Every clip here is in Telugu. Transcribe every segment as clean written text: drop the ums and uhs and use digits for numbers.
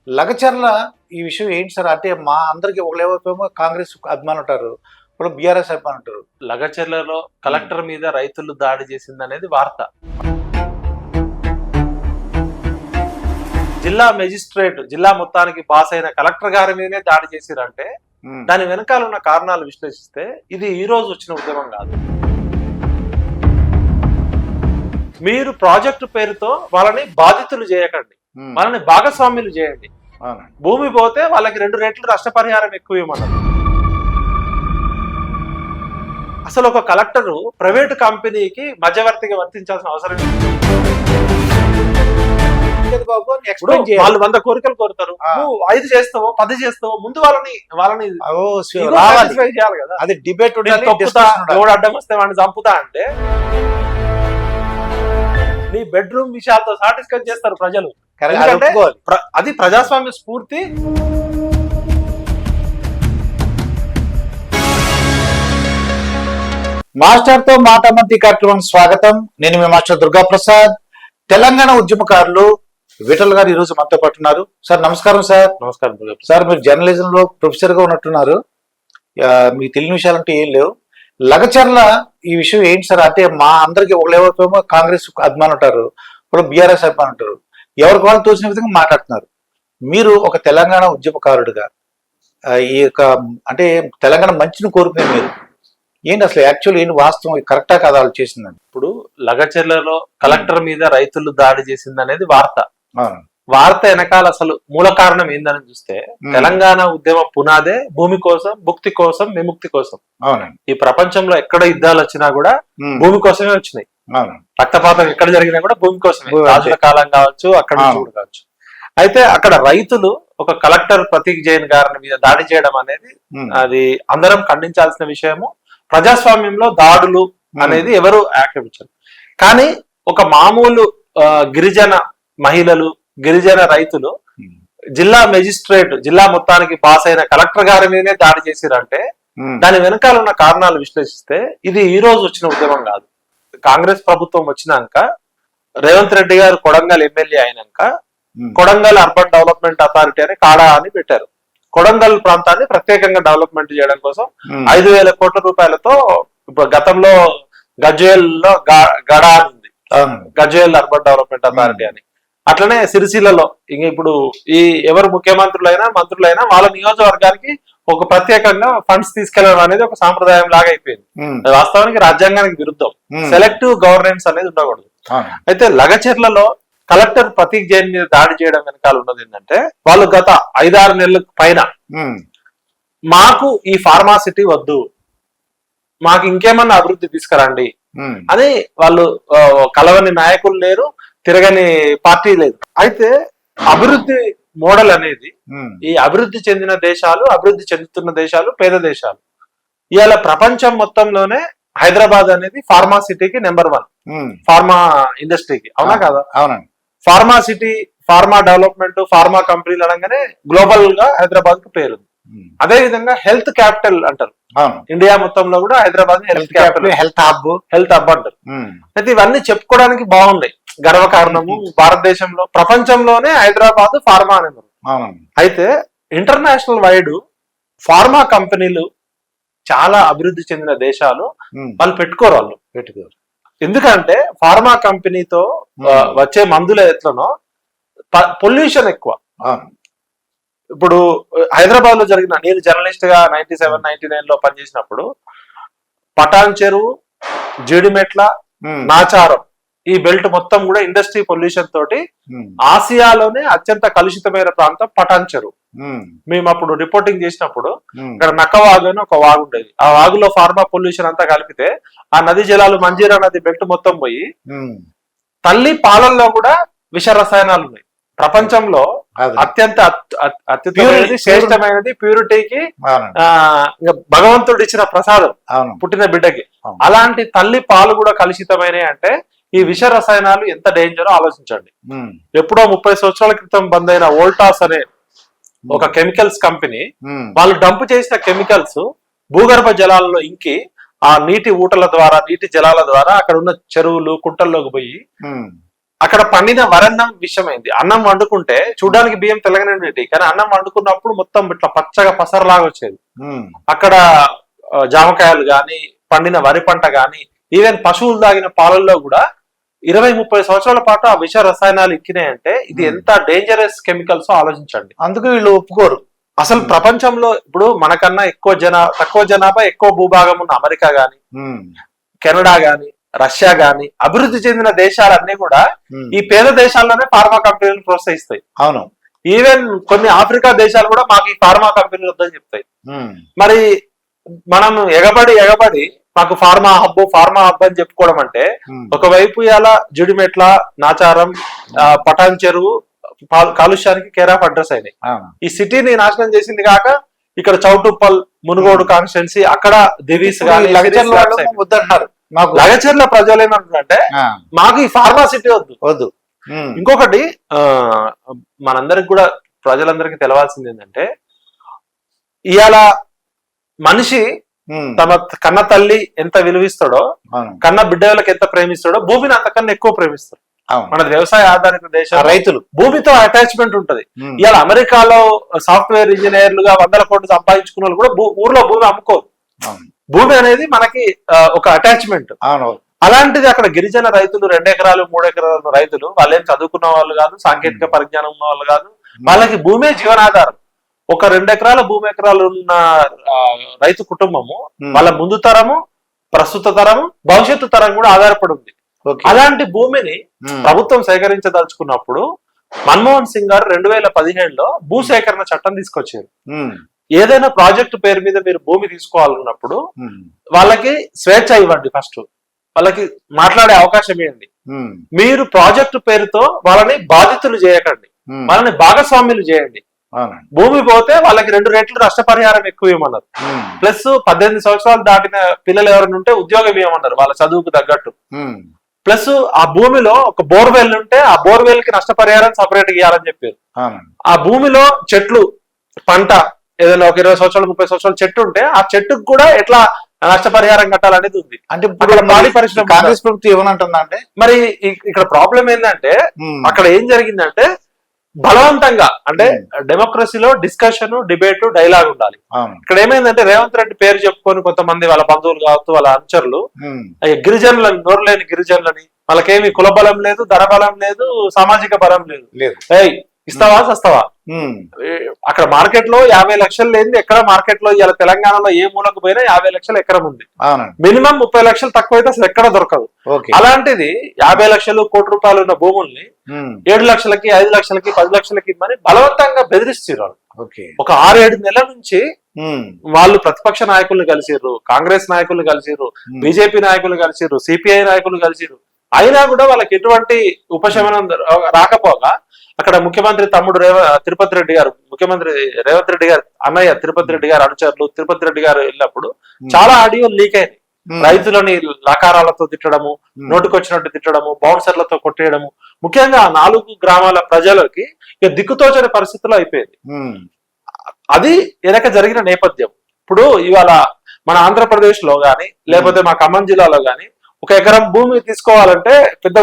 లగచర్ల ఈ విషయం ఏంటి సార్? అంటే మా అందరికి ఒకలేమో కాంగ్రెస్ అభిమానులు ఉంటారు, ఇప్పుడు బీఆర్ఎస్ అభిమానులు ఉంటారు. లగచర్లలో కలెక్టర్ మీద రైతులు దాడి చేసింది అనేది వార్త. జిల్లా మెజిస్ట్రేట్ జిల్లా మొత్తానికి బాస్ అయిన కలెక్టర్ గారి మీదనే దాడి చేసిరంటే దాని వెనకాల ఉన్న కారణాలు విశ్లేషిస్తే ఇది ఈ రోజు వచ్చిన ఉద్యమం కాదు. మీరు ప్రాజెక్టు పేరుతో వాళ్ళని బాధితులు చేయకండి, వాళ్ళని భాగస్వామ్యులు చేయండి. భూమి పోతే వాళ్ళకి 2 రెట్లు నష్టపరిహారం ఎక్కువ ఇవ్వమన్నారు. అసలు ఒక కలెక్టరు ప్రైవేటు కంపెనీకి మధ్యవర్తిగా వర్తించాల్సిన అవసరం వాళ్ళు 100 కోరికలు కోరుతారు, నువ్వు 5 చేస్తావో 10 చేస్తావో ముందు వాళ్ళని చేయాలి కదా. అది డిబేట్ ఎవడు అడ్డం వస్తే వాడిని చంపుతా అంటే నీ బెడ్రూమ్ విషయాలతో సాటిస్ఫై చేస్తారు ప్రజలు. అది ప్రజాస్వామ్య స్ఫూర్తి. మాస్టర్ తో మాట మంత్రి కార్యక్రమం స్వాగతం. నేను మీ మాస్టర్ దుర్గా ప్రసాద్. తెలంగాణ ఉద్యమకారులు విఠల్ గారు ఈ రోజు మనతో పాటు ఉన్నారు. సార్ నమస్కారం. సార్ నమస్కారం సార్. మీరు జర్నలిజం లో ప్రొఫెసర్ గా ఉన్నట్టున్నారు, మీకు తెలియని విషయాలంటే ఏం లేవు. లగచర్ల ఈ విషయం ఏంటి సార్? అంటే మా అందరికి ఒకలేమో కాంగ్రెస్ అభిమానులు ఉంటారు, ఇప్పుడు బీఆర్ఎస్ అభిమానులు ఉంటారు, ఎవరికి వాళ్ళు తోచిన విధంగా మాట్లాడుతున్నారు. మీరు ఒక తెలంగాణ ఉద్యమకారుడిగా ఈ యొక్క అంటే తెలంగాణ మంచిని కోరుకునే మీరు ఏంటి అసలు యాక్చువల్ ఏంటి వాస్తవం, కరెక్టా కాదా వాళ్ళు చేసిందని? ఇప్పుడు లగచర్లలో కలెక్టర్ మీద రైతులు దాడి చేసింది అనేది వార్త. వార్త వెనకాల అసలు మూల కారణం ఏందని చూస్తే తెలంగాణ ఉద్యమ పునాదే భూమి కోసం, భుక్తి కోసం, విముక్తి కోసం. ఈ ప్రపంచంలో ఎక్కడ యుద్ధాలు వచ్చినా కూడా భూమి కోసమే వచ్చినాయి. రక్తపాతం ఎక్కడ జరిగినా కూడా భూమి కోసమే. రాజుల కాలం కావచ్చు, అక్కడ కావచ్చు. అయితే అక్కడ రైతులు ఒక కలెక్టర్ ప్రతీక్ జైన్ గారి మీద దాడి చేయడం అనేది అది అందరం ఖండించాల్సిన విషయము. ప్రజాస్వామ్యంలో దాడులు అనేది ఎవరు ఆక్షేపించారు. కానీ ఒక మామూలు గిరిజన మహిళలు, గిరిజన రైతులు జిల్లా మెజిస్ట్రేట్ జిల్లా మొత్తానికి బాస్ అయిన కలెక్టర్ గారి మీదనే దాడి చేసిరంటే దాని వెనకాల ఉన్న కారణాలు విశ్లేషిస్తే ఇది ఈ రోజు వచ్చిన ఉద్యమం కాదు. కాంగ్రెస్ ప్రభుత్వం వచ్చినాక రేవంత్ రెడ్డి గారు కొడంగల్ ఎమ్మెల్యే అయినాక కొడంగల్ అర్బన్ డెవలప్మెంట్ అథారిటీ అని కాడా అని పెట్టారు. కొడంగల్ ప్రాంతాన్ని ప్రత్యేకంగా డెవలప్మెంట్ చేయడం కోసం 5,000 కోట్ల రూపాయలతో ఇప్పుడు గతంలో గజ్వేల్ లో గడా అని ఉంది, గజ్వేల్ అర్బన్ డెవలప్మెంట్ అథారిటీ అని. అట్లనే సిరిసిల్లలో ఇంక ఇప్పుడు ఈ ఎవరు ముఖ్యమంత్రులైనా మంత్రులైనా వాళ్ళ నియోజకవర్గానికి ఒక ప్రత్యేకంగా ఫండ్స్ తీసుకెళ్లడం అనేది ఒక సాంప్రదాయం లాగా అయిపోయింది. వాస్తవానికి రాజ్యాంగానికి విరుద్ధం. సెలెక్టివ్ గవర్నెన్స్ అనేది ఉండకూడదు. అయితే లగచర్లలో కలెక్టర్ ప్రతీక్ జైన్ మీద దాడి చేయడం వెనకాల ఉన్నది ఏంటంటే వాళ్ళు గత 5-6 నెలల పైన మాకు ఈ ఫార్మాసిటీ వద్దు, మాకు ఇంకేమన్నా అభివృద్ధి తీసుకురండి అని వాళ్ళు కలవని నాయకులు లేరు, తిరగని పార్టీ లేదు. అయితే అభివృద్ధి మోడల్ అనేది ఈ అభివృద్ధి చెందిన దేశాలు, అభివృద్ధి చెందుతున్న దేశాలు, పేద దేశాలు ఇవాళ ప్రపంచం మొత్తంలోనే హైదరాబాద్ అనేది ఫార్మాసిటీకి నెంబర్ 1 ఫార్మా ఇండస్ట్రీకి. అవునా కదా? అవునండి. ఫార్మాసిటీ, ఫార్మా డెవలప్మెంట్, ఫార్మా కంపెనీలు అనగానే గ్లోబల్ గా హైదరాబాద్ కు పేరు. అదే విధంగా హెల్త్ క్యాపిటల్ అంటారు. ఇండియా మొత్తంలో కూడా Hyderabad health capital, health hub అంటారు. అయితే ఇవన్నీ చెప్పుకోవడానికి బాగున్నాయి, గర్వకారణము. భారతదేశంలో ప్రపంచంలోనే హైదరాబాద్ ఫార్మా అనేది. అయితే ఇంటర్నేషనల్ వైడ్ ఫార్మా కంపెనీలు చాలా అభివృద్ధి చెందిన దేశాలు వాళ్ళు పెట్టుకోరు. ఎందుకంటే ఫార్మా కంపెనీతో వచ్చే మందుల ఎట్లనో పొల్యూషన్ ఎక్కువ. ఇప్పుడు హైదరాబాద్ లో జరిగిన, నేను జర్నలిస్ట్ గా 97-99 లో పనిచేసినప్పుడు పటాన్ చెరువు, జీడిమెట్ల, నాచారం ఈ బెల్ట్ మొత్తం కూడా ఇండస్ట్రీ పొల్యూషన్ తోటి ఆసియాలోనే అత్యంత కలుషితమైన ప్రాంతం పటాన్ చెరువు. మేము అప్పుడు రిపోర్టింగ్ చేసినప్పుడు ఇక్కడ నక్కవాగు అని ఒక వాగు ఉండేది. ఆ వాగులో ఫార్మా పొల్యూషన్ అంతా కలిపితే ఆ నది జలాలు మంజీరా నది బెల్ట్ మొత్తం పోయి తల్లి పాలల్లో కూడా విష రసాయనాలు ఉన్నాయి. ప్రపంచంలో అత్యంత అత్యుత్తమైనది, శ్రేష్టమైనది, ప్యూరిటీకి భగవంతుడు ఇచ్చిన ప్రసాదం పుట్టిన బిడ్డకి. అలాంటి తల్లి పాలు కూడా కలుషితమైనవి అంటే ఈ విష రసాయనాలు ఎంత డేంజరో ఆలోచించండి. ఎప్పుడో 30 సంవత్సరాల క్రితం బంద్ అయిన వోల్టాస్ అనే ఒక కెమికల్స్ కంపెనీ వాళ్ళు డంప్ చేసిన కెమికల్స్ భూగర్భ జలాలలో ఇంకి ఆ నీటి ఊటల ద్వారా, నీటి జలాల ద్వారా అక్కడ ఉన్న చెరువులు, కుంటల్లోకి పోయి అక్కడ పండిన వరన్నం విషయమైంది. అన్నం వండుకుంటే చూడడానికి బియ్యం తెలంగాణ ఉండేటి, కానీ అన్నం వండుకున్నప్పుడు మొత్తం ఇట్లా పచ్చగా పసరలాగా వచ్చేది. అక్కడ జామకాయలు గాని, పండిన వరి పంట గాని, ఈవెన్ పశువులు తాగిన పాలల్లో కూడా 20-30 సంవత్సరాల పాటు ఆ విష రసాయనాలు ఎక్కినాయంటే ఇది ఎంత డేంజరస్ కెమికల్స్ ఆలోచించండి. అందుకు వీళ్ళు ఒప్పుకోరు. అసలు ప్రపంచంలో ఇప్పుడు మనకన్నా తక్కువ జనాభా ఎక్కువ భూభాగం ఉన్న అమెరికా గాని, కెనడా గాని, రష్యా గాని, అభివృద్ధి చెందిన దేశాలన్నీ కూడా ఈ పేద దేశాల్లోనే ఫార్మా కంపెనీలను ప్రోత్సహిస్తాయి. అవును. ఈవెన్ కొన్ని ఆఫ్రికా దేశాలు కూడా మాకు ఈ ఫార్మా కంపెనీలు వద్దని చెప్తాయి. మరి మనం ఎగబడి మాకు ఫార్మా హబ్ అని చెప్పుకోవడం అంటే, ఒకవైపు ఇలా జుడిమెట్ల, నాచారం, పటాన్ చెరువు కాలుష్యానికి కేర్ ఆఫ్ అడ్రస్ అయినాయి. ఈ సిటీని నాశనం చేసింది కాక ఇక్కడ చౌటుప్పల్, మునుగోడు కాన్స్టిట్యున్సీ, అక్కడ దివీస్ గాని వద్దంటున్నారు. లగచర్ల ప్రజలు ఏమంటారంటే మాకు ఈ ఫార్మా సిటీ వద్దు. ఇంకొకటి మనందరికి కూడా ప్రజలందరికీ తెలవాల్సింది ఏంటంటే, ఇవాళ మనిషి తమ కన్న తల్లి ఎంత విలువిస్తాడో, కన్న బిడ్డలకు ఎంత ప్రేమిస్తాడో, భూమిని అంతకన్నా ఎక్కువ ప్రేమిస్తాడు. మనది వ్యవసాయ ఆధారిత దేశం, రైతులు భూమితో అటాచ్మెంట్ ఉంటది. ఇవాళ అమెరికాలో సాఫ్ట్వేర్ ఇంజనీర్లుగా 100 కోట్లు సంపాదించుకున్న వాళ్ళు కూడా ఊర్లో భూమి అమ్ముకోరు. భూమి అనేది మనకి ఒక అటాచ్మెంట్. అలాంటిది అక్కడ గిరిజన రైతులు 2 ఎకరాలు 3 ఎకరాల రైతులు, వాళ్ళేం చదువుకున్న వాళ్ళు కాదు, సాంకేతిక పరిజ్ఞానం ఉన్న వాళ్ళు కాదు, వాళ్ళకి భూమే జీవనాధారం. ఒక 2 ఎకరాల భూమి ఎకరాలు ఉన్న రైతు కుటుంబము వాళ్ళ ముందు తరము, ప్రస్తుత తరము, భవిష్యత్తు తరం కూడా ఆధారపడి ఉంది. అలాంటి భూమిని ప్రభుత్వం సేకరించదలుచుకున్నప్పుడు మన్మోహన్ సింగ్ గారు 2017లో భూసేకరణ చట్టం తీసుకొచ్చారు. ఏదైనా ప్రాజెక్టు పేరు మీద మీరు భూమి తీసుకోవాలన్నప్పుడు వాళ్ళకి స్వేచ్ఛ ఇవ్వండి, ఫస్ట్ వాళ్ళకి మాట్లాడే అవకాశం ఇవ్వండి. మీరు ప్రాజెక్టు పేరుతో వాళ్ళని బాధితులు చేయకండి, వాళ్ళని భాగస్వామ్యులు చేయండి. భూమి పోతే వాళ్ళకి 2 రెట్లు నష్టపరిహారం ఎక్కువ ఇవ్వమన్నారు. ప్లస్ 18 సంవత్సరాలు దాటిన పిల్లలు ఎవరైనా ఉంటే ఉద్యోగం ఇవ్వమన్నారు వాళ్ళ చదువుకు తగ్గట్టు. ప్లస్ ఆ భూమిలో ఒక బోర్వెల్ ఉంటే ఆ బోర్వెల్ కి నష్టపరిహారం సపరేట్ ఇవ్వాలని చెప్పారు. ఆ భూమిలో చెట్లు, పంట ఏదైనా ఒక 20 సంవత్సరాలు 30 సంవత్సరాలు చెట్టు ఉంటే ఆ చెట్టుకు కూడా ఎట్లా నష్టపరిహారం కట్టాలనేది ఉంది. అంటే పాడి పరిశ్రమ కాంగ్రెస్ ప్రభుత్వం ఏమనంటుందా అంటే, మరి ఇక్కడ ప్రాబ్లం ఏంటంటే, అక్కడ ఏం జరిగిందంటే బలవంతంగా, అంటే డెమోక్రసీలో డిస్కషన్, డిబేట్, డైలాగ్ ఉండాలి. ఇక్కడ ఏమైందంటే రేవంత్ రెడ్డి పేరు చెప్పుకొని కొంతమంది వాళ్ళ బంధువులు కావచ్చు, వాళ్ళ అనుచరులు గిరిజనులని, నోరు లేని గిరిజనులని, వాళ్ళకేమి కుల బలం లేదు, ధర బలం లేదు, సామాజిక బలం లేదు, ఇస్తావా సస్తావా, అక్కడ మార్కెట్ లో 50 లక్షలు లేని ఎక్కడ మార్కెట్ లో ఇవాళ తెలంగాణలో ఏ మూలకు పోయినా 50 లక్షలు ఎకరం ఉంది. మినిమం 30 లక్షలు తక్కువ అయితే అసలు ఎక్కడ దొరకదు. అలాంటిది 50 లక్షలు, కోటి రూపాయలు ఉన్న భూముల్ని 7 లక్షలకి, 5 లక్షలకి, 10 లక్షలకి ఇవ్వమని బలవంతంగా బెదిరిస్తున్నారు. ఒక 6-7 నెలల నుంచి వాళ్ళు ప్రతిపక్ష నాయకులు కలిసిర్రు, కాంగ్రెస్ నాయకులు కలిసిర్రు, బీజేపీ నాయకులు కలిసిర్రు, సిపిఐ నాయకులు కలిసిర్రు. అయినా కూడా వాళ్ళకి ఎటువంటి ఉపశమనం రాకపోగా అక్కడ ముఖ్యమంత్రి తమ్ముడు తిరుపతి రెడ్డి గారు, ముఖ్యమంత్రి రేవంత్ రెడ్డి గారు అన్నయ్య తిరుపతి రెడ్డి గారు అనుచరులు తిరుపతి రెడ్డి గారు వెళ్ళినప్పుడు చాలా ఆడియోలు లీక్ అయినాయి. రైతులని లకారాలతో తిట్టడము, నోటుకొచ్చినట్టు తిట్టడము, బౌన్సర్లతో కొట్టేయడము, ముఖ్యంగా 4 గ్రామాల ప్రజలకి ఇక దిక్కుతోచని పరిస్థితిలో అయిపోయింది. అది వెనక జరిగిన నేపథ్యం. ఇప్పుడు ఇవాళ మన ఆంధ్రప్రదేశ్ లో గాని, లేకపోతే మా ఖమ్మం జిల్లాలో గాని 1 ఎకరం భూమి తీసుకోవాలంటే పెద్ద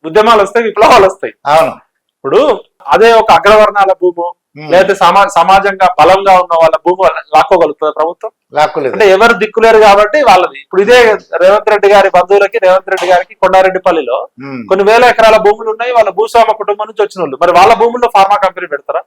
ఉద్యమాలు వస్తాయి, విప్లవాలు వస్తాయి. అవును. ఇప్పుడు అదే ఒక అగ్రవర్ణాల భూము, లేకపోతే సమాజంగా బలంగా ఉన్న వాళ్ళ భూమి లాక్కోగలుగుతుంది ప్రభుత్వం? లాక్కోలేదు. అంటే ఎవరు దిక్కులేరు కాబట్టి వాళ్ళది. ఇప్పుడు ఇదే రేవంత్ రెడ్డి గారి బంధువులకి, రేవంత్ రెడ్డి గారికి కొండారెడ్డిపల్లిలో కొన్ని వేల ఎకరాల భూములు ఉన్నాయి, వాళ్ళ భూస్వామ కుటుంబం నుంచి వచ్చిన వాళ్ళు. మరి వాళ్ళ భూముల్లో ఫార్మా కంపెనీ పెడతారా?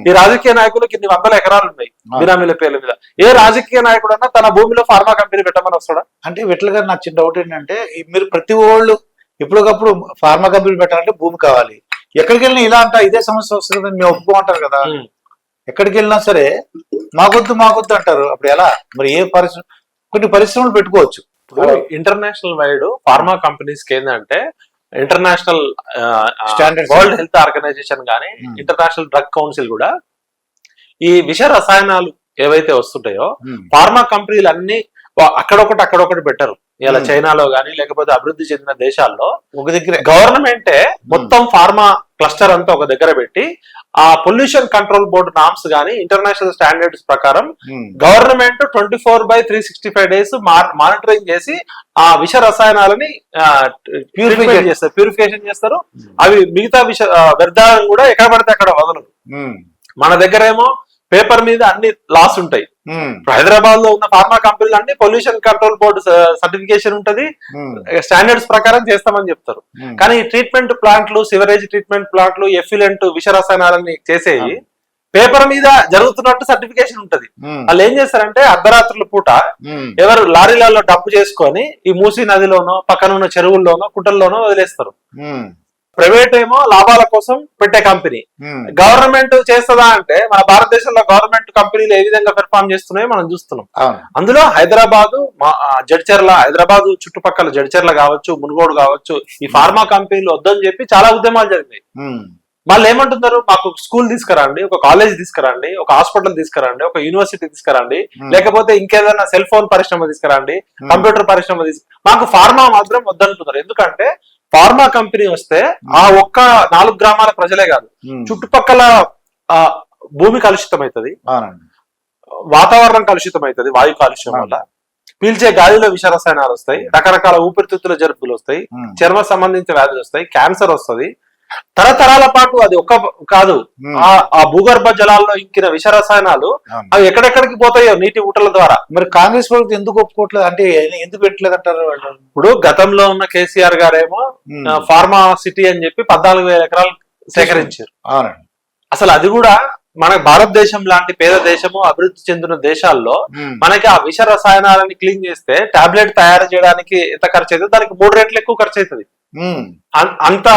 ఈ రాజకీయ నాయకులకు ఇన్ని 100 ఎకరాలు ఉన్నాయి బినామీల పేర్ల మీద. ఏ రాజకీయ నాయకుడు అన్నా తన భూమిలో ఫార్మా కంపెనీ పెట్టమని వస్తాడా? అంటే విట్ల గారు నాకు చిన్న డౌట్ ఏంటంటే, మీరు ప్రతి వాళ్ళు ఎప్పటికప్పుడు ఫార్మా కంపెనీ పెట్టాలంటే భూమి కావాలి. ఎక్కడికి వెళ్ళినా ఇలా అంటా ఇదే సమస్య వస్తుందని మేము ఒప్పుకోమంటారు కదా. ఎక్కడికి వెళ్ళినా సరే మాకొద్దు అంటారు. అప్పుడు ఎలా మరి? ఏ పరిశ్రమ, కొన్ని పరిశ్రమలు పెట్టుకోవచ్చు. ఇప్పుడు ఇంటర్నేషనల్ వైడ్ ఫార్మా కంపెనీస్ కి ఏంటంటే, international standard world health organization గానీ, ఇంటర్నేషనల్ డ్రగ్ కౌన్సిల్ కూడా ఈ విష రసాయనాలు ఏవైతే వస్తుంటాయో ఫార్మా కంపెనీలు అన్ని అక్కడొకటి పెట్టరు. ఇలా చైనాలో గానీ లేకపోతే అభివృద్ధి చెందిన దేశాల్లో ఒక దగ్గర గవర్నమెంటే మొత్తం ఫార్మా క్లస్టర్ అంతా ఒక దగ్గర పెట్టి ఆ పొల్యూషన్ కంట్రోల్ బోర్డు నామ్స్ గానీ ఇంటర్నేషనల్ స్టాండర్డ్స్ ప్రకారం గవర్నమెంట్ 24/365 డేస్ మానిటరింగ్ చేసి ఆ విష రసాయనాలని ప్యూరిఫికేషన్ చేస్తారు. అవి మిగతా వ్యర్థాలను కూడా ఎక్కడ పడితే అక్కడ వదలరు. మన దగ్గర ఏమో పేపర్ మీద అన్ని లాస్ ఉంటాయి. హైదరాబాద్ లో ఉన్న ఫార్మా కంపెనీలు అన్ని పొల్యూషన్ కంట్రోల్ బోర్డు సర్టిఫికేషన్ ఉంటది, స్టాండర్డ్స్ ప్రకారం చేస్తామని చెప్తారు. కానీ ట్రీట్మెంట్ ప్లాంట్లు, సివరేజ్ ట్రీట్మెంట్ ప్లాంట్లు, ఎఫిలెంట్ విష రసాయనాలని చేసేవి పేపర్ మీద జరుగుతున్నట్టు సర్టిఫికేషన్ ఉంటది. వాళ్ళు ఏం చేస్తారంటే అర్ధరాత్రుల పూట ఎవరు లారీలలో డబ్బు చేసుకొని ఈ మూసీ నదిలోనో పక్కన ఉన్న చెరువుల్లోనో కుట్టల్లోనో వదిలేస్తారు. ప్రైవేట్ ఏమో లాభాల కోసం పెట్టే కంపెనీ. గవర్నమెంట్ చేస్తుందా అంటే మన భారతదేశంలో గవర్నమెంట్ కంపెనీలు ఏ విధంగా పెర్ఫార్మ్ చేస్తున్నాయో మనం చూస్తున్నాం. అందులో హైదరాబాద్ చుట్టుపక్కల జడ్చర్ల కావచ్చు, మునుగోడు కావచ్చు, ఈ ఫార్మా కంపెనీలు వద్దని చెప్పి చాలా ఉద్యమాలు జరిగినాయి. వాళ్ళు ఏమంటున్నారు, మాకు స్కూల్ తీసుకురండి, ఒక కాలేజ్ తీసుకురండి, ఒక హాస్పిటల్ తీసుకురండి, ఒక యూనివర్సిటీ తీసుకురండి, లేకపోతే ఇంకేదైనా సెల్ ఫోన్ పరిశ్రమ తీసుకురండి, కంప్యూటర్ పరిశ్రమ మాకు ఫార్మా మాత్రం వద్దంటున్నారు. ఎందుకంటే ఫార్మా కంపెనీ వస్తే ఆ ఒక్క 4 గ్రామాల ప్రజలే కాదు, చుట్టుపక్కల భూమి కలుషితం అవుతుంది, వాతావరణం కలుషితం అవుతుంది, వాయు కాలుష్యం వల్ల పీల్చే గాలిలో విష రసాయనాలు వస్తాయి, రకరకాల ఊపిరితిత్తుల జబ్బులు వస్తాయి, చర్మ సంబంధించిన వ్యాధులు వస్తాయి, క్యాన్సర్ వస్తుంది. తరతరాల పాటు అది ఒక్క కాదు, ఆ భూగర్భ జలాల్లో ఇంకిన విష రసాయనాలు అవి ఎక్కడెక్కడికి పోతాయో నీటి ఊటల ద్వారా. మరి కాంగ్రెస్ ప్రభుత్వం ఎందుకు ఒప్పుకోవట్లేదు, అంటే ఎందుకు పెట్టలేదు అంటారు వాళ్ళు? ఇప్పుడు గతంలో ఉన్న కేసీఆర్ గారేమో ఫార్మా సిటీ అని చెప్పి 14,000 ఎకరాలు సేకరించారు. అసలు అది కూడా మన భారతదేశం లాంటి పేద దేశము, అభివృద్ధి చెందిన దేశాల్లో మనకి ఆ విష రసాయనాలని క్లీన్ చేస్తే టాబ్లెట్ తయారు చేయడానికి ఎంత ఖర్చు అవుతుంది, దానికి 3 రెట్లు ఎక్కువ ఖర్చు అవుతుంది. అంత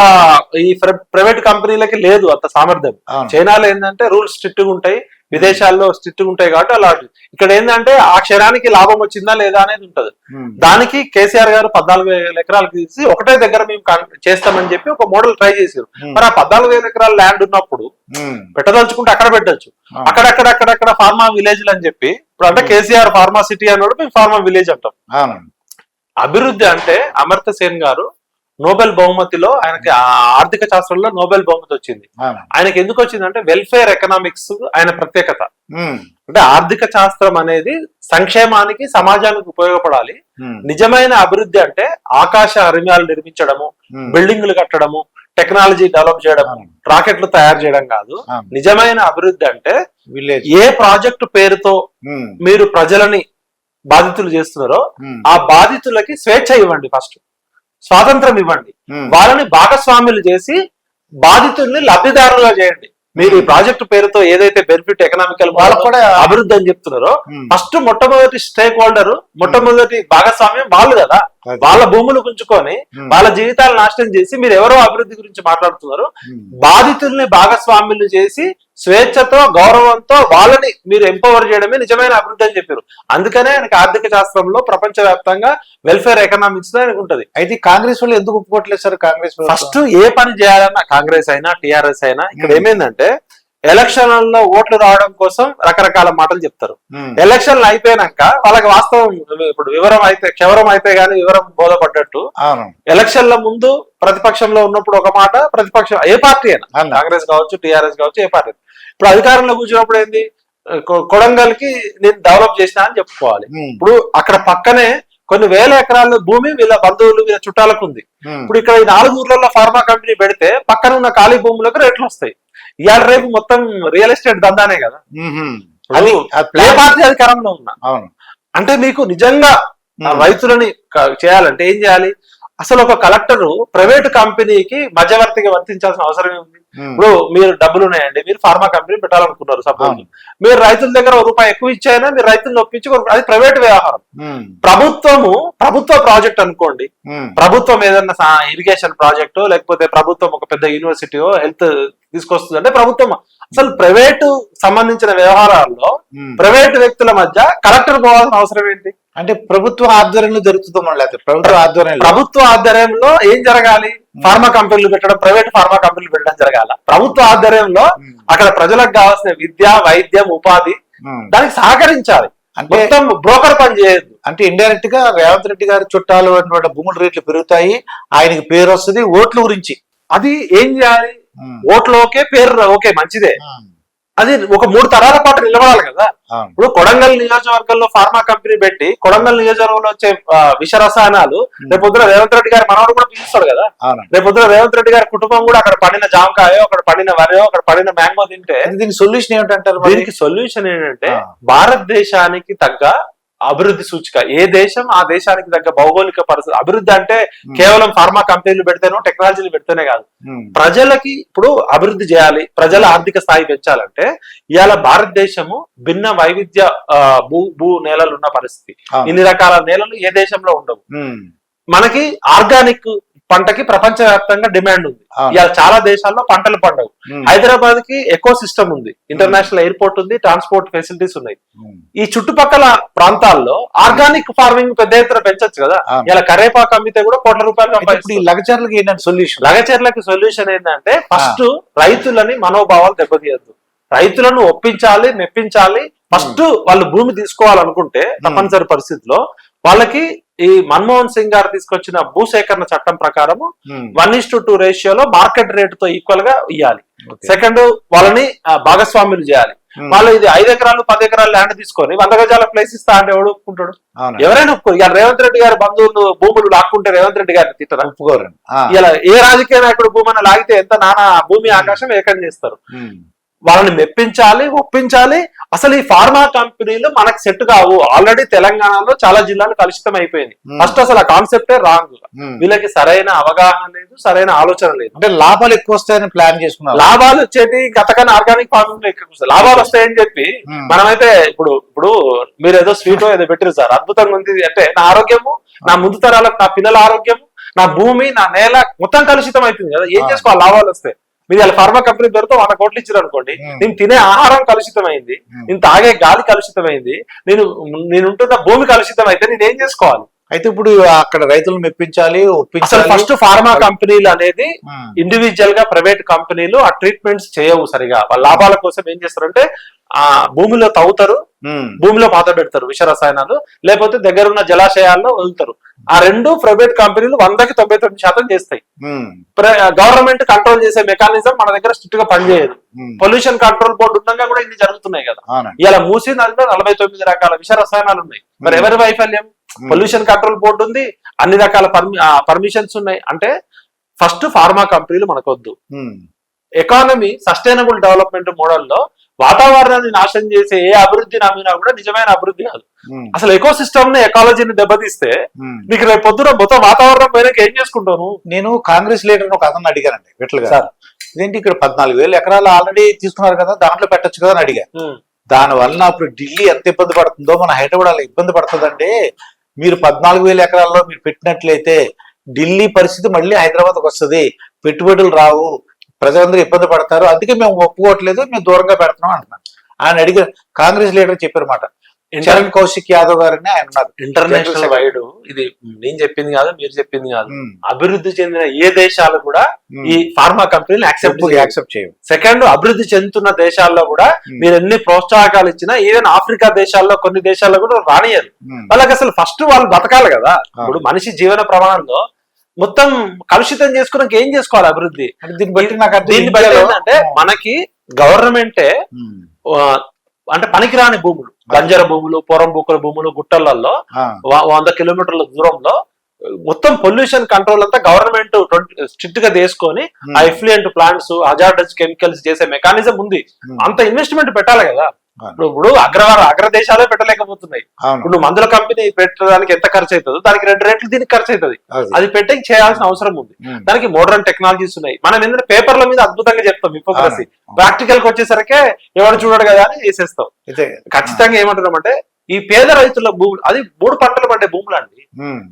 ఈ ప్రైవేట్ కంపెనీలకి లేదు అంత సామర్థ్యం. చైనాలో ఏంటంటే రూల్స్ స్ట్రిక్ట్ గా ఉంటాయి, విదేశాల్లో స్ట్రిక్ట్ గా ఉంటాయి కాబట్టి అలా. ఇక్కడ ఏంటంటే ఆ క్షణానికి లాభం వచ్చిందా లేదా అనేది ఉంటది. దానికి కేసీఆర్ గారు 14,000 ఎకరాలకు తీసి ఒకటే దగ్గర మేము చేస్తామని చెప్పి ఒక మోడల్ ట్రై చేశారు. మరి ఆ 14,000 ఎకరాల ల్యాండ్ ఉన్నప్పుడు పెట్టదలుచుకుంటే అక్కడ పెట్టచ్చు, అక్కడక్కడ ఫార్మా విలేజ్ అని చెప్పి ఇప్పుడు అంటే కేసీఆర్ ఫార్మా సిటీ అన్నాడు, మేము ఫార్మా విలేజ్ అంటాం. అభివృద్ధి అంటే అమర్త్య సేన్ గారు నోబెల్ బహుమతిలో ఆయనకి ఆర్థిక శాస్త్రంలో నోబెల్ బహుమతి వచ్చింది. ఆయనకి ఎందుకు వచ్చిందంటే వెల్ఫేర్ ఎకనామిక్స్ ఆయన ప్రత్యేకత. అంటే ఆర్థిక శాస్త్రం అనేది సంక్షేమానికి, సమాజానికి ఉపయోగపడాలి. నిజమైన అభివృద్ధి అంటే ఆకాశ హరిమ్యాలు నిర్మించడము, బిల్డింగ్లు కట్టడము, టెక్నాలజీ డెవలప్ చేయడం, రాకెట్లు తయారు చేయడం కాదు. నిజమైన అభివృద్ధి అంటే ఏ ప్రాజెక్టు పేరుతో మీరు ప్రజలని బాధితులు చేస్తున్నారో ఆ బాధితులకి స్వేచ్ఛ ఇవ్వండి, ఫస్ట్ స్వాతంత్రం ఇవ్వండి, వాళ్ళని భాగస్వాములు చేసి బాధితుల్ని లబ్ధిదారులుగా చేయండి. మీరు ఈ ప్రాజెక్టు పేరుతో ఏదైతే బెనిఫిట్ ఎకనామికల్ వాళ్ళకు కూడా అభివృద్ధి అని చెప్తున్నారో ఫస్ట్ మొట్టమొదటి స్టేక్ హోల్డర్, మొట్టమొదటి భాగస్వామ్యం వాళ్ళు కదా. వాళ్ళ భూములు గుంజుకొని వాళ్ళ జీవితాలు నాశనం చేసి మీరు ఎవరో అభివృద్ధి గురించి మాట్లాడుతున్నారు. బాధితుల్ని భాగస్వాములు చేసి స్వేచ్ఛతో, గౌరవంతో వాళ్ళని మీరు ఎంపవర్ చేయడమే నిజమైన అభివృద్ధి అని చెప్పారు. అందుకనే ఆయనకి ఆర్థిక శాస్త్రంలో ప్రపంచ వ్యాప్తంగా వెల్ఫేర్ ఎకనామిక్స్ ఆయనకు ఉంటది. అయితే కాంగ్రెస్ వాళ్ళు ఎందుకు ఒప్పుకోవట్లేదు సార్? కాంగ్రెస్ ఫస్ట్ ఏ పని చేయాలన్నా కాంగ్రెస్ అయినా టీఆర్ఎస్ అయినా ఇక్కడ ఏమైందంటే ఎలక్షన్లలో ఓట్లు రావడం కోసం రకరకాల మాటలు చెప్తారు. ఎలక్షన్లు అయిపోయినాక వాళ్ళకి వాస్తవం ఇప్పుడు వివరం అయితే క్షవరం అయితే గానీ వివరం బోధపడ్డట్టు ఎలక్షన్ల ముందు ప్రతిపక్షంలో ఉన్నప్పుడు ఒక మాట, ప్రతిపక్షం ఏ పార్టీ అయినా కాంగ్రెస్ కావచ్చు, టీఆర్ఎస్ కావచ్చు, ఏ పార్టీ ఇప్పుడు అధికారంలో కూర్చున్నప్పుడు ఏంది కొడంగల్ కి నేను డెవలప్ చేసినా అని చెప్పుకోవాలి. ఇప్పుడు అక్కడ పక్కనే కొన్ని వేల ఎకరాల భూమి వీళ్ళ బంధువులు, వీళ్ళ చుట్టాలకు ఉంది. ఇప్పుడు ఇక్కడ ఈ 4 ఊర్లలో ఫార్మా కంపెనీ పెడితే పక్కన ఉన్న ఖాళీ భూములకు రేట్లు వస్తాయి. ఇవాళ రేపు మొత్తం రియల్ ఎస్టేట్ దందానే కదా. అది ఏ పార్టీ అధికారంలో ఉన్నా అంటే మీకు నిజంగా రైతులని చేయాలంటే ఏం చేయాలి? అసలు ఒక కలెక్టర్ ప్రైవేట్ కంపెనీకి మధ్యవర్తిగా వర్తించాల్సిన అవసరం ఉంది. ఇప్పుడు మీరు డబ్బులు ఉన్నాయండి, మీరు ఫార్మా కంపెనీ పెట్టాలనుకున్నారు, సపోజ్ మీరు రైతుల దగ్గర ₹1 ఎక్కువ ఇచ్చాయినా మీరు రైతులను ఒప్పించి, అది ప్రైవేట్ వ్యవహారం. ప్రభుత్వ ప్రాజెక్ట్ అనుకోండి, ప్రభుత్వం ఏదన్నా ఇరిగేషన్ ప్రాజెక్టు లేకపోతే ప్రభుత్వం ఒక పెద్ద యూనివర్సిటీయో హెల్త్ తీసుకొస్తుంది అంటే ప్రభుత్వం. అసలు ప్రైవేటు సంబంధించిన వ్యవహారాల్లో ప్రైవేటు వ్యక్తుల మధ్య కలెక్టర్ పోవాల్సిన అవసరం ఏంటి? అంటే ప్రభుత్వ ఆధ్వర్యంలో జరుగుతుందో లేకపోతే ప్రభుత్వ ఆధ్వర్యంలో ఏం జరగాలి? ఫార్మా కంపెనీలు పెట్టడం, ప్రైవేట్ ఫార్మా కంపెనీలు పెట్టడం జరగాల. ప్రభుత్వ ఆధ్వర్యంలో అక్కడ ప్రజలకు కావాల్సిన విద్య, వైద్యం, ఉపాధి దానికి సహకరించాలి. అంటే మొత్తం బ్రోకర్ పని చేయొద్దు. అంటే ఇండైరెక్ట్ గా రేవంత్ రెడ్డి గారి చుట్టాలు అటువంటి భూముల రేట్లు పెరుగుతాయి, ఆయనకి పేరు వస్తుంది ఓట్ల గురించి. అది ఏం చేయాలి? ఓట్లు ఓకే, పేరు ఓకే, మంచిదే. అది ఒక 3 తరాల పాటు నిలబడాలి కదా. ఇప్పుడు కొడంగల్ నియోజకవర్గంలో ఫార్మా కంపెనీ పెట్టి కొడంగల్ నియోజకవర్గంలో వచ్చే విష రసాయనాలు రేపొద్దున రేవంత్ రెడ్డి గారి మనవడు కూడా పీలుస్తాడు కదా. రేపొద్దున రేవంత్ రెడ్డి గారి కుటుంబం కూడా అక్కడ పండిన జామకాయో, అక్కడ పండిన వరియో, అక్కడ పండిన మ్యాంగో తింటే దీనికి సొల్యూషన్ ఏమిటంటారు? దీనికి సొల్యూషన్ ఏంటంటే భారతదేశానికి తగ్గ అభివృద్ధి సూచిక. ఏ దేశం ఆ దేశానికి తగ్గ భౌగోళిక పరిస్థితి. అభివృద్ధి అంటే కేవలం ఫార్మా కంపెనీలు పెడితేనో టెక్నాలజీలు పెడితేనే కాదు. ప్రజలకి ఇప్పుడు అభివృద్ధి చేయాలి, ప్రజల ఆర్థిక స్థాయి పెంచాలంటే ఇవాళ భారతదేశము భిన్న వైవిధ్య భూ నేలలు ఉన్న పరిస్థితి. ఇన్ని రకాల నేలలు ఏ దేశంలో ఉండవు. మనకి ఆర్గానిక్ పంటకి ప్రపంచవ్యాప్తంగా డిమాండ్ ఉంది. ఇవాళ చాలా దేశాల్లో పంటలు పండవు. హైదరాబాద్ కి ఎకో సిస్టమ్ ఉంది, ఇంటర్నేషనల్ ఎయిర్పోర్ట్ ఉంది, ట్రాన్స్పోర్ట్ ఫెసిలిటీస్ ఉన్నాయి. ఈ చుట్టుపక్కల ప్రాంతాల్లో ఆర్గానిక్ ఫార్మింగ్ పెద్ద ఎత్తున పెంచొచ్చు కదా. ఇలా కరేపాకు అమ్మితే కూడా కోట్ల రూపాయలు. లగచర్లకి ఏంటంటే సొల్యూషన్, లగచర్లకి సొల్యూషన్ ఏంటంటే ఫస్ట్ రైతులని మనోభావాలు దెబ్బతీయద్దు, రైతులను ఒప్పించాలి, మెప్పించాలి. ఫస్ట్ వాళ్ళు భూమి తీసుకోవాలనుకుంటే తప్పనిసరి పరిస్థితిలో వాళ్ళకి ఈ మన్మోహన్ సింగ్ గారు తీసుకొచ్చిన భూసేకరణ చట్టం ప్రకారము 1:2 రేషియోలో మార్కెట్ రేటుతో ఈక్వల్ గా ఇవ్వాలి. సెకండ్, వాళ్ళని భాగస్వాములు చేయాలి. వాళ్ళు ఇది 5 ఎకరాలు 10 ఎకరాల ల్యాండ్ తీసుకొని 100 గజాల ప్లేస్ ఇస్తా అంటే ఎవడు ఒప్పుకుంటాడు? ఎవరైనా ఒప్పుకోరు. ఇక రేవంత్ రెడ్డి గారి బంధువులు భూములు లాక్కుంటే రేవంత్ రెడ్డి గారిని తిట్టరా? ఒప్పుకోరు. ఇలా ఏ రాజకీయ నాయకుడు భూమిని లాగితే ఎంత నానా భూమి ఆకాశం ఏకం చేస్తారు. వాళ్ళని మెప్పించాలి, ఒప్పించాలి. అసలు ఈ ఫార్మా కంపెనీలు మనకు సెట్ కావు. ఆల్రెడీ తెలంగాణలో చాలా జిల్లాలు కలుషితం అయిపోయింది. ఫస్ట్ అసలు ఆ కాన్సెప్టే రాంగ్. వీళ్ళకి సరైన అవగాహన లేదు, సరైన ఆలోచన లేదు. అంటే లాభాలు ఎక్కువ వస్తాయని ప్లాన్ చేసుకున్నారు. లాభాలు వచ్చేటి గతకన్నా ఆర్గానిక్ ఫార్మింగ్ ఎక్కువ వస్తాయి, లాభాలు వస్తాయని చెప్పి మనమైతే ఇప్పుడు మీరు ఏదో స్వీట్ ఏదో పెట్టారు సార్, అద్భుతంగా ఉంది అంటే నా ఆరోగ్యము, నా ముందు తరాలకు నా పిల్లల ఆరోగ్యము, నా భూమి, నా నేల మొత్తం కలుషితం అవుతుంది కదా. ఏం చేసుకోవాలి? లాభాలు వస్తాయి. మీరు అలా ఫార్మా కంపెనీ పేరుతో 100 కోట్లు ఇచ్చారు అనుకోండి, నేను తినే ఆహారం కలుషితమైంది, నేను తాగే గాలి కలుషితమైంది, నేనుంటున్న భూమి కలుషితం అయితే నేను ఏం చేసుకోవాలి? అయితే ఇప్పుడు అక్కడ రైతులను మెప్పించాలి, అసలు ఫస్ట్ ఫార్మా కంపెనీలు అనేది ఇండివిజువల్ గా ప్రైవేట్ కంపెనీలు ఆ ట్రీట్మెంట్స్ చేయవు సరిగా. వాళ్ళ లాభాల కోసం ఏం చేస్తారంటే ఆ భూమిలో తవ్వుతారు, భూమిలో పాత పెడతారు విష రసాయనాలు, లేకపోతే దగ్గరున్న జలాశయాల్లో వదులుతారు. ఆ 2 ప్రైవేట్ కంపెనీలు 100కి 99% చేస్తాయి. గవర్నమెంట్ కంట్రోల్ చేసే మెకానిజం మన దగ్గర స్ట్రిక్ట్ గా పనిచేయదు. పొల్యూషన్ కంట్రోల్ బోర్డు ఉండగా కూడా ఇన్ని జరుగుతున్నాయి కదా. ఇలా మూసీ నదిలో 49 రకాల విష రసాయనాలు ఉన్నాయి. మరి ఎవరి వైఫల్యం? పొల్యూషన్ కంట్రోల్ బోర్డు ఉంది, అన్ని రకాల పర్మిషన్స్ ఉన్నాయి. అంటే ఫస్ట్ ఫార్మా కంపెనీలు మనకొద్దు. ఎకానమీ సస్టైనబుల్ డెవలప్మెంట్ మోడల్లో వాతావరణాన్ని నాశనం చేసే ఏ అభివృద్ధి నమ్మినా కూడా నిజమైన అభివృద్ధి కాదు. అసలు ఎకో సిస్టమ్ ని, ఎకాలజీని దెబ్బతీస్తే నీకు రేపు పొద్దున మొత్తం వాతావరణం పైన ఏం చేసుకుంటాను? నేను కాంగ్రెస్ లీడర్ ఒక అతను అడిగానండి, విట్ల గారు, ఇదేంటి ఇక్కడ 14,000 ఎకరాలు ఆల్రెడీ తీసుకున్నారు కదా, దాంట్లో పెట్టచ్చు కదా అని అడిగా. దాని వలన ఇప్పుడు ఢిల్లీ ఎంత ఇబ్బంది పడుతుందో మన హైదరాబాద్ అలా ఇబ్బంది పడుతుందండి. మీరు 14,000 ఎకరాల్లో మీరు పెట్టినట్లయితే ఢిల్లీ పరిస్థితి మళ్ళీ హైదరాబాద్కి వస్తుంది, పెట్టుబడులు రావు, ప్రజలందరూ ఇబ్బంది పడతారు, అందుకే మేము ఒప్పుకోవట్లేదు, మేము దూరంగా పెడుతున్నాం అంటున్నాను. ఆయన అడిగిన కాంగ్రెస్ లీడర్ చెప్పారు మాట. చరణ్ కౌశిక్ యాదవ్ గారిని ఆయన ఉన్నారు. ఇంటర్నేషనల్ వైడ్ ఇది నేను చెప్పింది కాదు, మీరు చెప్పింది కాదు. అభివృద్ధి చెందిన ఏ దేశాలు కూడా ఈ ఫార్మా కంపెనీలు యాక్సెప్ట్ చేయవు. సెకండ్, అభివృద్ధి చెందుతున్న దేశాల్లో కూడా మీరు ఎన్ని ప్రోత్సాహకాలు ఇచ్చినా, ఈవెన్ ఆఫ్రికా దేశాల్లో కొన్ని దేశాల్లో కూడా రానియరు. వాళ్ళకి అసలు ఫస్ట్ వాళ్ళు బతకాలి కదా. ఇప్పుడు మనిషి జీవన ప్రమాణంలో మొత్తం కలుషితం చేసుకున్నాక ఏం చేసుకోవాలి అభివృద్ధి? దీన్ని బట్టి ఏంటంటే మనకి గవర్నమెంటే అంటే పనికిరాని భూములు, బంజర భూములు, పొరంబూకుల భూములు, గుట్టలలో 100 కిలోమీటర్ల దూరంలో మొత్తం పొల్యూషన్ కంట్రోల్ అంతా గవర్నమెంట్ స్ట్రిక్ట్ గా తీసుకొని ఆ ఎఫ్లుయెంట్ ప్లాంట్స్, హజార్డస్ కెమికల్స్ చేసే మెకానిజం ఉంది. అంత ఇన్వెస్ట్మెంట్ పెట్టాలి కదా. ఇప్పుడు అగ్ర దేశాలే పెట్టలేకపోతున్నాయి. ఇప్పుడు మందుల కంపెనీ పెట్టడానికి ఎంత ఖర్చు అవుతుందో దానికి 2 రెట్లు దీనికి ఖర్చు అవుతుంది. అది పెట్టి చేయాల్సిన అవసరం ఉంది. దానికి మోడర్న్ టెక్నాలజీస్ ఉన్నాయి. మనం ఏంటంటే పేపర్ల మీద అద్భుతంగా చెప్తాం హిపోక్రసీ, ప్రాక్టికల్ కి వచ్చేసరికి ఎవరు చూడడు కదా అని వేసేస్తాం. ఖచ్చితంగా ఏమంటున్నాం అంటే ఈ పేద రైతుల భూములు, అది 3 పంటలు పండే భూములు అండి.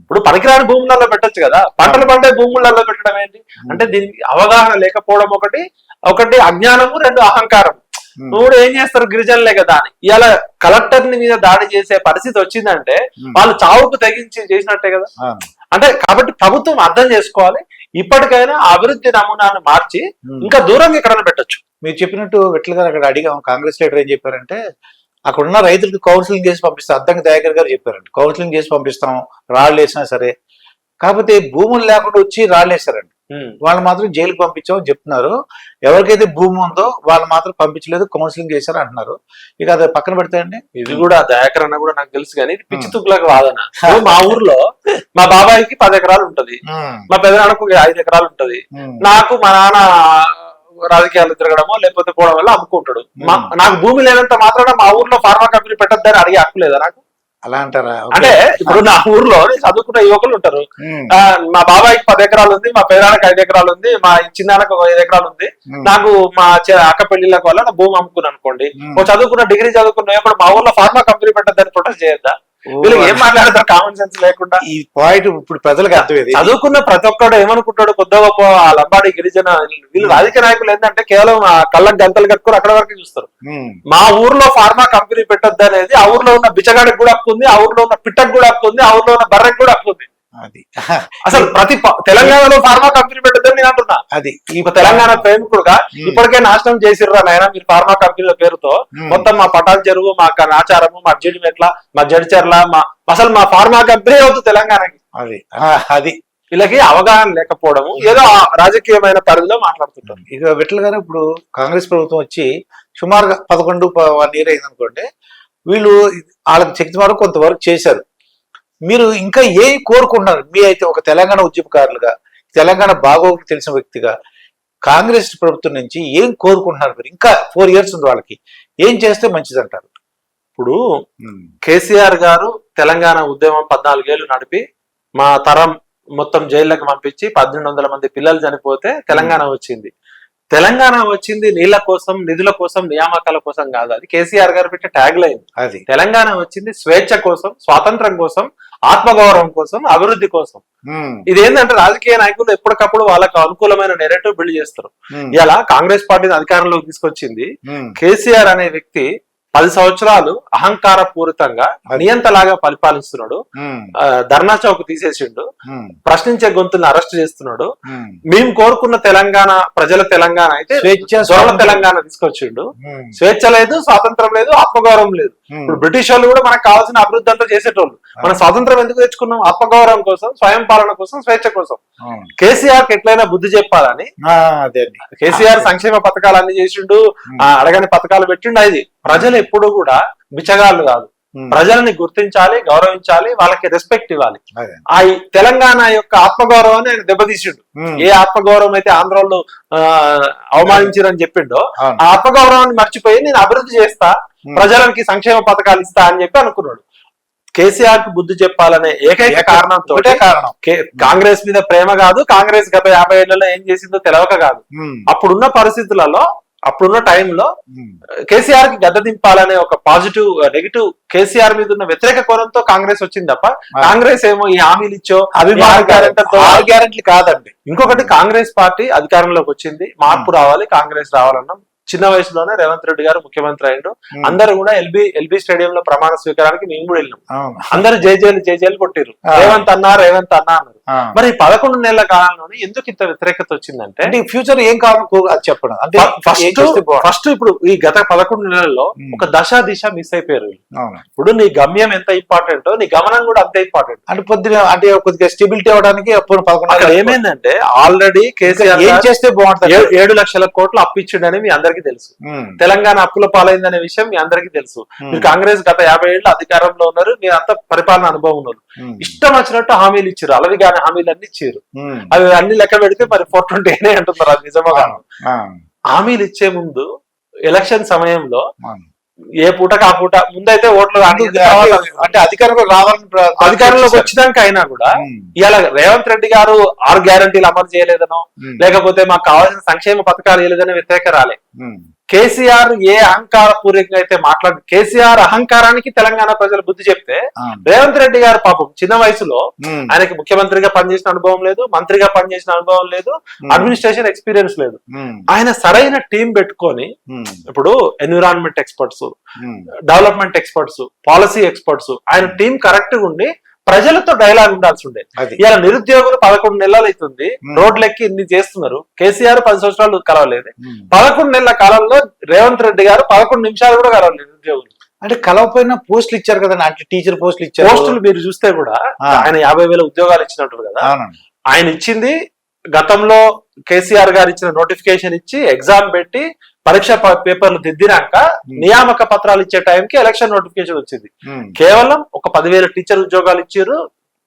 ఇప్పుడు పనికిరాని భూములలో పెట్టొచ్చు కదా, పంటలు పండే భూములలో పెట్టడం ఏంటి అంటే దీనికి అవగాహన లేకపోవడం ఒకటి అజ్ఞానము, 2 అహంకారం. నువ్వు ఏం చేస్తారు గిరిజనులే కదా అని ఇవాళ కలెక్టర్ మీద దాడి చేసే పరిస్థితి వచ్చిందంటే వాళ్ళు చావుకు తెగించి చేసినట్టే కదా. అంటే కాబట్టి ప్రభుత్వం అర్థం చేసుకోవాలి, ఇప్పటికైనా అభివృద్ధి నమూనాను మార్చి ఇంకా దూరంగా ఎక్కడైనా పెట్టొచ్చు. మీరు చెప్పినట్టు విట్ల గారు అక్కడ అడిగాం, కాంగ్రెస్ లీడర్ ఏం చెప్పారంటే అక్కడ ఉన్న రైతులకు కౌన్సిలింగ్ చేసి పంపిస్తాం. అద్దంకి దయాకర్ గారు చెప్పారండి, కౌన్సిలింగ్ చేసి పంపిస్తాం, రాళ్ళు వేసినా సరే. కాకపోతే భూములు లేకుండా వచ్చి రాళ్ళు వేశారండి, వాళ్ళు మాత్రం జైలుకి పంపించామని చెప్తున్నారు. ఎవరికైతే భూమి ఉందో వాళ్ళు మాత్రం పంపించలేదు, కౌన్సిలింగ్ చేశారు అంటున్నారు. ఇక అది పక్కన పెడితే అండి, ఇది కూడా దయాకర్ అన్న కూడా నాకు తెలుసు కానీ ఇది పిచ్చి తుక్కులకు వాదన. మా ఊర్లో మా బాబాయికి 10 ఎకరాలు ఉంటది, మా పెదనాన్నకు 5 ఎకరాలు ఉంటది. నాకు మా నాన్న రాజకీయాలు తిరగడమో లేకపోతే పోవడం వల్ల అమ్ముకుంటాడు. నాకు భూమి లేనంత మాత్రాన మా ఊర్లో ఫార్మా కంపెనీ పెట్టద్దని అడిగే హక్కు లేదా నాకు? అలా అంటారా? అంటే ఇప్పుడు నా ఊర్లో చదువుకున్న యువకులు ఉంటారు. మా బాబాయికి 10 ఎకరాలు ఉంది, మా పేరానికి 5 ఎకరాలు ఉంది, మా చిన్నానికి 5 ఎకరాలు ఉంది. నాకు మా అక్క పెళ్లిళ్ళకి వల్ల నా భూమి అమ్ముకున్నాను అనుకోండి, ఓ చదువుకున్న డిగ్రీ చదువుకున్న యువకుడు మా ఊర్లో ఫార్మా కంపెనీ పెట్టద్దని ప్రొటెస్ట్ చేయొద్దా? వీళ్ళకి ఏం మాట్లాడతారు కామన్ సెన్స్ లేకుండా? ఈ పాయింట్ ఇప్పుడు ప్రజలకు అర్థమైంది. చదువుకున్న ప్రతి ఒక్కడు ఏమనుకుంటాడు, కొద్ది గొప్ప ఆ లంబాడి గిరిజన వీళ్ళు రాజకీయ నాయకులు ఏంటంటే కేవలం ఆ కళ్ళకి గంతలు కట్టుకుని అక్కడ వరకు చూస్తారు. మా ఊర్లో ఫార్మా కంపెనీ పెట్టొద్దు అనేది ఆ ఊర్లో ఉన్న బిచ్చగాడికి కూడా హక్కు ఉంది, ఆ ఊర్లో ఉన్న పిట్టకు కూడా హక్కు ఉంది, ఆ ఊర్లో ఉన్న బర్రెకి కూడా హక్కు ఉంది. అది అసలు ప్రతి తెలంగాణలో ఫార్మా కంపెనీ పెట్టద్దని నేను అంటున్నా. అది ఈ తెలంగాణ ప్రేమికుడుగా ఇప్పటికే నాశనం చేసిర్రా నాయన మీరు ఫార్మా కంపెనీల పేరుతో. మొత్తం మా పటాన్ చెరువు, మా నాచారము, మా జడిమెట్ల, మా జడిచెర్ల, అసలు మా ఫార్మా కంపెనీ అవుతుంది తెలంగాణకి. అది వీళ్ళకి అవగాహన లేకపోవడము, ఏదో రాజకీయమైన పరిధిలో మాట్లాడుతుంటారు. ఇక విఠల్ గారు ఇప్పుడు కాంగ్రెస్ ప్రభుత్వం వచ్చి సుమారుగా 11-1 ఇయర్ అయింది అనుకోండి, వీళ్ళు వాళ్ళకి శక్తి వరకు కొంతవరకు చేశారు. మీరు ఇంకా ఏం కోరుకుంటున్నారు? మీ అయితే ఒక తెలంగాణ ఉద్యమకారులుగా, తెలంగాణ బాగోగులు తెలిసిన వ్యక్తిగా కాంగ్రెస్ ప్రభుత్వం నుంచి ఏం కోరుకుంటున్నారు? మీరు ఇంకా 4 ఇయర్స్ ఉంది, వాళ్ళకి ఏం చేస్తే మంచిది అంటారు? ఇప్పుడు కేసీఆర్ గారు తెలంగాణ ఉద్యమం 14 ఏళ్లు నడిపి మా తరం మొత్తం జైళ్ళకి పంపించి 1800 మంది పిల్లలు చనిపోతే తెలంగాణ వచ్చింది. తెలంగాణ వచ్చింది నీళ్ల కోసం, నిధుల కోసం, నియామకాల కోసం కాదు. అది కేసీఆర్ గారు పెట్టే ట్యాగ్ లైన్. అది తెలంగాణ వచ్చింది స్వేచ్ఛ కోసం, స్వాతంత్రం కోసం, ఆత్మగౌరవం కోసం, అభివృద్ధి కోసం. ఇదేంటంటే రాజకీయ నాయకులు ఎప్పటికప్పుడు వాళ్ళకు అనుకూలమైన నెరేటివ్ బిల్డ్ చేస్తారు. ఇలా కాంగ్రెస్ పార్టీని అధికారంలోకి తీసుకొచ్చింది కేసీఆర్ అనే వ్యక్తి. 10 సంవత్సరాలు అహంకార పూరితంగా నియంతలాగా పరిపాలిస్తున్నాడు. ధర్నా చౌక్ తీసేసిండు, ప్రశ్నించే గొంతుల్ని అరెస్ట్ చేస్తున్నాడు. మేము కోరుకున్న తెలంగాణ, ప్రజల తెలంగాణ అయితే స్వేచ్ఛ తెలంగాణ తీసుకొచ్చిండు. స్వేచ్ఛ లేదు, స్వాతంత్రం లేదు, ఆత్మగౌరవం లేదు. ఇప్పుడు బ్రిటిష్ వాళ్ళు కూడా మనకు కావాల్సిన అభివృద్ధి అంతా చేసేటోళ్ళు. మన స్వాతంత్రం ఎందుకు తెచ్చుకున్నాం? ఆత్మగౌరవం కోసం, స్వయం పాలన కోసం, స్వేచ్ఛ కోసం. కేసీఆర్ కి ఎట్లయినా బుద్ధి చెప్పాలని కేసీఆర్ సంక్షేమ పథకాలు అన్ని చేసిండు, అడగని పథకాలు పెట్టిండు. అది ప్రజలు ఎప్పుడు కూడా బిచ్చగాళ్ళు కాదు, ప్రజల్ని గుర్తించాలి, గౌరవించాలి, వాళ్ళకి రెస్పెక్ట్ ఇవ్వాలి. ఆ తెలంగాణ యొక్క ఆత్మగౌరవాన్ని ఆయన దెబ్బతీసిండు. ఏ ఆత్మగౌరవం అయితే ఆంధ్రలో అవమానించారని చెప్పిండో ఆ ఆత్మగౌరవాన్ని మర్చిపోయి నేను అభివృద్ధి చేస్తా, ప్రజలకి సంక్షేమ పథకాలు ఇస్తా అని చెప్పి అనుకున్నాడు. కేసీఆర్ కు బుద్ధి చెప్పాలనే ఏకైక కారణంతో కాంగ్రెస్ మీద ప్రేమ కాదు, కాంగ్రెస్ గత 50 ఏళ్లలో ఏం చేసిందో తెలవక కాదు, అప్పుడున్న పరిస్థితులలో, అప్పుడున్న టైంలో కేసీఆర్ కి గద్ద దింపాలనే ఒక పాజిటివ్, నెగిటివ్ కేసీఆర్ మీద ఉన్న వ్యతిరేక కోణంతో కాంగ్రెస్ వచ్చింది తప్ప కాంగ్రెస్ ఏమో ఈ హామీలు ఇచ్చో గ్యారెంటీ కాదండి. ఇంకొకటి, కాంగ్రెస్ పార్టీ అధికారంలోకి వచ్చింది, మార్పు రావాలి, కాంగ్రెస్ రావాలన్నాం. చిన్న వయసులోనే రేవంత్ రెడ్డి గారు ముఖ్యమంత్రి అయ్యిండు. అందరూ కూడా ఎల్బీ స్టేడియం లో ప్రమాణ స్వీకారానికి మేము కూడా వెళ్ళినాం. అందరూ జేజేలు కొట్టిరు, రేవంత్ అన్నా రేవంత్ అన్నా అన్నారు. మరి 11 నెలల కాలంలోనే ఎందుకు ఇంత వ్యతిరేకత వచ్చిందంటే ఫ్యూచర్ ఏం కావాలి చెప్పడం అంటే ఫస్ట్ ఇప్పుడు ఈ గత 11 నెలల్లో ఒక దిశ మిస్ అయిపోయారు. ఇప్పుడు నీ గమ్యం ఎంత ఇంపార్టెంటో నీ గమనం కూడా అంతే ఇంపార్టెంట్. అంటే పొద్దున అంటే కొద్దిగా స్టెబిలిటీ అవడానికి అప్పుడు 11 ఏమైందంటే ఆల్రెడీ కేసీఆర్ ఏం చేస్తే బాగుంటుంది, 7 లక్షల కోట్లు అప్పిచ్చిండని మీ అందరికీ తెలుసు. తెలంగాణ అప్పుల పాలైందనే విషయం మీ అందరికీ తెలుసు. మీరు కాంగ్రెస్ గత 50 ఏళ్ళు అధికారంలో ఉన్నారు, మీరు అంతా పరిపాలన అనుభవం ఉన్నారు. ఇష్టం వచ్చినట్టు హామీలు ఇచ్చారు, అలవి కానీ హామీలు అన్ని ఇచ్చారు. అవి అన్ని లెక్క పెడితే మరి 420 అంటున్నారు, అది నిజమా కాదు? హామీలు ఇచ్చే ముందు ఎలక్షన్ సమయంలో ఏ పూటకు ఆ పూట ముందైతే ఓట్లు అంటే అధికారంలోకి వచ్చినాక అయినా కూడా ఇవాళ రేవంత్ రెడ్డి గారు 6 గ్యారంటీలు అమలు చేయలేదనో, లేకపోతే మాకు కావాల్సిన సంక్షేమ పథకాలు చేయలేదనే వ్యతిరేక రాలే. కేసీఆర్ ఏ అహంకార పూర్వకంగా అయితే కేసీఆర్ అహంకారానికి తెలంగాణ ప్రజలు బుద్ధి చెప్తే రేవంత్ రెడ్డి గారు పాపం చిన్న వయసులో ఆయనకి ముఖ్యమంత్రిగా పనిచేసిన అనుభవం లేదు, మంత్రిగా పనిచేసిన అనుభవం లేదు, అడ్మినిస్ట్రేషన్ ఎక్స్పీరియన్స్ లేదు. ఆయన సరైన టీం పెట్టుకొని ఇప్పుడు environment experts, development experts, policy experts, ఆయన టీం కరెక్ట్ గా ఉండి ప్రజలతో డైలాగ్ ఉండాల్సి ఉండే. ఇలా నిరుద్యోగులు 11 నెలలు అవుతుంది రోడ్లెక్కి ఇన్ని చేస్తున్నారు. కేసీఆర్ 10 సంవత్సరాలు కలవలేదు. 11 నెలల కాలంలో రేవంత్ రెడ్డి గారు 11 నిమిషాలు కూడా కలవలేదు నిరుద్యోగులు. అంటే కలవపోయిన పోస్టులు ఇచ్చారు కదండి, అంటే టీచర్ పోస్టులు ఇచ్చారు. పోస్టులు మీరు చూస్తే కూడా ఆయన 50,000 ఉద్యోగాలు ఇచ్చినట్టు కదా. ఆయన ఇచ్చింది గతంలో కేసీఆర్ గారు ఇచ్చిన నోటిఫికేషన్ ఇచ్చి ఎగ్జామ్ పెట్టి పరీక్ష పేపర్లు దిద్దినాక నియామక పత్రాలు ఇచ్చే టైంకి ఎలక్షన్ నోటిఫికేషన్ వచ్చింది. కేవలం ఒక 10,000 టీచర్ ఉద్యోగాలు ఇచ్చారు.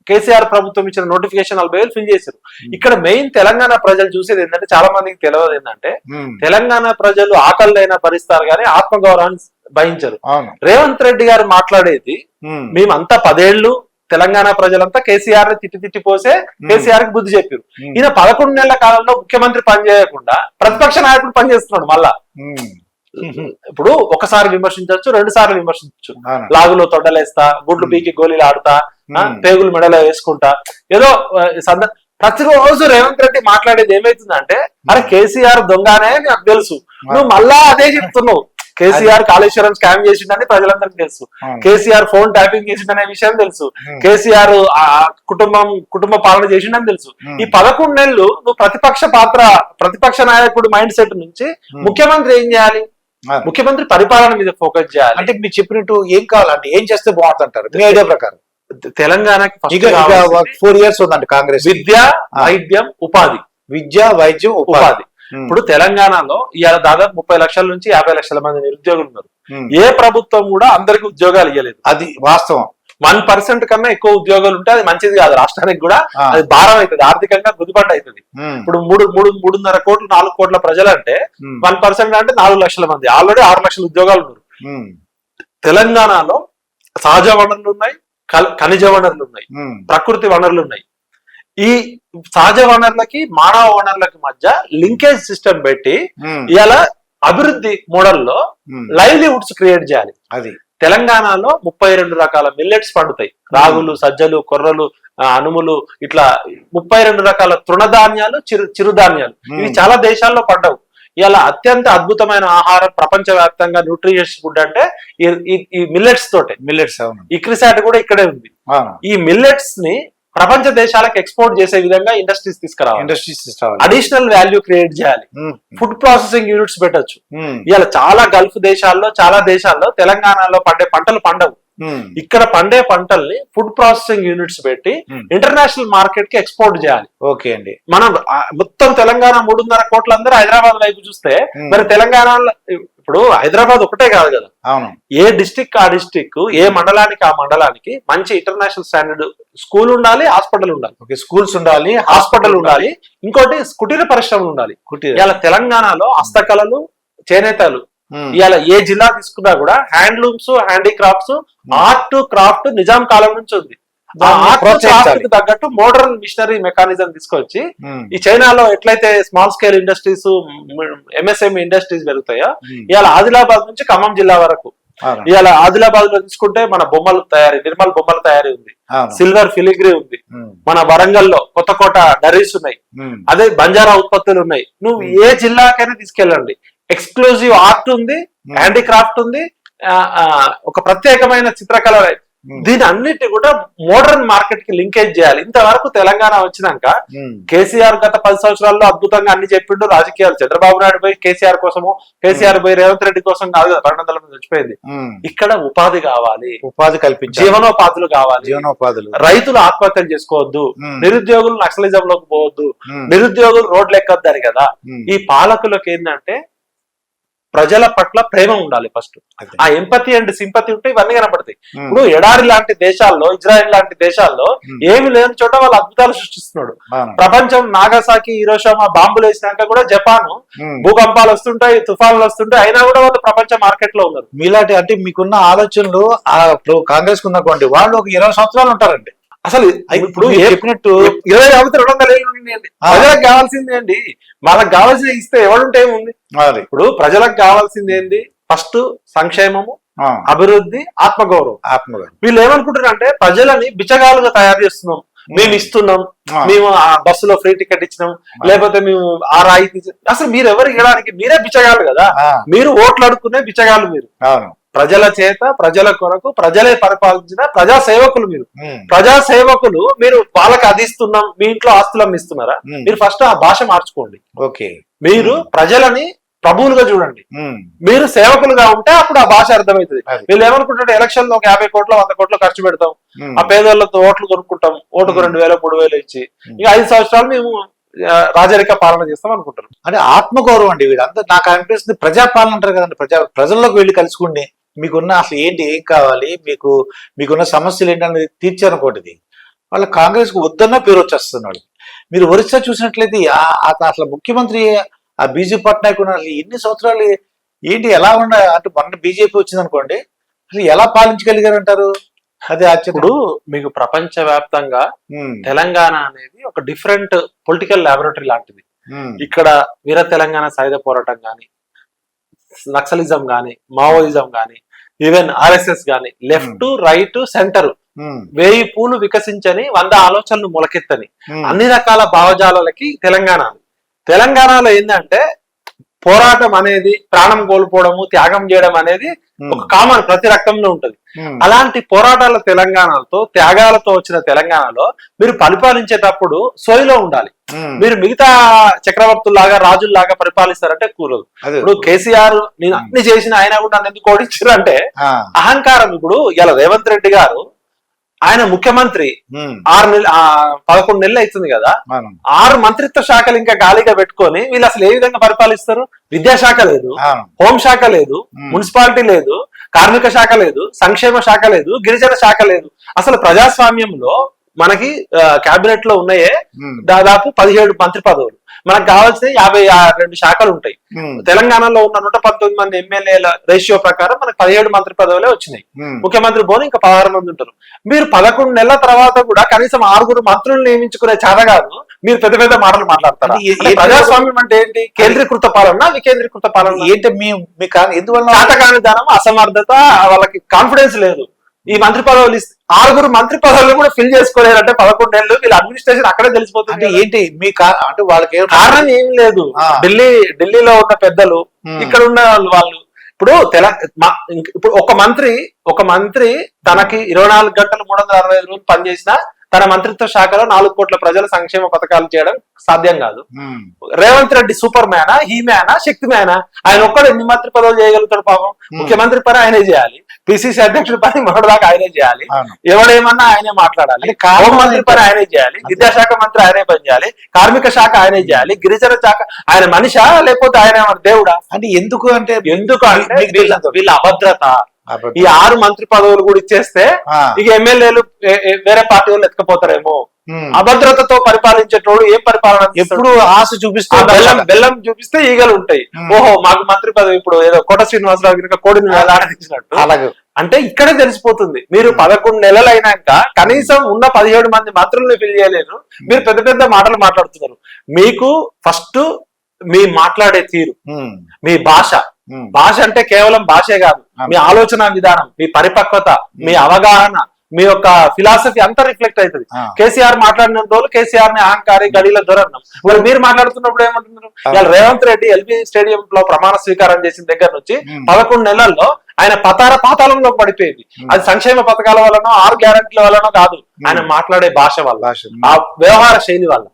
కేసీఆర్ ప్రభుత్వం ఇచ్చిన నోటిఫికేషన్ 40,000 ఫిల్ చేశారు. ఇక్కడ మెయిన్ తెలంగాణ ప్రజలు చూసేది ఏంటంటే, చాలా మందికి తెలియదు ఏంటంటే, తెలంగాణ ప్రజలు ఆకలినైనా భరిస్తారు కానీ ఆత్మగౌరవాన్ని భరించరు. రేవంత్ రెడ్డి గారు మాట్లాడేది, మేమంతా 10 ఏళ్లు తెలంగాణ ప్రజలంతా కేసీఆర్ ని తిట్టి పోసే కేసీఆర్ కి బుద్ధి చెప్పారు. ఈయన 11 నెలల కాలంలో ముఖ్యమంత్రి పనిచేయకుండా ప్రతిపక్ష నాయకుడు పనిచేస్తున్నాడు. మళ్ళా ఇప్పుడు ఒకసారి విమర్శించవచ్చు, 2 సార్లు విమర్శించవచ్చు. లాగులో తొడ్డలేస్తా, గుడ్లు పీకి గోళీలు ఆడుతా, పేగులు మెడలో వేసుకుంటా, ఏదో ప్రతిరోజు రేవంత్ రెడ్డి మాట్లాడేది ఏమైతుందంటే, అరే కేసీఆర్ దొంగనే నాకు తెలుసు, నువ్వు మళ్ళా అదే చెప్తున్నావు. కేసీఆర్ కాళేశ్వరం స్కామ్ చేసిండని ప్రజలందరికీ తెలుసు, కేసీఆర్ ఫోన్ ట్యాపింగ్ చేసిండనే విషయం తెలుసు, కేసీఆర్ కుటుంబ పాలన చేసిండని తెలుసు. ఈ 11 నెలలు నువ్వు ప్రతిపక్ష నాయకుడు మైండ్ సెట్ నుంచి ముఖ్యమంత్రి ఏం చేయాలి? ముఖ్యమంత్రి పరిపాలన మీద ఫోకస్ చేయాలి. అంటే మీరు చెప్పినట్టు ఏం కావాలంటే ఏం చేస్తే బాగుంటుంది అంటారు మీ ఐడియా ప్రకారం? తెలంగాణకి 4 years ఉందండి కాంగ్రెస్. విద్య, వైద్యం, ఉపాధి. విద్య, వైద్యం, ఉపాధి. ఇప్పుడు తెలంగాణలో ఇవాళ దాదాపు 30 లక్షల నుంచి 50 లక్షల మంది నిరుద్యోగులు ఉన్నారు. ఏ ప్రభుత్వం కూడా అందరికి ఉద్యోగాలు ఇవ్వలేదు. అది వాస్తవం. 1% కన్నా ఎక్కువ ఉద్యోగాలు ఉంటే అది మంచిది కాదు, రాష్ట్రానికి కూడా అది భారం అవుతుంది, ఆర్థికంగా గుదిబండ అవుతుంది. ఇప్పుడు 3.5 కోట్లు 4 కోట్ల ప్రజలు అంటే 1% అంటే 4 లక్షల మంది, ఆల్రెడీ 6 లక్షల ఉద్యోగాలు ఉన్నారు. తెలంగాణలో సహజ వనరులు ఉన్నాయి, ఖనిజ వనరులు ఉన్నాయి, ప్రకృతి వనరులు ఉన్నాయి. ఈ సహజ వనరులకి మానవ వనరులకి మధ్య లింకేజ్ సిస్టమ్ పెట్టి ఇలా అభివృద్ధి మోడల్లో లైవ్లీహుడ్స్ క్రియేట్ చేయాలి. అది తెలంగాణలో 32 రకాల మిల్లెట్స్ పండుతాయి. రాగులు, సజ్జలు, కొర్రలు, అనుములు, ఇట్లా 32 రకాల తృణధాన్యాలు, చిరుధాన్యాలు. ఇవి చాలా దేశాల్లో పండవు. ఇలా అత్యంత అద్భుతమైన ఆహారం, ప్రపంచవ్యాప్తంగా న్యూట్రిషియస్ ఫుడ్ అంటే ఈ మిల్లెట్స్ తోటే. ఇక్రిసాట్ కూడా ఇక్కడే ఉంది. ఈ మిల్లెట్స్ ని ప్రపంచ దేశాలకు ఎక్స్పోర్ట్ చేసే విధంగా ఇండస్ట్రీస్ తీసుకురావాలి. అడిషనల్ వాల్యూ క్రియేట్ చేయాలి. ఫుడ్ ప్రాసెసింగ్ యూనిట్స్ పెట్టచ్చు. ఇవాళ చాలా గల్ఫ్ దేశాల్లో, చాలా దేశాల్లో తెలంగాణలో పండే పంటలు పండవు. ఇక్కడ పండే పంటల్ని ఫుడ్ ప్రాసెసింగ్ యూనిట్స్ పెట్టి ఇంటర్నేషనల్ మార్కెట్ కి ఎక్స్పోర్ట్ చేయాలి. ఓకే అండి. మనం మొత్తం తెలంగాణ 3.5 కోట్ల అందరూ హైదరాబాద్ వైపు చూస్తే, మరి తెలంగాణలో ఇప్పుడు హైదరాబాద్ ఒకటే కాదు కదా, ఏ డిస్టిక్ ఆ డిస్టిక్, ఏ మండలానికి ఆ మండలానికి మంచి ఇంటర్నేషనల్ స్టాండర్డ్ స్కూల్ ఉండాలి, హాస్పిటల్ ఉండాలి. ఓకే, స్కూల్స్ ఉండాలి, హాస్పిటల్ ఉండాలి. ఇంకోటి కుటీర పరిశ్రమలు ఉండాలి. ఇలా తెలంగాణలో హస్తకళలు, చేనేతలు, ఇవాళ ఏ జిల్లా తీసుకున్నా కూడా handlooms, handicrafts, art craft Nizam కాలం నుంచి ఉంది. తగ్గట్టు మోడర్న్ మిషనరీ మెకానిజం తీసుకొచ్చి ఈ చైనాలో ఎట్లయితే small scale industries, MSME industries పెరుగుతాయో, ఇవాళ ఆదిలాబాద్ నుంచి ఖమ్మం జిల్లా వరకు, ఇవాళ ఆదిలాబాద్ లో తీసుకుంటే మన బొమ్మలు తయారీ, నిర్మల్ బొమ్మల తయారీ ఉంది, సిల్వర్ ఫిలిగ్రీ ఉంది, మన వరంగల్లో కొత్తకోట డరీస్ ఉన్నాయి, అదే బంజారా ఉత్పత్తులు ఉన్నాయి. నువ్వు ఏ జిల్లాకైనా తీసుకెళ్ళండి, ఎక్స్క్లూజివ్ ఆర్ట్ ఉంది, హ్యాండీక్రాఫ్ట్ ఉంది, ఒక ప్రత్యేకమైన చిత్రకళ. దీని అన్నిటి కూడా మోడర్న్ మార్కెట్ కి లింకేజ్ చేయాలి. ఇంతవరకు తెలంగాణ వచ్చినాక కేసీఆర్ గత 10 సంవత్సరాల్లో అద్భుతంగా అన్ని చెప్పిండు. రాజకీయాలు చంద్రబాబు నాయుడు పోయి కేసీఆర్ కోసము, కేసీఆర్ పోయి రేవంత్ రెడ్డి కోసం కాదు కదా 200 మంది చచ్చిపోయింది. ఇక్కడ ఉపాధి కావాలి, ఉపాధి కల్పించి జీవనోపాధులు కావాలి. రైతులు ఆత్మహత్యలు చేసుకోవద్దు, నిరుద్యోగులు నక్సలిజంలోకి పోవద్దు, నిరుద్యోగులు రోడ్లు ఎక్కొద్దని కదా. ఈ పాలకులకు ఏంటంటే ప్రజల పట్ల ప్రేమ ఉండాలి ఫస్ట్. ఆ ఎంపతి అండ్ సింపతి ఉంటే ఇవన్నీ కనపడతాయి. ఇప్పుడు ఎడారి లాంటి దేశాల్లో, ఇజ్రాయెల్ లాంటి దేశాల్లో ఏమి లేని చోట వాళ్ళు అద్భుతాలు సృష్టిస్తున్నాడు. ప్రపంచం నాగసాకి, హిరోషిమా బాంబులు వేసినాక కూడా జపాన్ భూకంపాలు వస్తుంటాయి, తుఫాన్లు వస్తుంటాయి, అయినా కూడా వాళ్ళు ప్రపంచ మార్కెట్ లో ఉన్నారు. మీలాంటి అంటే మీకున్న ఆలోచనలు కాంగ్రెస్ ఉన్నటువంటి వాళ్ళు ఒక 20 సంవత్సరాలు ఉంటారండి. అసలు ఇప్పుడు చెప్పినట్టు 20 కాబట్టి 200 ఏళ్ళు ఉన్నాయండి. ప్రజలకు కావాల్సింది ఏంటి? వాళ్ళకి కావాల్సింది ఇస్తే ఎవరుంటే ఏముంది? ఇప్పుడు ప్రజలకు కావాల్సింది ఏంది? ఫస్ట్ సంక్షేమము, అభివృద్ధి, ఆత్మగౌరవం. వీళ్ళు ఏమనుకుంటారంటే ప్రజలని బిచ్చగాలుగా తయారు చేస్తున్నాం, మేము ఇస్తున్నాం, మేము ఆ బస్సులో ఫ్రీ టికెట్ ఇచ్చినాం, లేకపోతే మేము ఆ రాయితీ. అసలు మీరు ఎవరు ఇవ్వడానికి? మీరే బిచ్చగాళ్ళు కదా, మీరు ఓట్లు అడుక్కునే బిచ్చగాళ్ళు. మీరు ప్రజల చేత, ప్రజల కొరకు, ప్రజలే పరిపాలించిన ప్రజా సేవకులు. మీరు ప్రజా సేవకులు, మీరు వాళ్ళకి అది ఇస్తున్నాం, మీ ఇంట్లో ఆస్తులు అమ్మిస్తున్నారా? మీరు ఫస్ట్ ఆ భాష మార్చుకోండి. ఓకే, మీరు ప్రజలని ప్రభువులుగా చూడండి. ఉమ్, మీరు సేవకులుగా ఉంటే అప్పుడు ఆ భాష అర్థమవుతుంది. అది. వీళ్ళు ఏమనుకుంటారు, ఎలక్షన్ లో ఒక 50 కోట్లు 100 కోట్లు ఖర్చు పెడతాం, ఉమ్, ఆ పేదోళ్ళతో ఓట్లు కొనుక్కుంటాం, ఓటుకు 2000 3000 ఇచ్చి ఇక 5 సంవత్సరాలు మేము రాజరిక పాలన చేస్తాం అనుకుంటారు. అంటే ఆత్మగౌరవం అండి వీళ్ళంతా. నాకు అనిపిస్తుంది ప్రజాపాలన అంటారు కదండి, ప్రజల్లోకి వెళ్ళి కలుసుకుని మీకున్న అసలు ఏంటి, ఏం కావాలి, మీకున్న సమస్యలు ఏంటనేది తీర్చనుకోండి. వాళ్ళ కాంగ్రెస్ కు వద్దన్న పేరు వచ్చేస్తున్నాడు. మీరు ఒరిస్సా చూసినట్లయితే అసలు ముఖ్యమంత్రి ఆ బీజేపీ పట్నాయక్ అసలు ఎన్ని సంవత్సరాలు ఏంటి ఎలా అంటే మొన్న బీజేపీ వచ్చింది అనుకోండి, అసలు ఎలా పాలించగలిగారు అంటారు? అదే ఇప్పుడు మీకు ప్రపంచ వ్యాప్తంగా తెలంగాణ అనేది ఒక డిఫరెంట్ పొలిటికల్ లాబొరేటరీ లాంటిది. ఇక్కడ వీర తెలంగాణ సాయుధ పోరాటం గాని, నక్సలిజం గాని, మావోయిజం గాని, ఈవెన్ ఆర్ఎస్ఎస్ గాని, లెఫ్ట్ రైట్ సెంటర్ 1000 పూలు వికసించని 100 ఆలోచనలు మొలకెత్తని అన్ని రకాల భావజాలకి తెలంగాణలో ఏంటంటే పోరాటం అనేది, ప్రాణం కోల్పోవడము, త్యాగం చేయడం అనేది ఒక కామన్ ప్రతి రక్తంలో ఉంటది. అలాంటి పోరాటాల తెలంగాణతో, త్యాగాలతో వచ్చిన తెలంగాణలో మీరు పరిపాలించేటప్పుడు సోయిలో ఉండాలి. మీరు మిగతా చక్రవర్తుల్లాగా రాజుల్లాగా పరిపాలిస్తారంటే కూరదు. ఇప్పుడు కేసీఆర్ నేను అన్ని చేసిన ఆయన కూడా నన్ను ఎందుకు ఓడించారు అంటే అహంకారం. ఇప్పుడు ఇలా రేవంత్ రెడ్డి గారు ఆయన ముఖ్యమంత్రి 11 నెలలు అవుతుంది కదా, 6 మంత్రిత్వ శాఖలు ఇంకా గాలిగా పెట్టుకొని వీళ్ళు అసలు ఏ విధంగా పరిపాలిస్తారు? విద్యాశాఖ లేదు, హోంశాఖ లేదు, మున్సిపాలిటీ లేదు, కార్మిక శాఖ లేదు, సంక్షేమ శాఖ లేదు, గిరిజన శాఖ లేదు. అసలు ప్రజాస్వామ్యంలో మనకి కేబినెట్ లో ఉన్నాయే దాదాపు 17 మంత్రి పదవులు. మనకు కావాల్సిన 52 శాఖలు ఉంటాయి. తెలంగాణలో ఉన్న 119 మంది ఎమ్మెల్యేల రేషియో ప్రకారం మనకు 17 మంత్రి పదవులే వచ్చినాయి. ముఖ్యమంత్రి పోనీ ఇంకా 16 మంది ఉంటారు. మీరు 11 నెలల తర్వాత కూడా కనీసం 6 మంత్రులు నియమించుకునే చేత కాదు, మీరు పెద్ద పెద్ద మాటలు మాట్లాడతారు. ప్రజాస్వామ్యం అంటే ఏంటి? కేంద్రీకృత పాలన, వికేంద్రీకృత పాలన ఏంటి? ఎందువల్ల చాతకాని దానం, అసమర్థత, వాళ్ళకి కాన్ఫిడెన్స్ లేదు. ఈ మంత్రి పదవులు 6 మంత్రి పదవులు కూడా ఫిల్ చేసుకోలేరంటే 11 నెలలు వీళ్ళ అడ్మినిస్ట్రేషన్ అక్కడే తెలిసిపోతుంది. అంటే ఏంటి అంటే వాళ్ళకి కారణం ఏం లేదు. ఢిల్లీలో ఉన్న పెద్దలు, ఇక్కడ ఉన్న వాళ్ళు ఇప్పుడు ఇప్పుడు ఒక మంత్రి తనకి 24 గంటలు 365 రోజులు పనిచేసినా తన మంత్రిత్వ శాఖలో 4 కోట్ల ప్రజల సంక్షేమ పథకాలు చేయడం సాధ్యం కాదు. రేవంత్ రెడ్డి సూపర్ మ్యానా, హీ మ్యానా, శక్తి మ్యానా? ఆయన ఒక్కడు ఎన్ని మంత్రి పదవులు చేయగలుగుతాడు? పాపం ముఖ్యమంత్రి పని ఆయనే చేయాలి, పిసిసి అధ్యక్షుడి పని మొదటిదాకా ఆయనే చేయాలి, ఎవడేమన్నా ఆయనే మాట్లాడాలి, హోంమంత్రి పని ఆయనే చేయాలి, విద్యాశాఖ మంత్రి ఆయనే పని చేయాలి, కార్మిక శాఖ ఆయనే చేయాలి, గిరిజన శాఖ ఆయన మనిషా లేకపోతే ఆయన దేవుడా? అంటే ఎందుకు అంటే వీళ్ళ అభద్రత. ఈ 6 మంత్రి పదవులు కూడా ఇచ్చేస్తే ఇక ఎమ్మెల్యేలు వేరే పార్టీ వాళ్ళు ఎత్తుకపోతారేమో. అభద్రతతో పరిపాలించేటోడు ఏం పరిపాలన? ఎప్పుడు ఆశ చూపిస్తే బెల్లం చూపిస్తే ఈగలు ఉంటాయి. ఓహో మాకు మంత్రి పదవి ఇప్పుడు ఏదో కోట శ్రీనివాసరావు కనుక కోడిని వేలాడదీసినట్టు. అలాగే అంటే ఇక్కడే తెలిసిపోతుంది. మీరు 11 నెలలు అయినాక కనీసం ఉన్న 17 మంది మంత్రుల్ని ఫిల్ చేయలేరు, మీరు పెద్ద పెద్ద మాటలు మాట్లాడుతున్నారు. మీకు ఫస్ట్ మీ మాట్లాడే తీరు, మీ భాష అంటే కేవలం భాషే కాదు, మీ ఆలోచన విధానం, మీ పరిపక్వత, మీ అవగాహన, మీ యొక్క ఫిలాసఫీ అంతా రిఫ్లెక్ట్ అవుతుంది. కేసీఆర్ మాట్లాడిన రోజులు కేసీఆర్ ని అహంకారి గడిల దొరన్నాం. మరి మీరు మాట్లాడుతున్నప్పుడు ఏమంటున్నారు? ఇవాళ రేవంత్ రెడ్డి ఎల్బీ స్టేడియం లో ప్రమాణ స్వీకారం చేసిన దగ్గర నుంచి 11 నెలల్లో ఆయన పాతాళంలో పడిపోయింది. అది సంక్షేమ పథకాల వల్లనో 6 గ్యారంటీల వల్లనో కాదు, ఆయన మాట్లాడే భాష వల్ల, ఆ వ్యవహార శైలి వల్ల.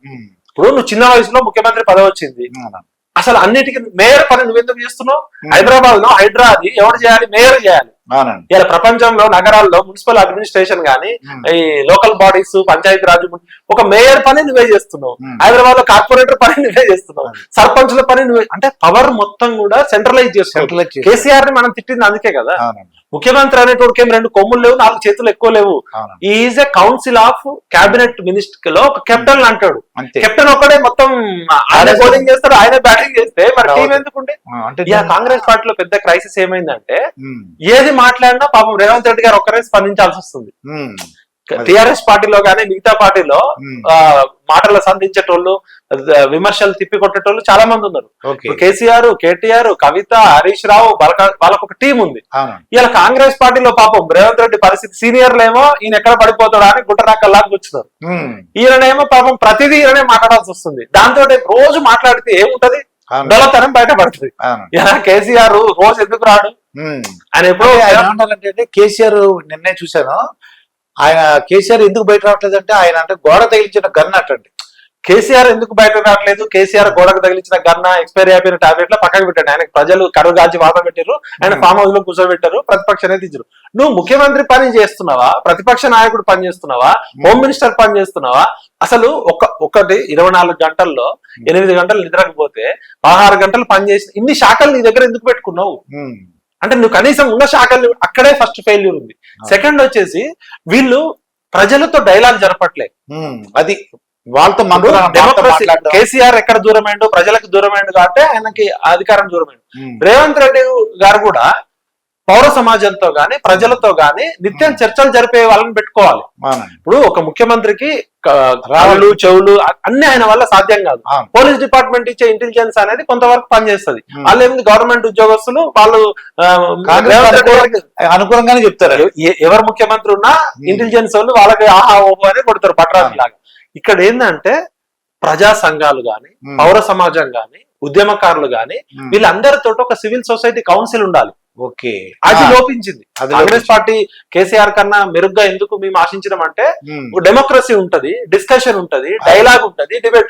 ఇప్పుడు నువ్వు చిన్న వయసులో ముఖ్యమంత్రి పదవి వచ్చింది, అసలు అన్నిటికీ మేయర్ పని నువ్వెందుకు చేస్తున్నావు? హైదరాబాద్ లో హైడ్రా అది ఎవరు చేయాలి? మేయర్ చేయాలి. ఇలా ప్రపంచంలో నగరాల్లో మున్సిపల్ అడ్మినిస్ట్రేషన్ గానీ, ఈ లోకల్ బాడీస్, పంచాయతీ రాజ్, ఒక మేయర్ పని నువ్వే చేస్తున్నావు. హైదరాబాద్ లో కార్పొరేటర్ పని నువ్వే చేస్తున్నావు, సర్పంచుల పని నువ్వే. అంటే పవర్ మొత్తం కూడా సెంట్రలైజ్ చేస్తున్నావు. కేసీఆర్ ని మనం తిట్టింది అందుకే కదా. ముఖ్యమంత్రి అనేటోడికి 2 కొమ్ములు లేవు, 4 చేతులు ఎక్కువ లేవు. Is a council of cabinet minister లో ఒక కెప్టెన్ అంటాడు. కెప్టెన్ ఒక్కడే మొత్తం ఆయన బౌలింగ్ చేస్తాడు, ఆయన బ్యాటింగ్ చేస్తే మరి టీం ఎందుకుంటే. కాంగ్రెస్ పార్టీలో పెద్ద క్రైసిస్ ఏమైందంటే ఏది మాట్లాడినా పాపం రేవంత్ రెడ్డి గారు ఒక్కరే స్పందించాల్సి వస్తుంది. టిఆర్ఎస్ పార్టీలో గానీ మిగతా పార్టీలో మాటలు సంధించేటోళ్ళు, విమర్శలు తిప్పికొట్టేటోళ్ళు చాలా మంది ఉన్నారు. కేసీఆర్, కేటీఆర్, కవిత, హరీష్ రావు, వాళ్ళకు ఒక టీం ఉంది. ఇలా కాంగ్రెస్ పార్టీలో పాపం రేవంత్ రెడ్డి పరిస్థితి, సీనియర్లు ఏమో ఈయన ఎక్కడ పడిపోతాడా అని గుట్టరాకల్లాగా కూర్చున్నారు. ఈయనేమో పాపం ప్రతిదీ ఈయననే మాట్లాడాల్సి వస్తుంది. దాంతో రోజు మాట్లాడితే ఏముంటది? దొలతనం బయటపడుతుంది. ఇలా కేసీఆర్ రోజు ఎందుకు రాడు? ఆయన ఎప్పుడు ఏమంటారంటే, కేసీఆర్ నిన్నే చూశాను, ఆయన కేసీఆర్ ఎందుకు బయట రావట్లేదు అంటే ఆయన అంటే గోడ తగిలించిన గన్ అట్టండి. కేసీఆర్ ఎందుకు బయట రావట్లేదు? కేసీఆర్ గోడకు తగిలించిన గన్న ఎక్స్పైరీ అయిపోయిన టాబ్లెట్ లో పక్కకు పెట్టాడు. ఆయనకు ప్రజలు కరువు గాల్చి వాదం పెట్టారు, ఆయన ఫామ్ హౌస్ లో కూర్చోబెట్టారు, ప్రతిపక్ష నేత ఇచ్చారు. నువ్వు ముఖ్యమంత్రి పని చేస్తున్నావా, ప్రతిపక్ష నాయకుడు పని చేస్తున్నావా, హోమ్ మినిస్టర్ పని చేస్తున్నావా? అసలు ఒకటి 24 గంటల్లో 8 గంటలు నిద్రకపోతే 16 గంటలు పని చేసి ఇన్ని శాఖలు నీ దగ్గర ఎందుకు పెట్టుకున్నావు? అంటే నువ్వు కనీసం ఉన్న శాఖలు అక్కడే ఫస్ట్ ఫెయిల్యూర్ ఉంది. సెకండ్ వచ్చేసి వీళ్ళు ప్రజలతో డైలాగ్ జరపట్లే. అది వాళ్ళతో డెమోక్రసీ. కేసీఆర్ ఎక్కడ దూరమైండు, ప్రజలకు దూరమైండు కాబట్టి ఆయనకి అధికారం దూరమైండు. రేవంత్ రెడ్డి గారు కూడా పౌర సమాజంతో గాని ప్రజలతో గాని నిత్యం చర్చలు జరిపే వాళ్ళని పెట్టుకోవాలి. ఇప్పుడు ఒక ముఖ్యమంత్రికి రాళ్ళు చెవులు అన్ని ఆయన వల్ల సాధ్యం కాదు. పోలీస్ డిపార్ట్మెంట్ ఇచ్చే ఇంటెలిజెన్స్ అనేది కొంతవరకు పనిచేస్తుంది. వాళ్ళు ఏమిటి గవర్నమెంట్ ఉద్యోగస్తులు, వాళ్ళు అనుకూలంగానే చెప్తారు. ఎవరు ముఖ్యమంత్రి ఉన్నా ఇంటెలిజెన్స్ వాళ్ళు వాళ్ళకి ఆహా ఓహో అని కొడతారు పట్రాజు లాగా. ఇక్కడ ఏంటంటే ప్రజా సంఘాలు గాని పౌర సమాజం గాని ఉద్యమకారులు గాని వీళ్ళందరితో ఒక సివిల్ సొసైటీ కౌన్సిల్ ఉండాలి. ఓకే, అది లోపించింది. కాంగ్రెస్ పార్టీ కేసీఆర్ కన్నా మెరుగ్గా ఎందుకు మేము ఆశించడం అంటే డెమోక్రసీ ఉంటది, డిస్కషన్ ఉంటది, డైలాగ్ ఉంటది, డిబేట్.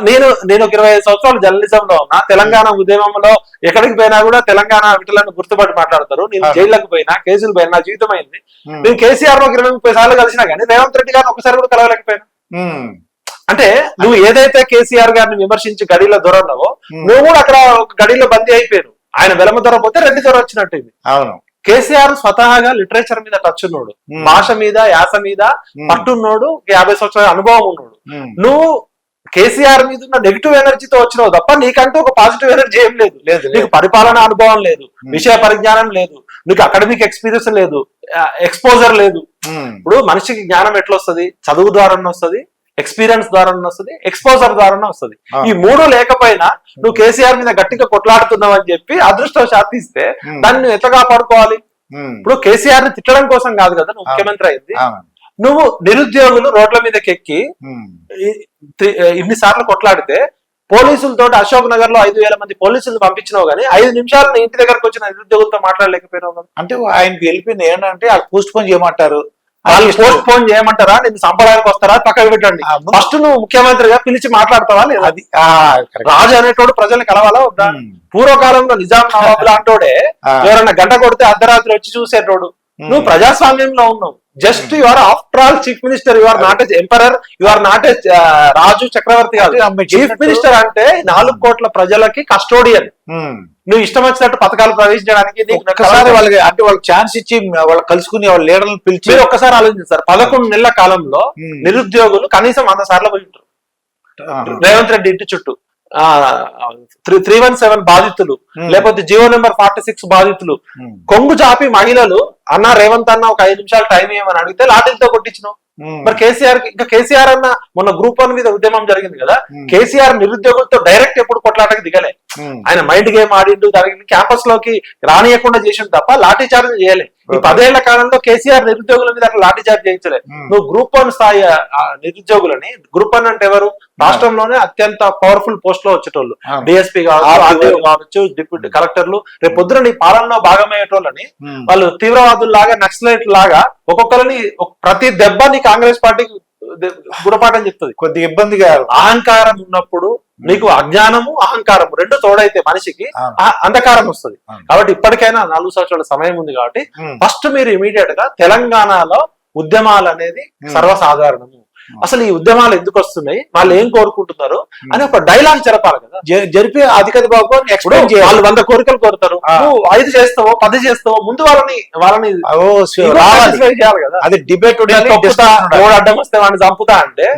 నేను ఒక 25 సంవత్సరాలు జర్నలిజంలో ఉన్నా. తెలంగాణ ఉద్యమంలో ఎక్కడికి పోయినా కూడా తెలంగాణ విటలను గుర్తుపట్టి మాట్లాడతారు. నేను జైళ్లకు పోయినా, కేసులు పోయినా, నా జీవితం అయింది. నేను కేసీఆర్ లో 20-30 సార్లు కలిసినా కానీ రేవంత్ రెడ్డి గారిని ఒకసారి కూడా కలవలేకపోయినా. అంటే నువ్వు ఏదైతే కేసీఆర్ గారిని విమర్శించి గడిలో దొరన్నావో నువ్వు కూడా అక్కడ ఒక గడిలో బందీ అయిపోయాను. ఆయన వెలమ దొర పోతే రెడ్డి దొర వచ్చినట్టు. అవును, కేసీఆర్ స్వతహాగా లిటరేచర్ మీద టచ్ ఉన్నాడు, భాష మీద యాస మీద పట్టున్నాడు, 50 సంవత్సరాల అనుభవం ఉన్నాడు. నువ్వు కేసీఆర్ మీద ఉన్న నెగిటివ్ ఎనర్జీతో వచ్చినావు తప్ప నీకంటూ ఒక పాజిటివ్ ఎనర్జీ ఏం లేదు. నీకు పరిపాలన అనుభవం లేదు, విషయ పరిజ్ఞానం లేదు, నీకు అకాడమిక్ ఎక్స్పీరియన్స్ లేదు, ఎక్స్పోజర్ లేదు. ఇప్పుడు మనిషికి జ్ఞానం ఎట్లా వస్తుంది? చదువు ద్వారా వస్తుంది, ఎక్స్పీరియన్స్ ద్వారా వస్తుంది, ఎక్స్పోజర్ ద్వారా వస్తుంది. ఈ మూడు లేకపోయినా నువ్వు కేసీఆర్ మీద గట్టిగా కొట్లాడుతున్నావు అని చెప్పి అదృష్టం శాతిస్తే దాన్ని నువ్వు ఎట్లా కాపాడుకోవాలి? ఇప్పుడు కేసీఆర్ ని తిట్టడం కోసం కాదు కదా నువ్వు ముఖ్యమంత్రి అయింది. నువ్వు నిరుద్యోగులు రోడ్ల మీదకి ఎక్కి ఇన్నిసార్లు కొట్లాడితే పోలీసులతో అశోక్ నగర్ లో 5,000 మంది పోలీసులు పంపించినావు కానీ 5 నిమిషాలు నీ ఇంటి దగ్గరకు వచ్చిన నిరుద్యోగులతో మాట్లాడలేకపోయినావు. అంటే ఆయనకి వెళ్ళిపోయింది ఏంటంటే వాళ్ళు పోస్ట్ పోన్ చేయమంటారు, వాళ్ళు పోస్ట్ పోన్ చేయమంటారా, నేను సంపడానికి వస్తారా, పక్కకు పెట్టండి. ఫస్ట్ నువ్వు ముఖ్యమంత్రిగా పిలిచి మాట్లాడతావా లేదా? అది రాజు అనేటోడు ప్రజల్ని కలవాలా వద్దా? పూర్వకాలంలో నిజాం నవాబు లాంటోడే ఎవరన్నా గంట కొడితే అర్ధరాత్రి వచ్చి చూసేటోడు. నువ్వు ప్రజాస్వామ్యంలో ఉన్నావు. Just you are after all chief minister, you are not a emperor, you are not a రాజు చక్రవర్తి కాదు. చీఫ్ మినిస్టర్ అంటే 4 కోట్ల ప్రజలకి కస్టోడియన్. నువ్వు ఇష్టం వచ్చినట్టు పథకాలు ప్రవేశించడానికి ఒక్కసారి వాళ్ళకి అంటే వాళ్ళకి ఛాన్స్ ఇచ్చి వాళ్ళు కలుసుకుని వాళ్ళ లీడర్లను పిలిచి మీరు ఒక్కసారి ఆలోచించారు. 11 నెలల కాలంలో నిరుద్యోగులు కనీసం 100 సార్లు పోయి ఉంటారు రేవంత్ రెడ్డి ఇంటి చుట్టూ. 317 బాధితులు, లేకపోతే జియో నెంబర్ 46 బాధితులు, కొంగు చాపి మహిళలు అన్న రేవంత్ అన్న ఒక 5 నిమిషాలు టైం ఇవ్వమని అడిగితే లాఠీలతో కొట్టించినావు. మరి కేసీఆర్ ఇంకా కేసీఆర్ అన్న మొన్న గ్రూప్ 1 మీద ఉద్యమం జరిగింది కదా, కేసీఆర్ నిరుద్యోగులతో డైరెక్ట్ ఎప్పుడు కొట్లాటకు దిగలే. ఆయన మైండ్ గేమ్ ఆడిండు, దానికి క్యాంపస్ లోకి రానియకుండా చేసిండు తప్ప లాఠీ చార్జ్ చేయలే. ఈ 10 ఏళ్ల కాలంలో కేసీఆర్ నిరుద్యోగుల మీద అట్లా లాఠీ చార్జ్ చేయించలే. నువ్వు గ్రూప్ 1 స్థాయి నిరుద్యోగులని, గ్రూప్ 1 అంటే ఎవరు? రాష్ట్రంలోనే అత్యంత పవర్ఫుల్ పోస్ట్ లో వచ్చేటోళ్ళు, డిఎస్పీ కావచ్చు, డిప్యూటీ కలెక్టర్లు. రేపు పొద్దున నీ పాలనలో భాగమయ్యేటోళ్ళని వాళ్ళు తీవ్రవాదుల్లాగా, నక్సలైట్ లాగా ఒక్కొక్కరిని ప్రతి దెబ్బ నీ కాంగ్రెస్ పార్టీకి గుణపాఠం చెప్తుంది. కొద్దిగా ఇబ్బందిగా అహంకారం ఉన్నప్పుడు నీకు అజ్ఞానము అహంకారం రెండు తోడైతే మనిషికి అంధకారం వస్తుంది. కాబట్టి ఇప్పటికైనా 4 సంవత్సరాల సమయం ఉంది కాబట్టి ఫస్ట్ మీరు ఇమీడియట్ గా తెలంగాణలో ఉద్యమాలు అనేది సర్వసాధారణము. అసలు ఈ ఉద్యమాలు ఎందుకు వస్తున్నాయి, వాళ్ళు ఏం కోరుకుంటున్నారు అని ఒక డైలాగ్ జరపాలి కదా. జరిపి అధికారి బాబు వాళ్ళు 100 కోరికలు కోరుతారు, నువ్వు 5 చేస్తావో 10 చేస్తావో ముందు వాళ్ళని చేయాలి కదా. అది డిబేట్ అడ్డం వస్తే వాడిని చంపుతా అంటే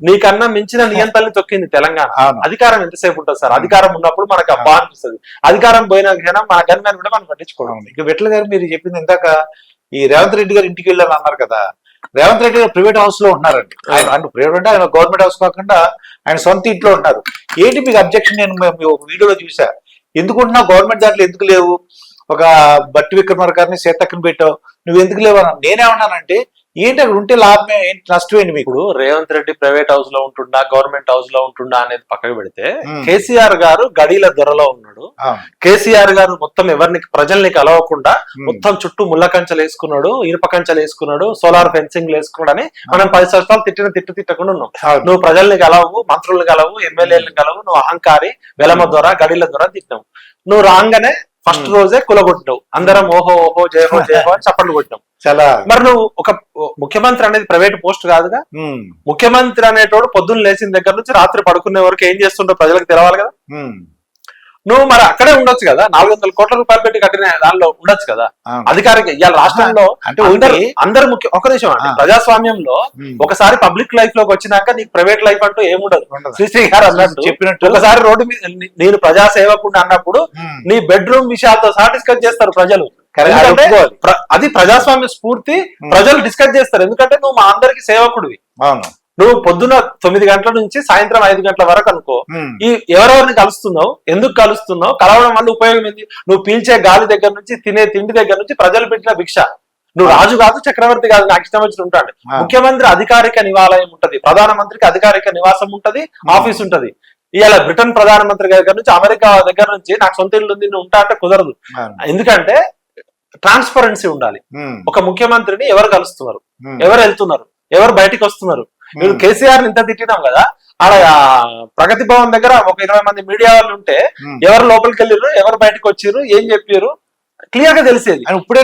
నీకన్నా మించిన నియంత్రణని తొక్కింది తెలంగాణ. అధికారం ఎంతసేపు ఉంటుంది సార్? అధికారం ఉన్నప్పుడు మనకు అబ్బా అనిపిస్తుంది, అధికారం పోయిన క్షణం మన గన్మెన్ కూడా మనం పట్టించుకోవడం. ఇక విట్ల గారు మీరు చెప్పింది ఇందాక ఈ రేవంత్ రెడ్డి గారు ఇంటికి వెళ్ళాలని అన్నారు కదా. రేవంత్ రెడ్డి గారు ప్రైవేట్ హౌస్ లో ఉంటున్నారండి. ఆయన అంటే ప్రైవేట్ అంటే ఆయన గవర్నమెంట్ హౌస్ కాకుండా ఆయన సొంత ఇంట్లో ఉంటున్నారు. ఏంటి మీకు అబ్జెక్షన్? నేను వీడియోలో చూసా. ఎందుకుంటున్నా గవర్నమెంట్ దాంట్లో ఎందుకు లేవు? ఒక బట్టి విక్రమార్క గారిని సీతక్కని పెట్టావు, నువ్వు ఎందుకు లేవు అన్నా. నేనేమన్నానంటే ఏంటి అక్కడ ఉంటే లాభమే ఏంటి, నష్టం ఏంటి మీకు? ఇప్పుడు రేవంత్ రెడ్డి ప్రైవేట్ హౌస్ లో ఉంటుండా గవర్నమెంట్ హౌస్ లో ఉంటుండా అనేది పక్కకు పెడితే Hmm. కేసీఆర్ గారు గడీల దొరలో ఉన్నాడు. అవును. కేసీఆర్ గారు మొత్తం ఎవరిని ప్రజల్ని కలవకుండా Hmm. మొత్తం చుట్టూ ముళ్ళ కంచెలు వేసుకున్నాడు, ఇనుప కంచెలు వేసుకున్నాడు, సోలార్ ఫెన్సింగ్ వేసుకున్నాడు అని మనం 10 సంవత్సరాలు తిట్టకుండా ఉన్నాం. అవును. నువ్వు ప్రజల్ని కలవు, మంత్రులను కలవు, ఎమ్మెల్యేలను కలవు, నువ్వు అహంకారి, వెలమ ద్వారా గడిల ద్వారా తిట్టావు. నువ్వు రాగానే ఫస్ట్ రోజే కులగొట్టినావు, అందరం ఓహో ఓహో జయహో జయహో అని చప్పట్లు కొట్టినావు. చాలా మరి నువ్వు ఒక ముఖ్యమంత్రి అనేది ప్రైవేట్ పోస్ట్ కాదుగా. ఉమ్, ముఖ్యమంత్రి అనేటోడు పొద్దున్న లేచిన దగ్గర నుంచి రాత్రి పడుకునే వరకు ఏం చేస్తుండో ప్రజలకు తెలవాలి కదా. ఉమ్, నువ్వు మరి అక్కడే ఉండొచ్చు కదా, 400 కోట్ల రూపాయలు పెట్టి కట్టిన దానిలో ఉండొచ్చు కదా. అవును. అధికారిక ఇవాళ రాష్ట్రంలో అంటే అందరు ముఖ్య ఒక నిమిషం అండి, ప్రజాస్వామ్యంలో ఉమ్, ఒకసారి పబ్లిక్ లైఫ్ లోకి వచ్చినాక నీకు ప్రైవేట్ లైఫ్ అంటూ ఏముండదు. ఉండదు. శ్రీశ్రీ గారు అన్నట్టు చెప్పినట్టు ఒకసారి రోడ్డు మీద నేను ప్రజాసేవకుండా అన్నప్పుడు ఉమ్, నీ బెడ్రూమ్ విషయాలతో సహా డిస్కస్ చేస్తారు ప్రజలు. కరెక్ట్, ఎందుకంటే ఒప్పుకోవాలి. అది ప్రజాస్వామ్య స్ఫూర్తి, ప్రజలు డిస్కస్ చేస్తారు. ఎందుకంటే నువ్వు మా అందరికి సేవకుడివి. అవును. నువ్వు పొద్దున 9 గంటల నుంచి సాయంత్రం 5 గంటల వరకు అనుకో, ఉమ్, ఈ ఎవరెవరిని కలుస్తున్నావు, ఎందుకు కలుస్తున్నావు, కలవడం వల్ల ఉపయోగం ఏంది? నువ్వు పీల్చే గాలి దగ్గర నుంచి తినే తిండి దగ్గర నుంచి ప్రజలు పెట్టిన భిక్ష. నువ్వు రాజు కాదు, చక్రవర్తి కాదు, నాకు ఇష్టం వచ్చిన ఉంటాడు. ఆ. ముఖ్యమంత్రి అధికారిక నివాలయం ఉంటది, ప్రధానమంత్రికి అధికారిక నివాసం ఉంటది, ఆఫీస్ ఉంటది. ఇవాళ బ్రిటన్ ప్రధానమంత్రి దగ్గర నుంచి అమెరికా దగ్గర నుంచి నాకు సొంత ఇల్లు ఉంది నువ్వు ఉంటా అంటే కుదరదు. అవును. ఎందుకంటే ట్రాన్స్పరెన్సీ ఉండాలి. ఉమ్, ఒక ముఖ్యమంత్రిని ఎవరు కలుస్తున్నారు, ఉమ్, ఎవరు వెళ్తున్నారు, ఎవరు బయటికి వస్తున్నారు. నేను ఉమ్, కేసీఆర్ ఇంత తిట్టినాం కదా, ఆడ ఆ ప్రగతి భవన్ దగ్గర ఒక 20 మంది మీడియా వాళ్ళు ఉంటే ఉమ్. ఎవరు లోపలికి వెళ్ళిర్రు, ఎవరు బయటకు వచ్చిర్రు, ఏం చెప్పారు క్లియర్ గా తెలిసేది. అని ఇప్పుడే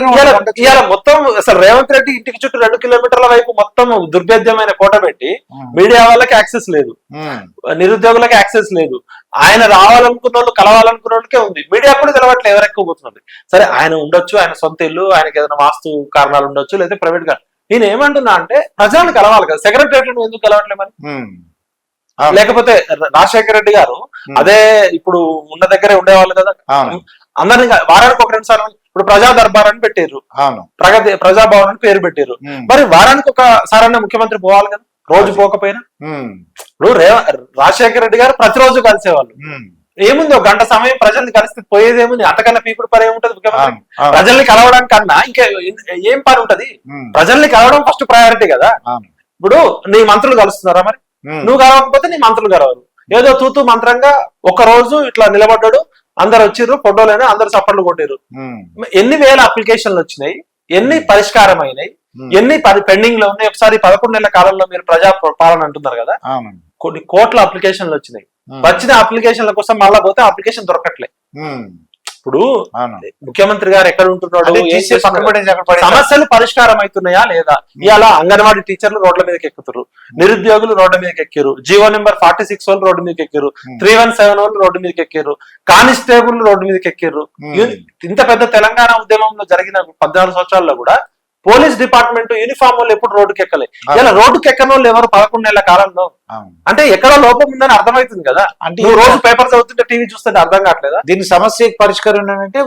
ఇవాళ మొత్తం అసలు రేవంత్ రెడ్డి ఇంటికి చుట్టూ 2 కిలోమీటర్ల వైపు మొత్తం దుర్భేద్యమైన కోట పెట్టి మీడియా వాళ్ళకి యాక్సెస్ లేదు, నిరుద్యోగులకు యాక్సెస్ లేదు. ఆయన రావాలనుకున్న వాళ్ళు కలవాలనుకున్న వాళ్ళకే ఉంది, మీడియా కూడా తెలవట్లేదు ఎవరు ఎక్కువ పోతున్నది. సరే ఆయన ఉండొచ్చు, ఆయన సొంత ఇల్లు, ఆయనకి ఏదైనా వాస్తు కారణాలు ఉండొచ్చు, లేదా ప్రైవేట్ గా. నేను ఏమంటున్నా అంటే ప్రజలను కలవాలి కదా, సెక్రటరియట్ నువ్వు ఎందుకు కలవట్లే మరి? లేకపోతే రాజశేఖర రెడ్డి గారు అదే ఇప్పుడు ఉన్న దగ్గరే ఉండేవాళ్ళు కదా, అందరినీ వారానికి ఒక 2 సార్లు ఇప్పుడు ప్రజా దర్బార్ అని పెట్టారు, ప్రగతి ప్రజాభవన్ అని పేరు పెట్టారు. మరి వారానికి ఒకసారి ముఖ్యమంత్రి పోవాలి కదా, రోజు పోకపోయినా. ఇప్పుడు రాజశేఖర రెడ్డి గారు ప్రతిరోజు కలిసేవాళ్ళు. ఏముంది, ఒక గంట సమయం ప్రజల్ని కలిసి పోయేదేముంది, అంతకన్నా పీపుడు పని ఏముంటది ముఖ్యమంత్రి? ప్రజల్ని కలవడానికి కన్నా ఇంకా ఏం పని ఉంటది? ప్రజల్ని కలవడం ఫస్ట్ ప్రయారిటీ కదా. ఇప్పుడు నీ మంత్రులు కలుస్తున్నారా మరి? నువ్వు కలవకపోతే నీ మంత్రులు కలవరు. ఏదో తూతూ మంత్రంగా ఒక రోజు ఇట్లా నిలబడ్డాడు, అందరు వచ్చిర్రు, ఫోటోలైనా అందరు చప్పట్లు కొట్టారు. ఎన్ని వేల అప్లికేషన్లు వచ్చినాయి, ఎన్ని పరిష్కారం అయినాయి, ఎన్ని పెండింగ్ లో ఉన్నాయి? ఒకసారి 11 నెలల కాలంలో మీరు ప్రజా పాలన అంటున్నారు కదా, కొన్ని కోట్ల అప్లికేషన్లు వచ్చినాయి. వచ్చిన అప్లికేషన్ల కోసం మళ్ళా పోతే అప్లికేషన్ దొరకట్లే. ఇప్పుడు ముఖ్యమంత్రి గారు ఎక్కడ ఉంటున్నాడు, సమస్యలు పరిష్కారం అవుతున్నాయా లేదా? ఇవాళ అంగన్వాడీ టీచర్లు రోడ్ల మీదకి ఎక్కుతారు, నిరుద్యోగులు రోడ్ల మీదకి ఎక్కారు, జీవో నెంబర్ 46 వాళ్ళు రోడ్డు మీదకి ఎక్కారు, 317 వాళ్ళు రోడ్డు మీదకి ఎక్కారు, కానిస్టేబుల్ రోడ్డు మీదకి ఎక్కారు. ఇంత పెద్ద తెలంగాణ ఉద్యమంలో జరిగిన 14 సంవత్సరాల్లో కూడా పోలీస్ డిపార్ట్మెంట్ యూనిఫామ్ వాళ్ళు ఎప్పుడు రోడ్డుకి ఎక్కలే. ఇలా రోడ్డుకి ఎక్కని వాళ్ళు ఎవరు 11 నెలల కాలంలో? అంటే ఎక్కడో లోపం ఉందని అర్థమవుతుంది కదా. అంటే రోజు పేపర్ చదువుతుంటే టీవీ చూస్తుంటే అర్థం కావట్లేదా? దీని సమస్య పరిష్కారం ఏంటంటే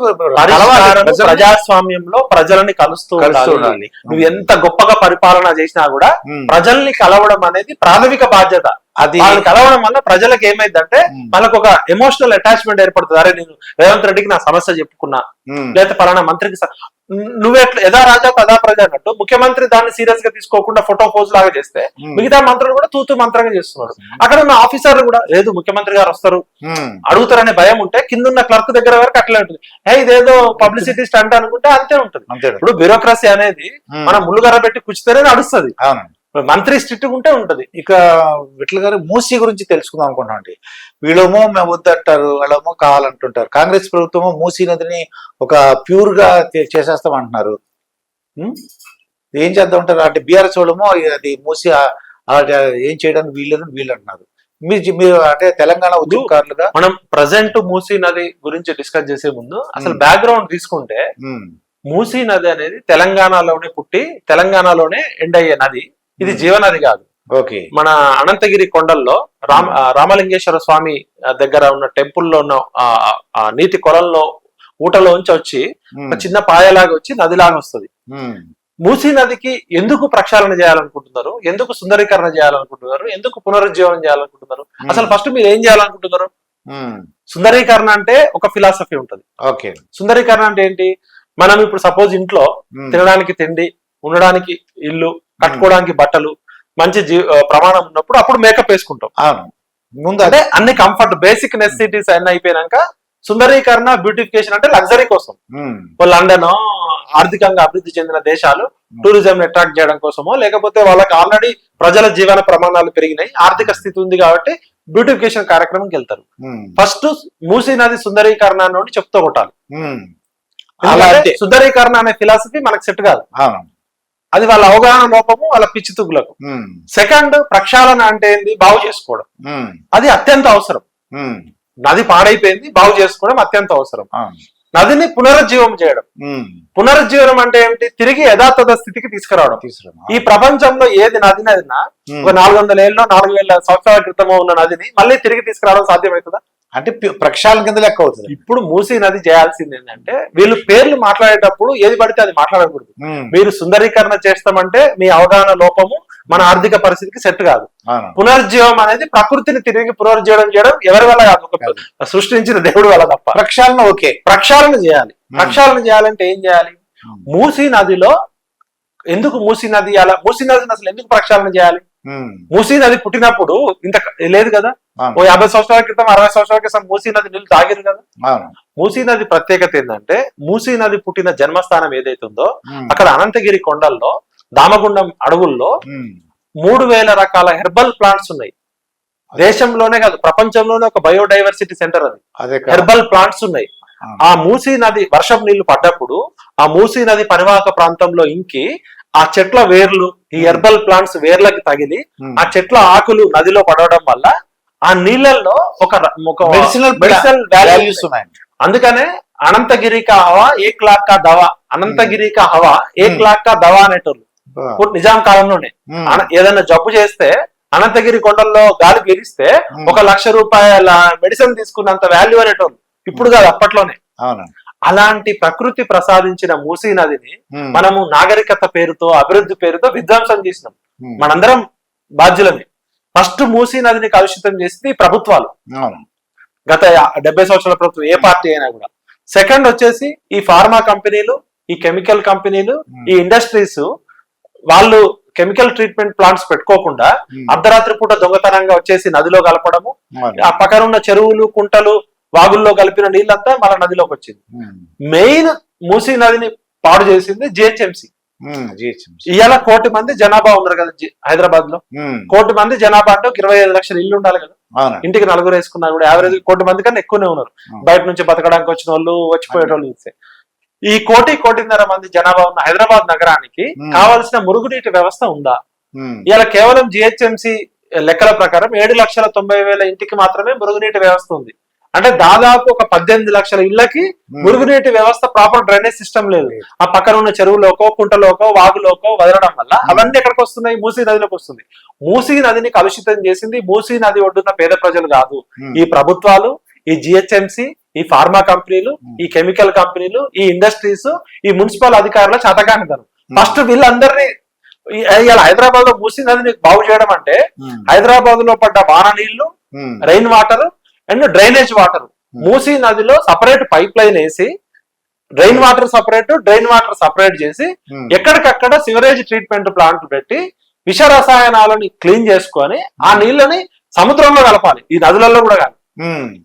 ప్రజాస్వామ్యంలో ప్రజలని కలుస్తూ ఉండాలి. నువ్వు ఎంత గొప్పగా పరిపాలన చేసినా కూడా ప్రజల్ని కలవడం అనేది ప్రాథమిక బాధ్యత. అది కలవడం వల్ల ప్రజలకు ఏమైందంటే వాళ్ళకు ఒక ఎమోషనల్ అటాచ్మెంట్ ఏర్పడుతుంది. అరే నేను రేవంత్ రెడ్డికి నా సమస్య చెప్పుకున్నా, లేదా పలానా మంత్రికి నువ్వెట్లా యథా రాజా తదా ప్రజ అన్నట్టు ముఖ్యమంత్రి దాన్ని సీరియస్ గా తీసుకోకుండా ఫోటో పోజ్ లాగా చేస్తే మిగతా మంత్రులు కూడా తూతు మంత్రంగా చేస్తున్నారు. అక్కడ ఉన్న ఆఫీసర్లు కూడా లేదు ముఖ్యమంత్రి గారు వస్తారు అడుగుతారనే భయం ఉంటే కింద క్లర్క్ దగ్గర వరకు అట్లే ఉంటుంది. ఇదేదో పబ్లిసిటీ స్టంట్ అనుకుంటే అంతే ఉంటుంది. ఇప్పుడు బ్యూరోక్రసీ అనేది మనం ముళ్ళుగర పెట్టి కుచ్చితేనే నడుస్తుంది, మంత్రి స్ట్రిక్ట్ ఉంటే ఉంటది. ఇక విట్ల గారు మూసీ గురించి తెలుసుకుందాం అనుకుంటున్నాం అండి. వీళ్ళేమో మేము వద్దంటారు, వాళ్ళేమో కావాలంటుంటారు. కాంగ్రెస్ ప్రభుత్వమో మూసీ నదిని ఒక ప్యూర్ గా చేసేస్తాం అంటున్నారు. ఏం చేద్దాం ఉంటారు అంటే బీఆర్ఎస్ వాళ్ళేమో అది మూసీ ఏం చేయడానికి వీళ్ళు అంటున్నారు. మీరు అంటే తెలంగాణ ఉద్యమకారులుగా మనం ప్రజెంట్ మూసీ నది గురించి డిస్కస్ చేసే ముందు అసలు బ్యాక్గ్రౌండ్ తీసుకుంటే మూసీ నది అనేది తెలంగాణలోనే పుట్టి తెలంగాణలోనే ఎండ్ అయ్యే నది. ఇది జీవనది కాదు. ఓకే, మన అనంతగిరి కొండల్లో రామలింగేశ్వర స్వామి దగ్గర ఉన్న టెంపుల్లో ఉన్న నీటి కొలంలో ఊటలోంచి వచ్చి ఒక చిన్న పాయలాగా వచ్చి నదిలాగా వస్తుంది. మూసీ నదికి ఎందుకు ప్రక్షాళన చేయాలనుకుంటున్నారు, ఎందుకు సుందరీకరణ చేయాలనుకుంటున్నారు, ఎందుకు పునరుజ్జీవనం చేయాలనుకుంటున్నారు? అసలు ఫస్ట్ మీరు ఏం చేయాలనుకుంటున్నారు? సుందరీకరణ అంటే ఒక ఫిలాసఫీ ఉంటది. ఓకే, సుందరీకరణ అంటే ఏంటి? మనం ఇప్పుడు సపోజ్ ఇంట్లో తినడానికి తిండి, ఉండడానికి ఇల్లు, కట్టుకోవడానికి బట్టలు, మంచి ప్రమాణం ఉన్నప్పుడు అప్పుడు మేకప్ వేసుకుంటాం. అవును. ముందు అంటే అన్ని కంఫర్ట్ బేసిక్ నెసెసిటీస్ అన్ని అయిపోయినాక సుందరీకరణ, బ్యూటిఫికేషన్ అంటే లగ్జరీ కోసం. లండన్ ఆర్థికంగా అభివృద్ధి చెందిన దేశాలు టూరిజం అట్రాక్ట్ చేయడం కోసమో, లేకపోతే వాళ్ళకి ఆల్రెడీ ప్రజల జీవన ప్రమాణాలు పెరిగినాయి, ఆర్థిక స్థితి ఉంది కాబట్టి బ్యూటిఫికేషన్ కార్యక్రమంకి వెళ్తారు. ఫస్ట్ మూసీ నది సుందరీకరణ అని చెప్తూ కొట్టాలి. సుందరీకరణ అనే ఫిలాసఫీ మనకు సెట్ కాదు, అది వాళ్ళ అవగాహన లోపము, వాళ్ళ పిచ్చితుగులకు. సెకండ్, ప్రక్షాళన అంటే ఏంది? బాగు చేసుకోవడం. అది అత్యంత అవసరం. నది పాడైపోయింది, బాగు చేసుకోవడం అత్యంత అవసరం. నదిని పునరుజ్జీవం చేయడం. పునరుజ్జీవనం అంటే ఏమిటి? తిరిగి యథాతథ స్థితికి తీసుకురావడం. ఈ ప్రపంచంలో ఏది నదినా ఒక 400 ఏళ్ళలో 4000 సంవత్సరాల క్రితమో ఉన్న నదిని మళ్ళీ తిరిగి తీసుకురావడం సాధ్యమవుతుందా? అంటే ప్రక్షాళన కింద లెక్క అవుతుంది. ఇప్పుడు మూసీ నది చేయాల్సింది ఏంటంటే, వీళ్ళు పేర్లు మాట్లాడేటప్పుడు ఏది పడితే అది మాట్లాడకూడదు. మీరు సుందరీకరణ చేస్తామంటే మీ అవగాహన లోపము, మన ఆర్థిక పరిస్థితికి సెట్ కాదు. పునరుజ్జీవం అనేది ప్రకృతిని తిరిగి పునరుజ్జీవం చేయడం ఎవరి వల్ల కాదు, సృష్టించిన దేవుడు వల్ల తప్ప. ప్రక్షాళన ఓకే, ప్రక్షాళన చేయాలి. ప్రక్షాళన చేయాలంటే ఏం చేయాలి? మూసీ నదిలో ఎందుకు మూసీ నది మూసీ నదిని అసలు ఎందుకు ప్రక్షాళన చేయాలి? మూసీ నది పుట్టినప్పుడు ఇంత లేదు కదా, ఓ 50 సంవత్సరాల క్రితం 60 సంవత్సరాల క్రితం మూసీ నది నీళ్ళు తాగిరు కదా. మూసీ నది ప్రత్యేకత ఏంటంటే, మూసీ నది పుట్టిన జన్మస్థానం ఏదైతుందో అక్కడ అనంతగిరి కొండల్లో, దామగుండం అడవుల్లో 3000 రకాల హెర్బల్ ప్లాంట్స్ ఉన్నాయి. దేశంలోనే కాదు, ప్రపంచంలోనే ఒక బయోడైవర్సిటీ సెంటర్ అది. హెర్బల్ ప్లాంట్స్ ఉన్నాయి. ఆ మూసీ నది వర్షం నీళ్లు పడ్డప్పుడు ఆ మూసీ నది పరివాహక ప్రాంతంలో ఇంకి ఆ చెట్ల వేర్లు, ఈ హెర్బల్ ప్లాంట్స్ వేర్లకి తగిలి ఆ చెట్ల ఆకులు నదిలో పడవడం వల్ల ఆ నీళ్ళల్లో ఒక మెడిసినల్ వాల్యూస్ ఉన్నాయి. అందుకనే అనంతగిరి కా హవా ఏక్ లాఖ్ కా దవా, అనంతగిరి కా హవా ఏక్ లాఖ్ కా దవా అనేటోళ్ళు నిజాం కాలంలోనే. ఏదైనా జబ్బు చేస్తే అనంతగిరి కొండల్లో గాలి పీలిస్తే 1 లక్ష రూపాయల మెడిసిన్ తీసుకున్నంత వాల్యూ అనేటోళ్ళు. ఇప్పుడు కాదు, అప్పట్లోనే. అలాంటి ప్రకృతి ప్రసాదించిన మూసీ నదిని మనము నాగరికత పేరుతో, అభివృద్ధి పేరుతో విధ్వంసం చేసినాం. మనందరం బాధ్యులమే. ఫస్ట్ మూసీ నదిని కలుషితం చేసింది ప్రభుత్వాలు, గత 70 సంవత్సరాల ప్రభుత్వం, ఏ పార్టీ అయినా కూడా. సెకండ్ వచ్చేసి ఈ ఫార్మా కంపెనీలు, ఈ కెమికల్ కంపెనీలు, ఈ ఇండస్ట్రీస్ వాళ్ళు కెమికల్ ట్రీట్మెంట్ ప్లాంట్స్ పెట్టుకోకుండా అర్ధరాత్రి పూట దొంగతనంగా వచ్చేసి నదిలో కలపడము, ఆ పక్కన ఉన్న చెరువులు, కుంటలు, వాగుల్లో కలిపిన నీళ్ళంతా మన నదిలోకి వచ్చింది. మెయిన్ మూసీ నదిని పాడు చేసింది జిహెచ్ఎంసీ. ఇవాళ 1 కోటి మంది జనాభా ఉన్నారు కదా హైదరాబాద్ లో. 1 కోటి మంది జనాభా అంటే 25 లక్షల ఇల్లు ఉండాలి కదా. ఇంటికి 4 వేసుకున్నా కూడా యావరేజ్ 1 కోటి మంది కన్నా ఎక్కువనే ఉన్నారు. బయట నుంచి బతకడానికి వచ్చిన వాళ్ళు, వచ్చిపోయేటోళ్ళు చూస్తే ఈ 1 కోటిన్నర మంది జనాభా ఉన్న హైదరాబాద్ నగరానికి కావాల్సిన మురుగునీటి వ్యవస్థ ఉందా? ఇలా కేవలం జిహెచ్ఎంసీ లెక్కల ప్రకారం 7,90,000 ఇంటికి మాత్రమే మురుగునీటి వ్యవస్థ ఉంది. అంటే దాదాపు ఒక 18 లక్షల ఇళ్లకి మురుగునీటి వ్యవస్థ, ప్రాపర్ డ్రైనేజ్ సిస్టమ్ లేదు. ఆ పక్కన ఉన్న చెరువులోకో, కుంటలోకో, వాగులోకో వదలడం వల్ల అవన్నీ ఎక్కడికి వస్తున్నాయి? మూసీ నదిలోకి వస్తుంది. మూసీ నదిని కలుషితం చేసింది మూసీ నది ఒడ్డున్న పేద ప్రజలు కాదు, ఈ ప్రభుత్వాలు, ఈ జిహెచ్ఎంసీ, ఈ ఫార్మా కంపెనీలు, ఈ కెమికల్ కంపెనీలు, ఈ ఇండస్ట్రీస్, ఈ మున్సిపల్ అధికారుల చేతకానితనం. ఫస్ట్ వీళ్ళందరినీ ఇలా హైదరాబాద్ లో మూసీ నదిని బాగు చేయడం అంటే, హైదరాబాద్ లో పడ్డ వాన నీళ్లు, rain water and drainage water, Musi నదిలో సపరేట్ పైప్ లైన్ వేసి డ్రైన్ వాటర్ సపరేట్ చేసి ఎక్కడికక్కడ సివరేజ్ ట్రీట్మెంట్ ప్లాంట్ పెట్టి విష రసాయనాలని క్లీన్ చేసుకొని ఆ నీళ్ళని సముద్రంలో కలపాలి, ఈ నదులలో కూడా కాదు.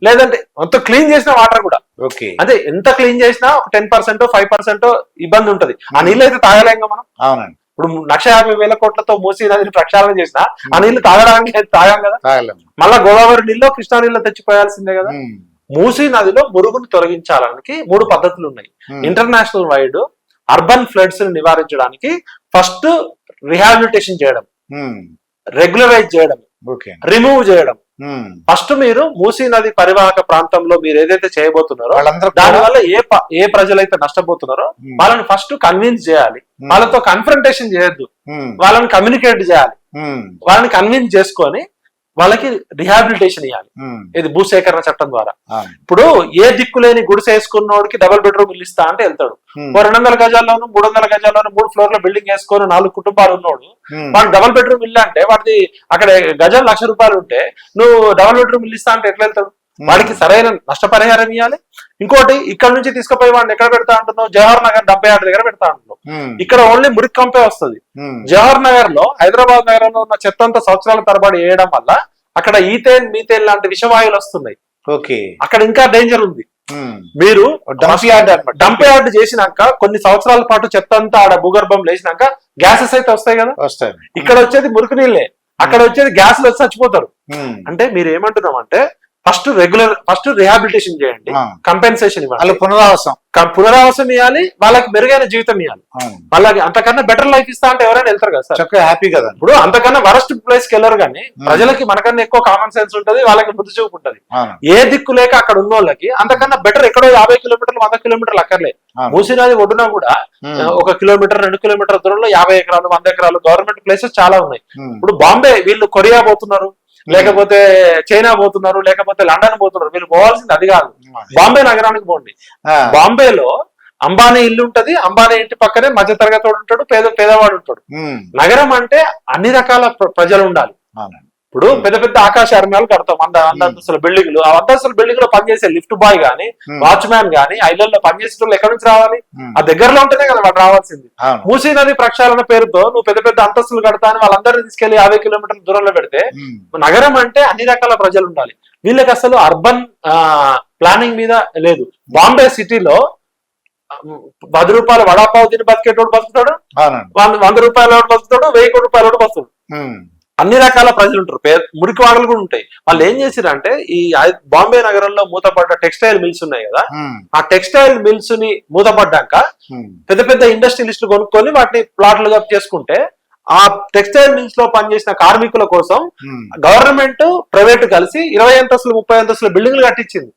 లేదంటే మొత్తం క్లీన్ చేసిన వాటర్ కూడా అంటే ఎంత క్లీన్ చేసినా ఒక 10% 5% ఇబ్బంది ఉంటది. ఆ నీళ్ళు అయితే తాగలేం మనం. ఇప్పుడు 1,50,000 కోట్లతో మూసీ నదిని ప్రక్షాళన చేసినా ఆ నీళ్లు తాగడానికి తాగాం కదా. మళ్ళా గోదావరి నీళ్ళు, కృష్ణా నీళ్ళు తెచ్చిపోయాల్సిందే కదా. మూసీ నదిలో మురుగును తొలగించాలని 3 పద్ధతులు ఉన్నాయి. ఇంటర్నేషనల్ వైడ్ అర్బన్ ఫ్లడ్స్ ని నివారించడానికి ఫస్ట్ రిహాబిలిటేషన్ చేయడం, రెగ్యులరైజ్ చేయడం, రిమూవ్ చేయడం. ఫస్ట్ మీరు మూసీ నది పరివాహక ప్రాంతంలో మీరు ఏదైతే చేయబోతున్నారో దానివల్ల ఏ ప్రజలైతే నష్టపోతున్నారో వాళ్ళని ఫస్ట్ కన్విన్స్ చేయాలి. వాళ్ళతో కన్ఫ్రంటేషన్ చేయొద్దు, వాళ్ళని కమ్యూనికేట్ చేయాలి. వాళ్ళని కన్విన్స్ చేసుకొని వాళ్ళకి రిహాబిలిటేషన్ ఇవ్వాలి. ఇది భూసేకరణ చట్టం ద్వారా. ఇప్పుడు ఏ దిక్కులేని గుడిసె వేసుకున్నోడికి డబుల్ బెడ్రూమ్ ఇల్లు ఇస్తా అంటే వెళ్తాడు. 200 గజాల్లోనూ 300 గజాల్లోనూ 3 ఫ్లోర్ల బిల్డింగ్ వేసుకొని 4 కుటుంబాలు ఉన్నోడు వాడు డబుల్ బెడ్రూమ్ ఇల్లు అంటే వాడిది అక్కడ గజాలు 1,00,000 రూపాయలు ఉంటే నువ్వు డబుల్ బెడ్రూమ్ ఇల్లు ఇస్తా అంటే ఎట్లా వెళ్తాడు? వాడికి సరైన నష్టపరిహారం ఇవ్వాలి. ఇంకోటి ఇక్కడ నుంచి తీసుకుపోయి వాడిని ఎక్కడ పెడతా అంటున్నావు, జవహర్ నగర్ 76 దగ్గర పెడతా అంటున్నావు. ఇక్కడ ఓన్లీ మురికి కంపే వస్తుంది. జవహర్ నగర్ లో, హైదరాబాద్ నగరంలో ఉన్న చెత్త అంతా సంవత్సరాల తరబడి వేయడం వల్ల అక్కడ ఈథేన్, మీథేన్ లాంటి విషవాయువులు వస్తున్నాయి. ఓకే, అక్కడ ఇంకా డేంజర్ ఉంది. మీరు డంప్ యార్డ్ చేసినాక కొన్ని సంవత్సరాల పాటు చెత్త అంతా ఆడ భూగర్భం లేచినాక గ్యాసెస్ అయితే వస్తాయి కదా, వస్తాయి. ఇక్కడ వచ్చేది మురికి నీళ్ళే, అక్కడ వచ్చేది గ్యాస్లు వచ్చి చచ్చిపోతారు. అంటే మీరు ఏమంటున్నాం అంటే ఫస్ట్ రిహాబిలిటేషన్ చేయండి, కంపెన్సేషన్ ఇవ్వాలి, పునరావాసం ఇవ్వాలి, వాళ్ళకి మెరుగైన జీవితం ఇవ్వాలి. వాళ్ళకి అంతకన్నా బెటర్ లైఫ్ ఇస్తా అంటే ఎవరైనా వెళ్తారు కదా సార్, చక్కగా హ్యాపీ కదా. ఇప్పుడు అంతకన్నా వరస్ట్ ప్లేస్ కి వెళ్ళరు, కానీ ప్రజలకి మనకన్నా ఎక్కువ కామన్ సెన్స్ ఉంటది, వాళ్ళకి బుద్ధి చూపు ఉంటది. ఏ దిక్కు లేక అక్కడ ఉన్న వాళ్ళకి అంతకన్నా బెటర్ ఎక్కడో 50 కిలోమీటర్లు 100 కిలోమీటర్లు అక్కర్లే. మూసీనది ఒడ్డున కూడా 1 కిలోమీటర్ 2 కిలోమీటర్ దూరంలో 50 ఎకరాలు 100 ఎకరాలు గవర్నమెంట్ ప్లేసెస్ చాలా ఉన్నాయి. ఇప్పుడు బాంబే వీళ్ళు కొరియా పోతున్నారు, లేకపోతే చైనా పోతున్నారు, లేకపోతే లండన్ పోతున్నారు. వీళ్ళు పోవాల్సింది అది కాదు, బాంబే నగరానికి పోండి. బాంబేలో అంబానీ ఇల్లు ఉంటది, అంబానీ ఇంటి పక్కనే మధ్య తరగతి వాడు ఉంటాడు, పేదవాడు ఉంటాడు. నగరం అంటే అన్ని రకాల ప్రజలు ఉండాలి. ఇప్పుడు పెద్ద పెద్ద ఆకాశ అరణ్యాలు కడతాం, 100 అంతస్తుల బిల్డింగ్లు. ఆ అంతస్తుల బిల్డింగ్ లో పనిచేసే లిఫ్ట్ బాయ్ గానీ, వాచ్మ్యాన్ గానీ, ఐళ్ళల్లో పనిచేసే వాళ్ళు ఎక్కడి నుంచి రావాలి? ఆ దగ్గరలో ఉంటేనే కదా వాడు రావాల్సింది. మూసీ నది ప్రక్షాళన పేరుతో నువ్వు పెద్ద పెద్ద అంతస్తులు కడతా అని వాళ్ళందరినీ తీసుకెళ్లి 50 కిలోమీటర్ల దూరంలో పెడితే, నగరం అంటే అన్ని రకాల ప్రజలు ఉండాలి. వీళ్ళకి అసలు అర్బన్ ప్లానింగ్ మీద లేదు. బాంబే సిటీలో 10 రూపాయల వడాపావు తిని బతికేటోడు బతుకుతాడు, 100 రూపాయల బతుకుతాడు, 1000 రూపాయల బతుకుతాడు. అన్ని రకాల ప్రజలు ఉంటారు, మురికి వాడలు కూడా ఉంటాయి. వాళ్ళు ఏం చేసిరంటే ఈ బాంబే నగరంలో మూతపడ్డ టెక్స్టైల్ మిల్స్ ఉన్నాయి కదా, ఆ టెక్స్టైల్ మిల్స్ ని మూతపడ్డాక పెద్ద పెద్ద ఇండస్ట్రియలిస్టులు కొనుక్కొని వాటిని ప్లాట్లుగా చేసుకుంటే, ఆ టెక్స్టైల్ మిల్స్ లో పనిచేసిన కార్మికుల కోసం గవర్నమెంట్ ప్రైవేట్ కలిసి 20 అంతస్తులు 30 అంతస్తుల బిల్డింగ్లు కట్టించింది.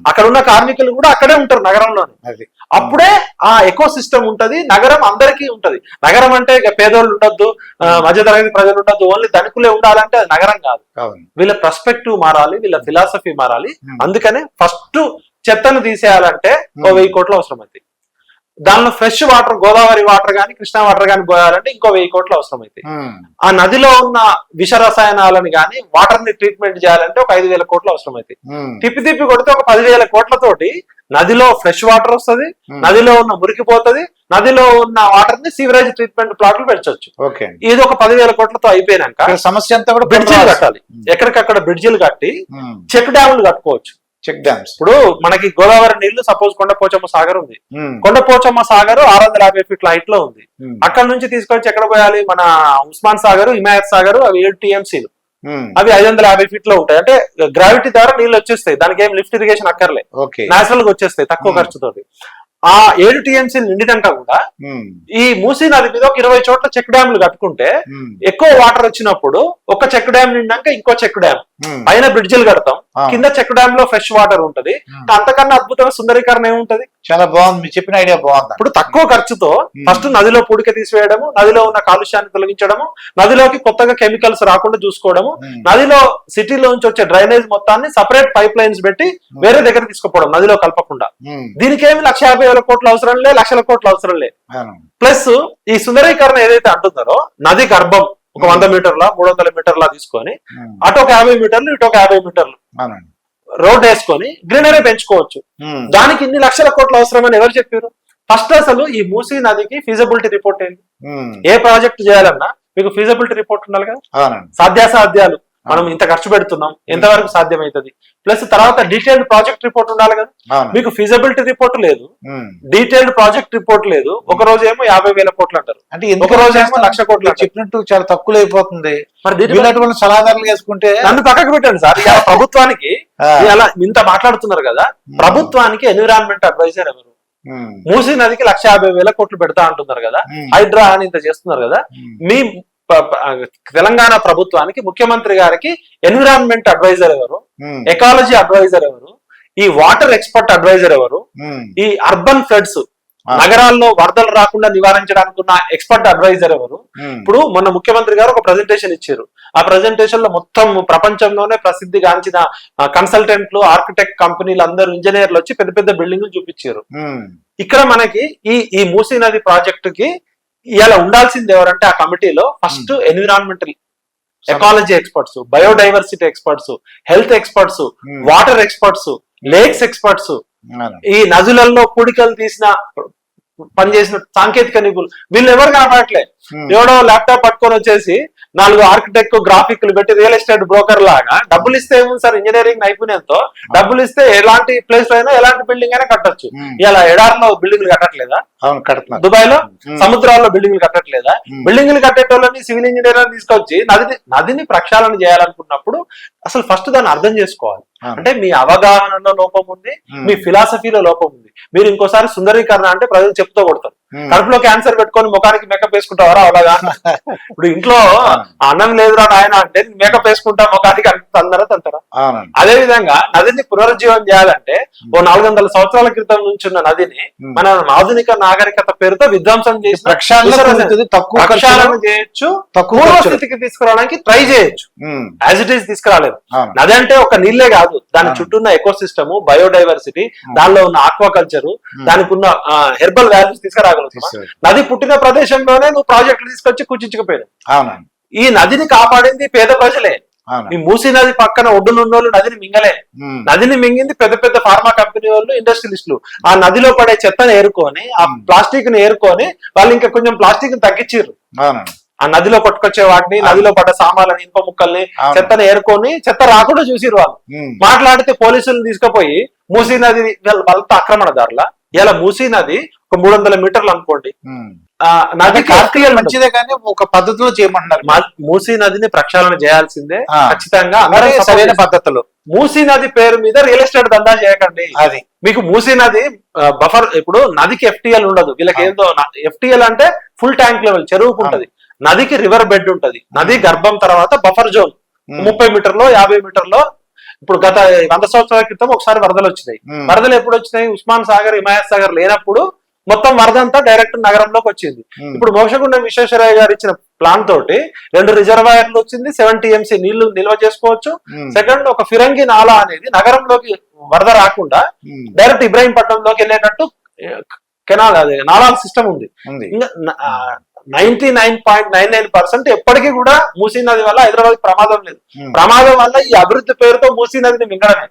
అక్కడ ఉన్న కార్మికులు కూడా అక్కడే ఉంటారు నగరంలోనే. అప్పుడే ఆ ఎకో సిస్టమ్ ఉంటది, నగరం అందరికీ ఉంటది. నగరం అంటే పేదోళ్ళు ఉండొద్దు, మధ్యతరగతి ప్రజలు ఉండొద్దు, ఓన్లీ ధనికులే ఉండాలంటే అది నగరం కాదు. వీళ్ళ పర్స్పెక్టివ్ మారాలి, వీళ్ళ ఫిలాసఫీ మారాలి. అందుకనే ఫస్ట్ చెత్తను తీసేయాలంటే 1000 కోట్లు అవసరం అవుతాయి. దానిలో ఫ్రెష్ వాటర్, గోదావరి వాటర్ గానీ కృష్ణా వాటర్ గానీ పోయాలంటే ఇంకో 1000 కోట్లు అవసరం అవుతాయి. ఆ నదిలో ఉన్న విష రసాయనాలను గానీ వాటర్ ని ట్రీట్మెంట్ చేయాలంటే ఒక 5000 కోట్లు అవసరం అవుతాయి. తిప్పి కొడితే ఒక 10,000 కోట్లతోటి నదిలో ఫ్రెష్ వాటర్ వస్తుంది, నదిలో ఉన్న మురికిపోతుంది, నదిలో ఉన్న వాటర్ ని సీవరేజ్ ట్రీట్మెంట్ ప్లాట్లు పెంచవచ్చు. ఇది ఒక 10,000 కోట్లతో అయిపోయినాక సమస్య అంతా కూడా బ్రిడ్జిలు కట్టాలి, ఎక్కడికక్కడ బ్రిడ్జిలు కట్టి చెక్ డ్యాములు కట్టుకోవచ్చు. Check dams. ఇప్పుడు మనకి గోదావరి నీళ్లు సపోజ్ కొండపోచమ్మ సాగర్ ఉంది, కొండపోచమ్మ సాగర్ 650 ఫీట్ల హైట్ లో ఉంది. అక్కడ నుంచి తీసుకొచ్చి ఎక్కడ పోయాలి? మన ఉస్మాన్ సాగర్, హిమాయత్ సాగర్, అవి 7 టీఎంసీలు, అవి 550 ఫీట్ లో ఉంటాయి. అంటే గ్రావిటీ ద్వారా నీళ్ళు వచ్చేస్తాయి, దానికి ఏం లిఫ్ట్ ఇరిగేషన్ అక్కర్లే, నేచురల్ గా వచ్చేస్తాయి తక్కువ ఖర్చుతోటి. ఆ 7 టీఎంసీలు నిండినాక కూడా ఈ మూసీ నది మీద ఒక 20 చోట్ల చెక్ డ్యామ్లు కట్టుకుంటే ఎక్కువ వాటర్ వచ్చినప్పుడు ఒక చెక్ డ్యామ్ నిండాక ఇంకో చెక్ డ్యామ్ పైన బ్రిడ్జిలు కడతాం, కింద చెక్ డ్యామ్ లో ఫ్రెష్ వాటర్ ఉంటది. అంతకన్నా అద్భుతమైన సుందరీకరణ ఏముంటది? చాలా బాగుంది, మీరు చెప్పిన ఐడియా బాగుంది. ఇప్పుడు తక్కువ ఖర్చుతో ఫస్ట్ నదిలో పూడిక తీసివేయడము, నదిలో ఉన్న కాలుష్యాన్ని తొలగించడము, నదిలోకి కొత్తగా కెమికల్స్ రాకుండా చూసుకోవడము, నదిలో సిటీలో నుంచి వచ్చే డ్రైనేజ్ మొత్తాన్ని సపరేట్ పైప్ లైన్స్ పెట్టి వేరే దగ్గర తీసుకుపోవడం, నదిలో కలపకుండా. దీనికి ఏమి 150,000 కోట్లు అవసరం లే, లక్షల కోట్లు అవసరం లే. ప్లస్ ఈ సుందరీకరణ ఏదైతే అంటున్నారో, నది గర్భం ఒక 100 మీటర్ల 300 మీటర్ల తీసుకొని అటు ఒక 50 మీటర్లు ఇటు ఒక 50 మీటర్లు రోడ్ వేసుకొని గ్రీనరీ పెంచుకోవచ్చు. దానికి ఇన్ని లక్షల కోట్లు అవసరమని ఎవరు చెప్పారు? ఫస్ట్ అసలు ఈ మూసీ నదికి ఫీజిబిలిటీ రిపోర్ట్ ఏంటి? ఏ ప్రాజెక్ట్ చేయాలన్నా మీకు ఫీజిబిలిటీ రిపోర్ట్ ఉండాలి కదా. సాధ్యాసాధ్యాలు, మనం ఇంత ఖర్చు పెడుతున్నాం, ఎంతవరకు సాధ్యమవుతుంది, ప్లస్ తర్వాత డీటెయిల్డ్ ప్రాజెక్ట్ రిపోర్ట్ ఉండాలి కదా. మీకు ఫీజిబిలిటీ రిపోర్ట్ లేదు, డీటెయిల్డ్ ప్రాజెక్ట్ రిపోర్ట్ లేదు. ఒక రోజు ఏమో 50,000 కోట్లు అంటారు, అంటే ఒక రోజు ఏమో 1,00,000 కోట్లు చెప్పినట్టు చాలా తక్కువ అయిపోతుంది. మరి సలహాదారులు వేసుకుంటే నన్ను పక్కకు పెట్టండి సార్. ప్రభుత్వానికి అలా ఇంత మాట్లాడుతున్నారు కదా, ప్రభుత్వానికి ఎన్విరాన్మెంట్ అడ్వైజర్ ఎవరు? మూసీ నదికి 150,000 కోట్లు పెడతా అంటున్నారు కదా, హైడ్రా అని ఇంత చేస్తున్నారు కదా. మీ తెలంగాణ ప్రభుత్వానికి, ముఖ్యమంత్రి గారికి ఎన్విరాన్మెంట్ అడ్వైజర్ ఎవరు? ఎకాలజీ అడ్వైజర్ ఎవరు? ఈ వాటర్ ఎక్స్పర్ట్ అడ్వైజర్ ఎవరు? ఈ అర్బన్ ఫ్లడ్స్, నగరాల్లో వరదలు రాకుండా నివారించడానికి ఉన్న ఎక్స్పర్ట్ అడ్వైజర్ ఎవరు? ఇప్పుడు మొన్న ముఖ్యమంత్రి గారు ఒక ప్రెజెంటేషన్ ఇచ్చారు. ఆ ప్రెజెంటేషన్ లో మొత్తం ప్రపంచంలోనే ప్రసిద్ధి గాంచిన కన్సల్టెంట్లు, ఆర్కిటెక్ట్ కంపెనీలు అందరూ, ఇంజనీర్లు వచ్చి పెద్ద పెద్ద బిల్డింగ్లు చూపించారు. ఇక్కడ మనకి ఈ మూసీ నది ప్రాజెక్టు కి ఇలా ఉండాల్సింది ఎవరంటే, ఆ కమిటీలో first environmental ecology experts, biodiversity experts, health experts, water experts, lakes experts, ఈ నదులలో పూడికలు తీసిన పనిచేసిన సాంకేతిక నిపుణులు, వీళ్ళు ఎవరు కనపడట్లే. ఎవడో ల్యాప్టాప్ పట్టుకొని వచ్చేసి 4 ఆర్కిటెక్ట్ గ్రాఫిక్లు పెట్టి రియల్ ఎస్టేట్ బ్రోకర్ లాగా డబ్బులు ఇస్తే ఏముంది సార్, ఇంజనీరింగ్ నైపుణ్యంతో డబ్బులు ఇస్తే ఎలాంటి ప్లేస్ లో అయినా ఎలాంటి బిల్డింగ్ అయినా కట్టొచ్చు. ఇలా ఎడారిలో బిల్డింగ్లు కట్టట్లేదా? దుబాయ్ లో సముద్రాల్లో బిల్డింగ్లు కట్టట్లేదా? బిల్డింగ్లు కట్టేటోళ్ళని సివిల్ ఇంజనీర్లను తీసుకొచ్చి నదిని ప్రక్షాళన చేయాలనుకున్నప్పుడు అసలు ఫస్ట్ దాన్ని అర్థం చేసుకోవాలి. అంటే మీ అవగాహనలో లోపం ఉంది, మీ ఫిలాసఫీలో లోపం ఉంది. మీరు ఇంకోసారి సుందరీకరణ అంటే ప్రజలు చెప్తూ కొడతారు. కడుపులో క్యాన్సర్ పెట్టుకొని ముఖానికి మేకప్ వేసుకుంటావారా అలాగా? ఇప్పుడు ఇంట్లో అన్నం లేదురా నాయన అంటే మేకప్ వేసుకుంటా ముఖానికి అందరూ తంటారా? అదే విధంగా నదిని పునరుజ్జీవం చేయాలంటే ఓ 400 సంవత్సరాల క్రితం నుంచి ఉన్న నదిని మన ఆధునిక నాగరికత పేరుతో విధ్వంసం చేసి ప్రక్షాళన చేయొచ్చు, పూర్వ స్థితికి తీసుకురావడానికి ట్రై చేయొచ్చు. యాజ్ ఇట్ ఈస్ తీసుకురాలేదు. నది అంటే ఒక నీళ్లే కాదు, దాని చుట్టూ ఉన్న ఎకో సిస్టమ్, బయోడైవర్సిటీ, దానిలో ఉన్న ఆక్వాకల్చర్, దానికి ఉన్న హెర్బల్ వాల్యూస్ తీసుకురాగలుగుతాం. నది పుట్టిన ప్రదేశంలోనే నువ్వు ప్రాజెక్టులు తీసుకొచ్చి కూర్చించకపోయావు. ఈ నదిని కాపాడింది పేద ప్రజలే. ఈ మూసీ నది పక్కన ఒడ్డునున్నోళ్ళు నదిని మింగలే. నదిని మింగింది పెద్ద పెద్ద ఫార్మా కంపెనీ వాళ్ళు, ఇండస్ట్రియలిస్టులు. ఆ నదిలో పడే చెత్తను ఏరుకొని, ఆ ప్లాస్టిక్ ని ఏరుకొని వాళ్ళు ఇంకా కొంచెం ప్లాస్టిక్ ని తగ్గించారు. ఆ నదిలో కొట్టుకొచ్చే వాటిని, నదిలో పడ్డ సామాన్లని, ఇనుప ముక్కల్ని, చెత్తను ఏరుకొని చెత్త రాకుండా చూసిరు వాళ్ళు. మాట్లాడితే పోలీసులను తీసుకుపోయి మూసీ నది వాళ్ళతో ఆక్రమణదారుల. ఇలా మూసీ నది ఒక 300 మీటర్లు అనుకోండి. నది మంచిదే కానీ ఒక పద్ధతిలో చేయమంటున్నారు. మూసీ నదిని ప్రక్షాళన చేయాల్సిందే ఖచ్చితంగా, సరైన పద్ధతిలో. మూసీ నది పేరు మీద రియల్ ఎస్టేట్ దందా చేయకండి. అది మీకు మూసీ నది బఫర్. ఇప్పుడు నదికి FTL ఉండదు, వీళ్ళకి ఏందో FTL అంటే ఫుల్ ట్యాంక్ లెవెల్ చెరువుకు ఉంటది. నదికి రివర్ బెడ్ ఉంటది. నది గర్భం తర్వాత బఫర్ జోన్ 30 మీటర్లో 50 మీటర్లో. ఇప్పుడు గత 100 సంవత్సరాల క్రితం ఒకసారి వరదలు వచ్చినాయి. వరదలు ఎప్పుడు వచ్చినాయి? ఉస్మాన్ సాగర్, హిమాయత్ సాగర్ లేనప్పుడు మొత్తం వరద అంతా డైరెక్ట్ నగరంలోకి వచ్చింది. ఇప్పుడు మోక్షగుండం విశ్వేశ్వరయ్య గారు ఇచ్చిన ప్లాన్ తోటి 2 రిజర్వాయర్లు వచ్చింది, 7 TMC నీళ్లు నిల్వ చేసుకోవచ్చు. సెకండ్, ఒక ఫిరంగి నాలా అనేది నగరంలోకి వరద రాకుండా డైరెక్ట్ ఇబ్రాహీంపట్నంలోకి వెళ్ళేటట్టు కెనాల్, అదే నాలాల సిస్టమ్ ఉంది. 99.99% ఎప్పటికీ కూడా మూసీ నది వల్ల హైదరాబాద్ ప్రమాదం లేదు. ప్రమాదం వల్ల ఈ అభివృద్ధి పేరుతో మూసీ నదిని మింగడమే.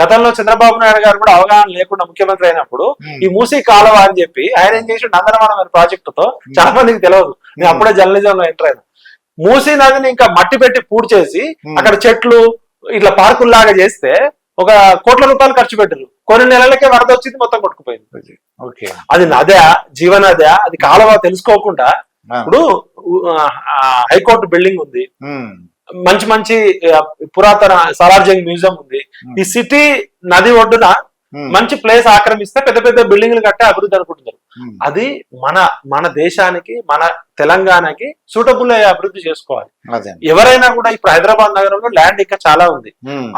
గతంలో చంద్రబాబు నాయుడు గారు కూడా అవగాహన లేకుండా ముఖ్యమంత్రి అయినప్పుడు ఈ మూసీ కాలువ అని చెప్పి ఆయన ఏం చేసి నందనవనం అనే ప్రాజెక్టుతో చాలా మందికి తెలియదు. నేను అప్పుడే జర్నలిజంలో ఎంటర్ అయినా. మూసీ నదిని ఇంకా మట్టి పెట్టి పూడ్చేసి చేసి అక్కడ చెట్లు ఇట్లా పార్కుల్లాగా చేస్తే ఒక కోట్ల రూపాయలు ఖర్చు పెట్టారు. కొన్ని నెలలకే వరద వచ్చింది, మొత్తం కొట్టుకుపోయింది. అది నదే, జీవనదే, అది కాలువ తెలుసుకోకుండా. ఇప్పుడు హైకోర్టు బిల్డింగ్ ఉంది, మంచి మంచి పురాతన సాలార్జంగ్ మ్యూజియం ఉంది. ఈ సిటీ నది ఒడ్డున మంచి ప్లేస్ ఆక్రమిస్తే పెద్ద పెద్ద బిల్డింగ్లు కట్టే అభివృద్ధి అనుకుంటున్నారు. అది మన దేశానికి, మన తెలంగాణకి సూటబుల్ అయ్యే అభివృద్ధి చేసుకోవాలి. ఎవరైనా కూడా ఇప్పుడు హైదరాబాద్ నగరంలో ల్యాండ్ ఇంకా చాలా ఉంది,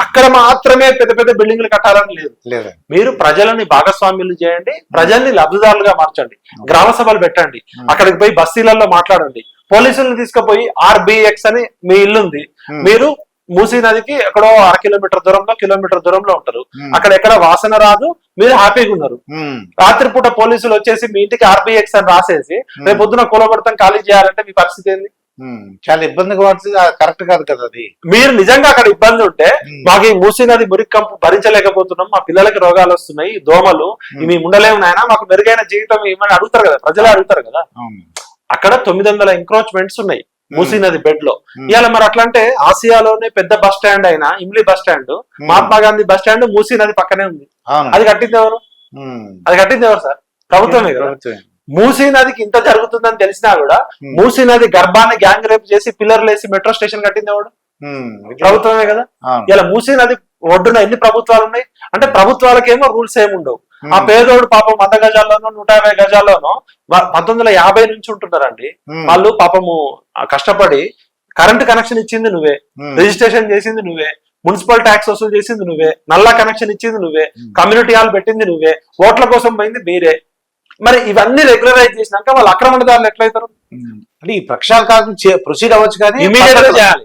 అక్కడ మాత్రమే పెద్ద పెద్ద బిల్డింగ్లు కట్టాలని లేదు. మీరు ప్రజలని భాగస్వామ్యులు చేయండి, ప్రజల్ని లబ్ధిదారులుగా మార్చండి, గ్రామ సభలు పెట్టండి, అక్కడికి పోయి బస్తీలలో మాట్లాడండి. పోలీసులను తీసుకుపోయి RBX అని మీ ఇల్లుంది, మీరు మూసీ నదికి ఎక్కడో 1/2 కిలోమీటర్ దూరంలో, కిలోమీటర్ దూరంలో ఉంటారు, అక్కడ ఎక్కడ వాసన రాదు, మీరు హ్యాపీగా ఉన్నారు. రాత్రిపూట పోలీసులు వచ్చేసి మీ ఇంటికి RBX అని రాసేసి రేపు పొద్దున కూలగొడతాం, ఖాళీ చేయాలంటే మీ పరిస్థితి ఏంది? చాలా ఇబ్బందిగా పడుతుంది. కరెక్ట్ కాదు కదా అది. మీరు నిజంగా అక్కడ ఇబ్బంది ఉంటే, మాకు ఈ మూసీ నది మురికంపు భరించలేకపోతున్నాం, మా పిల్లలకి రోగాలు వస్తున్నాయి, దోమలు, ఇవి ఉండలేము నాయన, మాకు మెరుగైన జీవితం ఏమని అడుగుతారు కదా, ప్రజలే అడుగుతారు కదా. అక్కడ 900 ఎంక్రోచ్మెంట్స్ ఉన్నాయి మూసీ నది బెడ్ లో. ఇవాళ మరి అట్లా అంటే ఆసియాలోనే పెద్ద బస్ స్టాండ్ అయినా imli bus stand, Mahatma Gandhi bus stand Musi నది పక్కనే ఉంది. అది కట్టింది ఎవరు? సార్? ప్రభుత్వమే కదా. మూసీ నదికి ఇంత జరుగుతుందని తెలిసినా కూడా మూసీ నది గర్భాన్ని గ్యాంగ్ రేప్ చేసి పిల్లర్లు వేసి మెట్రో స్టేషన్ కట్టింది ఎవడు? ప్రభుత్వమే కదా. ఇలా మూసీ నది ఒడ్డున ఎన్ని ప్రభుత్వాలు ఉన్నాయి అంటే ప్రభుత్వాలకేమో రూల్స్ ఏమి ఉండవు. ఆ పేదోడు పాపం 100 గజాల్లోనో 150 గజాల్లోనో 1950 నుంచి ఉంటున్నారండి. వాళ్ళు పాపము కష్టపడి కరెంట్ కనెక్షన్ ఇచ్చింది నువ్వే, రిజిస్ట్రేషన్ చేసింది నువ్వే, మున్సిపల్ ట్యాక్స్ వసూలు చేసింది నువ్వే, నల్లా కనెక్షన్ ఇచ్చింది నువ్వే, కమ్యూనిటీ హాల్ పెట్టింది నువ్వే, ఓట్ల కోసం పోయింది మీరే. మరి ఇవన్నీ రెగ్యులరైజ్ చేసినాక వాళ్ళు ఆక్రమణదారులు ఎట్లయితారు? అంటే ఈ ప్రక్షాళన ప్రొసీడ్ అవ్వచ్చు కానీ ఇమీడియట్ గా చేయాలి.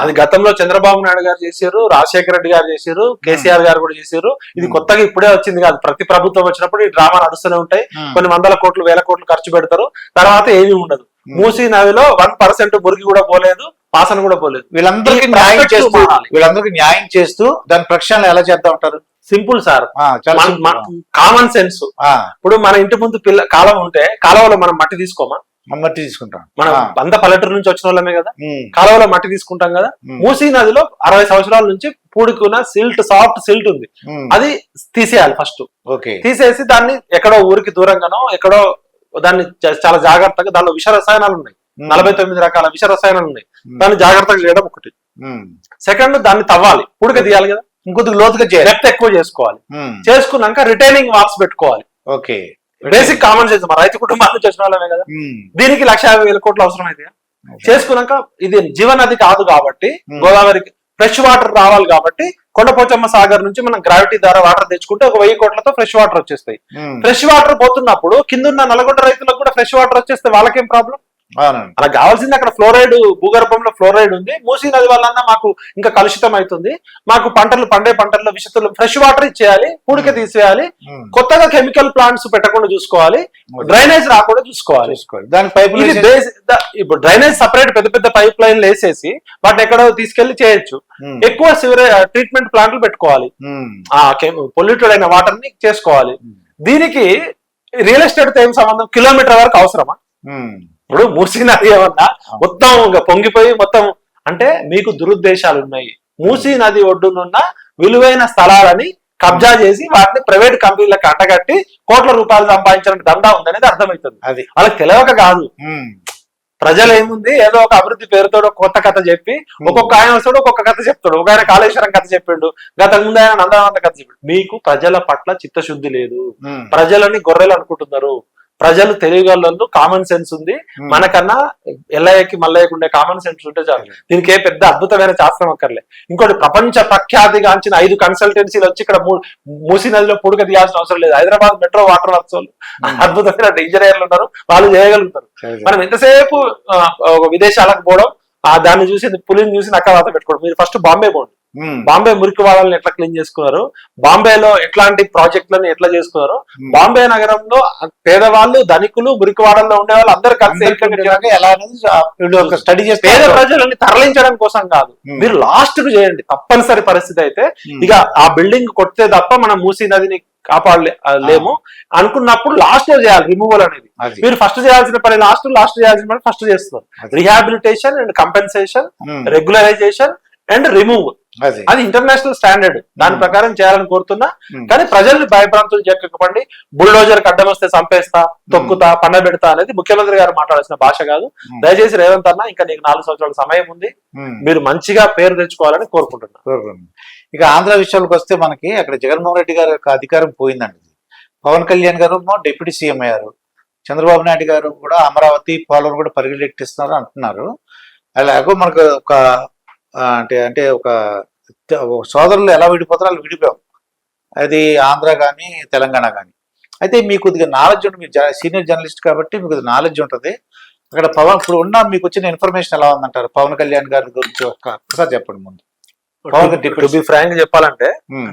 అది గతంలో చంద్రబాబు నాయుడు గారు చేశారు, రాజశేఖర రెడ్డి గారు చేశారు, కేసీఆర్ గారు కూడా చేశారు. ఇది కొత్తగా ఇప్పుడే వచ్చింది కాదు. ప్రతి ప్రభుత్వం వచ్చినప్పుడు ఈ డ్రామా నడుస్తూనే ఉంటాయి. కొన్ని 100 కోట్లు 1000 కోట్లు ఖర్చు పెడతారు, తర్వాత ఏమీ ఉండదు. మూసీ నదిలో 1% మురికి కూడా పోలేదు. వాసన కూడా పోలేదు. వీళ్ళందరికీ ఈ న్యాయం prospect చేస్తూ మారాలి. వీళ్ళందరికీ న్యాయం చేస్తూ దాని ప్రక్షాళన ఎలా చేద్దాం ఉంటారు? సింపుల్ సార్, చాలా simple. Common sense. ఇప్పుడు మన ఇంటి ముందు కాలువ ఉంటే కాలువలో మనం మట్టి తీసుకోమా? మట్టి తీసుకుంటాం. మనం అంత పల్లెటూరు నుంచి వచ్చిన వాళ్ళమే కదా, కాలువలో మట్టి తీసుకుంటాం కదా. మూసీ నదిలో 60 సంవత్సరాల నుంచి పూడుకున్న సాఫ్ట్ సిల్ట్ ఉంది, అది తీసేయాలి ఫస్ట్. తీసేసి దాన్ని ఎక్కడో ఊరికి దూరంగానో ఎక్కడో దాన్ని చాలా జాగ్రత్తగా, దానిలో విష రసాయనాలు ఉన్నాయి, 49 రకాల విష రసాయనాలు ఉన్నాయి, దాన్ని జాగ్రత్తగా చేయడం ఒకటి. సెకండ్, దాన్ని తవ్వాలి, పూడిక తీయాలి కదా, ఇంకొద్ది లోతుగా చేయాలి, డెప్త్ ఎక్కువ చేసుకోవాలి. చేసుకున్నాక రిటైనింగ్ వాల్స్ పెట్టుకోవాలి. Basic common sense. మన రైతు కుటుంబాల నుంచి వచ్చిన వాళ్ళమే కదా, దీనికి 1,50,000 కోట్లు అవసరం అయితే చేసుకున్నాక, ఇది జీవనది కాదు కాబట్టి గోదావరికి ఫ్రెష్ వాటర్ రావాలి కాబట్టి కొండపోచమ్మ సాగర్ నుంచి మనం గ్రావిటీ ద్వారా వాటర్ తెచ్చుకుంటే 1,000 కోట్లతో ఫ్రెష్ వాటర్ వచ్చేస్తాయి. ఫ్రెష్ వాటర్ పోతున్నప్పుడు కిందున్న నల్గొండ రైతులకు కూడా ఫ్రెష్ వాటర్ వచ్చేస్తే వాళ్ళకేం ప్రాబ్లం? అలా కావాల్సింది అక్కడ ఫ్లోరైడ్, భూగర్భంలో ఫ్లోరైడ్ ఉంది, మూసీ నది వల్ల మాకు ఇంకా కలుషితం అవుతుంది, మాకు పండే పంటల్లో విషతులు, ఫ్రెష్ వాటర్ ఇచ్చేయాలి, పూడిక తీసేయాలి, కొత్తగా కెమికల్ ప్లాంట్స్ పెట్టకుండా చూసుకోవాలి, డ్రైనేజ్ రాకుండా చూసుకోవాలి. దాని పైప్ ఇప్పుడు డ్రైనేజ్ సపరేట్ పెద్ద పెద్ద పైప్ లైన్లు వేసేసి వాటిని ఎక్కడో తీసుకెళ్లి చేయొచ్చు. ఎక్కువ సివరేజ్ ట్రీట్మెంట్ ప్లాంట్లు పెట్టుకోవాలి, పొల్యూటెడ్ అయిన వాటర్ ని చేసుకోవాలి. దీనికి రియల్ ఎస్టేట్ తో ఏం సంబంధం? కిలోమీటర్ వరకు అవసరమా? ఇప్పుడు మూసీ నది ఏమన్నా మొత్తం పొంగిపోయి మొత్తం అంటే మీకు దురుద్దేశాలు ఉన్నాయి. మూసీ నది ఒడ్డునున్న విలువైన స్థలాలని కబ్జా చేసి వాటిని ప్రైవేట్ కంపెనీలకు అంటగట్టి కోట్ల రూపాయలు సంపాదించడానికి దందా ఉందనేది అర్థమవుతుంది. అది వాళ్ళకి తెలియక కాదు. ప్రజలు ఏముంది, ఏదో ఒక అభివృద్ధి పేరుతో కొత్త కథ చెప్పి ఒక్కొక్క ఆయన వస్తాడు, ఒక్కొక్క కథ చెప్తాడు. ఒక ఆయన కాళేశ్వరం కథ చెప్పిండు, గత ముందు ఆయన నందనంద కథ చెప్పిండు. మీకు ప్రజల పట్ల చిత్తశుద్ధి లేదు, ప్రజలని గొర్రెలు అనుకుంటున్నారు. ప్రజలు తెలియగలరు, కామన్ సెన్స్ ఉంది. మనకన్నా ఎల్లయ్యకి మల్లయ్యకి ఉండే కామన్ సెన్స్ ఉంటే చాలు. దీనికి ఏ పెద్ద అద్భుతమైన శాస్త్రం అక్కర్లే. ఇంకోటి, ప్రపంచ ప్రఖ్యాతిగాంచిన 5 కన్సల్టెన్సీలు వచ్చి ఇక్కడ మూసీ నదిలో పూడిక తీయాల్సిన అవసరం లేదు. హైదరాబాద్ మెట్రో వాటర్ వర్క్స్ వాళ్ళు అద్భుతమైన ఇంజనీర్లు ఉన్నారు, వాళ్ళు చేయగలుగుతారు. మనం ఎంతసేపు విదేశాలకు పోవడం, దాన్ని చూసి పులిని చూసి నక్కవాత పెట్టుకోవడం. మీరు ఫస్ట్ బాంబే పోండి, బాంబే మురికి వాడల్ని ఎట్లా క్లీన్ చేసుకున్నారు, బాంబేలో ఎట్లాంటి ప్రాజెక్టులను ఎట్లా చేసుకున్నారు, బాంబే నగరంలో పేదవాళ్ళు, ధనికులు, మురికి వాడల్లో ఉండే వాళ్ళు అందరు కలిసి స్టడీ చేసి పేద ప్రజలని తరలించడం కోసం కాదు, మీరు లాస్ట్ కు చేయండి. తప్పనిసరి పరిస్థితి అయితే ఇక ఆ బిల్డింగ్ కొడితే తప్ప మనం మూసీ నదిని కాపాడలేము అనుకున్నప్పుడు లాస్ట్ లో చేయాలి రిమూవల్ అనేది. మీరు ఫస్ట్ చేయాల్సిన పని లాస్ట్ చేయాల్సిన పని ఫస్ట్ చేస్తున్నారు. Rehabilitation and compensation, regularization and remove, అది ఇంటర్నేషనల్ స్టాండర్డ్. దాని ప్రకారం చేయాలని కోరుతున్నా. కానీ ప్రజల్ని భయభ్రాంతులు చెక్కకండి. బుల్డోజర్ అడ్డం వస్తే చంపేస్తా, తొక్కుతా, పండబెడతా అనేది ముఖ్యమంత్రి గారు మాట్లాడాల్సిన భాష కాదు. దయచేసి రేవంత్ అన్న, ఇంకా నీకు 4 సంవత్సరాల సమయం ఉంది, మీరు మంచిగా పేరు తెచ్చుకోవాలని కోరుకుంటున్నా. ఇక ఆంధ్ర విషయాలకు వస్తే మనకి అక్కడ జగన్మోహన్ రెడ్డి గారి యొక్క అధికారం పోయిందండి. పవన్ కళ్యాణ్ గారు డిప్యూటీ సీఎం అయ్యారు. చంద్రబాబు నాయుడు గారు కూడా అమరావతి, పోలవరం కూడా పరిగెలెట్టిస్తున్నారు అంటున్నారు. అలాగో మనకు ఒక అంటే ఒక సోదరులు ఎలా విడిపోతారో అలా విడిపోయాం, అది ఆంధ్ర కానీ తెలంగాణ కానీ. అయితే మీకు కొద్దిగా నాలెడ్జ్ ఉంటుంది, మీరు సీనియర్ జర్నలిస్ట్ కాబట్టి మీకు నాలెడ్జ్ ఉంటుంది. అక్కడ ఇప్పుడు ఉన్న మీకు వచ్చిన ఇన్ఫర్మేషన్ ఎలా ఉందంటారు పవన్ కళ్యాణ్ గారి గురించి ఒకసారి చెప్పండి ముందు. టు బి ఫ్రాంక్ చెప్పాలంటే,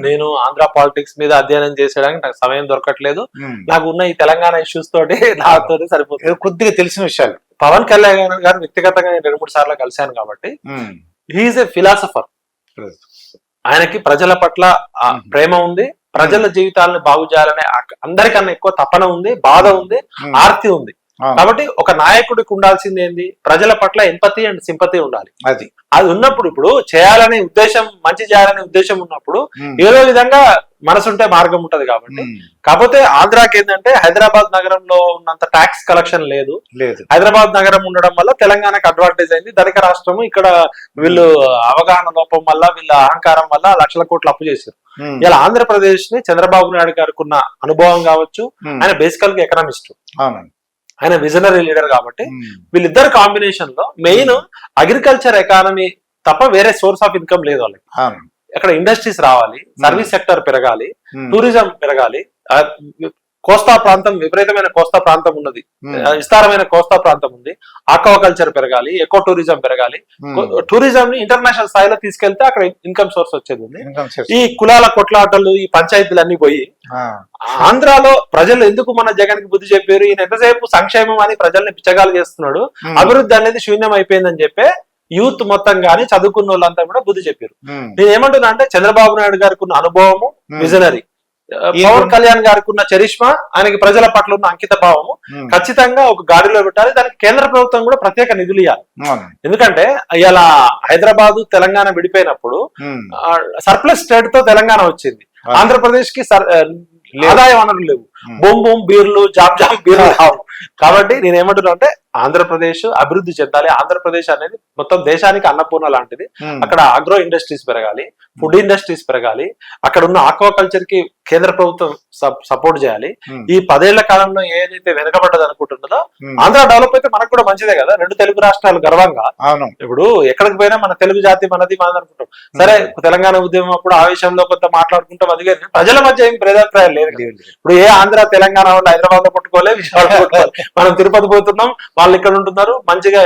నేను ఆంధ్ర పాలిటిక్స్ మీద అధ్యయనం చేసేయడానికి నాకు సమయం దొరకట్లేదు. నాకు ఉన్న ఈ తెలంగాణ ఇష్యూస్ తోటి నాతో సరిపోతుంది. కొద్దిగా తెలిసిన విషయాలు. పవన్ కళ్యాణ్ గారు వ్యక్తిగతంగా నేను 2-3 సార్లు కలిశాను కాబట్టి, హీఈస్ ఏ ఫిలాసఫర్. ఆయనకి ప్రజల పట్ల ప్రేమ ఉంది, ప్రజల జీవితాలను బాగు చేయాలనే అందరికన్నా ఎక్కువ తపన ఉంది, బాధ ఉంది, ఆర్తి ఉంది. కాబట్టి ఒక నాయకుడికి ఉండాల్సింది ఏంది, ప్రజల పట్ల ఎంపతి అండ్ సింపతి ఉండాలి. అది ఉన్నప్పుడు, ఇప్పుడు చేయాలనే ఉద్దేశం, మంచి చేయాలనే ఉద్దేశం ఉన్నప్పుడు ఏదో విధంగా మనసుంటే మార్గం ఉంటది. కాబట్టి కాకపోతే ఆంధ్రాకి ఏంటంటే హైదరాబాద్ నగరంలో ఉన్నంత ట్యాక్స్ కలెక్షన్ లేదు. హైదరాబాద్ నగరం ఉండడం వల్ల తెలంగాణకు అడ్వాంటేజ్ అయింది. ధనిక రాష్ట్రము ఇక్కడ వీళ్ళు అవగాహన లోపం వల్ల, వీళ్ళ అహంకారం వల్ల లక్షల కోట్లు అప్పు చేశారు. ఇలా ఆంధ్రప్రదేశ్ ని చంద్రబాబు నాయుడు గారికి ఉన్న అనుభవం కావచ్చు, ఆయన బేసికల్ గా ఎకనామిస్ట్, ఆయన విజనరీ లీడర్ కాబట్టి వీళ్ళిద్దరు కాంబినేషన్ లో మెయిన్ అగ్రికల్చర్ ఎకానమీ తప్ప వేరే సోర్స్ ఆఫ్ ఇన్కమ్ లేదు వాళ్ళకి. అక్కడ ఇండస్ట్రీస్ రావాలి, సర్వీస్ సెక్టర్ పెరగాలి, టూరిజం పెరగాలి. కోస్తా ప్రాంతం, విపరీతమైన కోస్తా ప్రాంతం ఉన్నది, విస్తారమైన కోస్తా ప్రాంతం ఉంది. ఆక్వాకల్చర్ పెరగాలి, ఎకో టూరిజం పెరగాలి. టూరిజం ని ఇంటర్నేషనల్ స్థాయిలో తీసుకెళ్తే అక్కడ ఇన్కమ్ సోర్స్ వచ్చేది ఉంది. ఈ కులాల కొట్లాటలు, ఈ పంచాయతీలు అన్ని పోయి ఆంధ్రాలో ప్రజలు ఎందుకు మన జగన్ కి బుద్ధి చెప్పారు, ఈయన ఎంతసేపు సంక్షేమం అని ప్రజల్ని పిచ్చగాలు చేస్తున్నాడు, అభివృద్ధి అనేది శూన్యం అయిపోయిందని చెప్పి యూత్ మొత్తం గానీ చదువుకున్న వాళ్ళంతా కూడా బుద్ధి చెప్పారు. ఉమ్, నేను ఏమంటున్నా అంటే చంద్రబాబు నాయుడు గారికి ఉన్న అనుభవము, విజనరీ, పవన్ కళ్యాణ్ గారికి ఉన్న చరిష్మా, ఆయనకి ప్రజల పట్ల ఉన్న అంకిత భావము ఉమ్, ఖచ్చితంగా ఒక గాడిలో పెట్టాలి. దానికి కేంద్ర ప్రభుత్వం కూడా ప్రత్యేక నిధులు ఇవ్వాలి. అవును. ఎందుకంటే ఇలా హైదరాబాద్ తెలంగాణ విడిపోయినప్పుడు ఉమ్, సర్ప్లస్ స్టేట్ తో తెలంగాణ వచ్చింది. అవును. ఆంధ్రప్రదేశ్ కి ఆదాయ వనరులు లేవు. ఉమ్. బొమ్ బొమ్ బీర్లు, జామ్ జామ్ బీర్లు రావు. కాబట్టి నేను ఏమంటున్నా అంటే ఆంధ్రప్రదేశ్ అభివృద్ధి చెందాలి. ఆంధ్రప్రదేశ్ అనేది మొత్తం దేశానికి అన్నపూర్ణ లాంటిది. ఉమ్, అక్కడ ఆగ్రో ఇండస్ట్రీస్ పెరగాలి, ఫుడ్ ఇండస్ట్రీస్ పెరగాలి. అక్కడ ఉన్న ఆక్వాకల్చర్ కి కేంద్ర ప్రభుత్వం సపోర్ట్ చేయాలి. ఉమ్, ఈ 10 ఏళ్ల కాలంలో ఏదైతే వెనకబడ్డది అనుకుంటున్నదో ఉమ్, ఆంధ్ర డెవలప్ అయితే మనకు కూడా మంచిదే కదా. 2 తెలుగు రాష్ట్రాలు గర్వంగా, అవును. ఇప్పుడు ఎక్కడికి పోయినా మన తెలుగు జాతి మనది మనది అనుకుంటాం. సరే, తెలంగాణ ఉద్యమం అప్పుడు ఆ విషయంలో కొంత మాట్లాడుకుంటాం, అది కానీ ప్రజల మధ్య ఏం భేదాభిప్రాయాలు లేదు కదా. ఇప్పుడు ఏ ఆంధ్ర తెలంగాణ వాళ్ళు హైదరాబాద్ లో పట్టుకోలే, విజయవాడ పట్టుకోవాలి. మనం తిరుపతి పోతున్నాం, వాళ్ళు ఇక్కడ ఉంటున్నారు, మంచిగా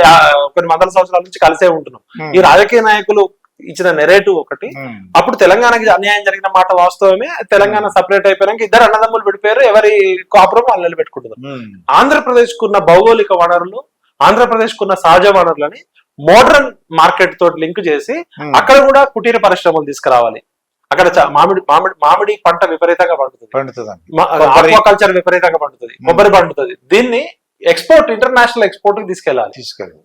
కొన్ని వందల సంవత్సరాల నుంచి కలిసే ఉంటున్నాం. ఉమ్, ఈ రాజకీయ నాయకులు ఇచ్చిన నెరేటివ్ ఒకటి. ఉమ్, అప్పుడు తెలంగాణకి అన్యాయం జరిగిన మాట వాస్తవమే. తెలంగాణ సపరేట్ అయిపోయాక ఇద్దరు అన్నదమ్ములు విడిపోయారు, ఎవరి కాపురం వాళ్ళు నిలబెట్టుకుంటున్నారు. ఉమ్, ఆంధ్రప్రదేశ్ కున్న భౌగోళిక వనరులు, ఆంధ్రప్రదేశ్ కున్న సహజ వనరులని మోడర్న్ మార్కెట్ తోటి లింక్ చేసి ఉమ్, అక్కడ కూడా కుటీర పరిశ్రమలు తీసుకురావాలి. అక్కడ మామిడి పంట విపరీతంగా పండుతుంది, పండుతుందండి. కొబ్బరి. ఆక్వాకల్చర్ విపరీతంగా పండుతుంది, కొబ్బరి పండుతుంది. దీన్ని ఎక్స్పోర్ట్, ఇంటర్నేషనల్ ఎక్స్పోర్ట్ కి తీసుకెళ్లాలి. తీసుకెళ్ళి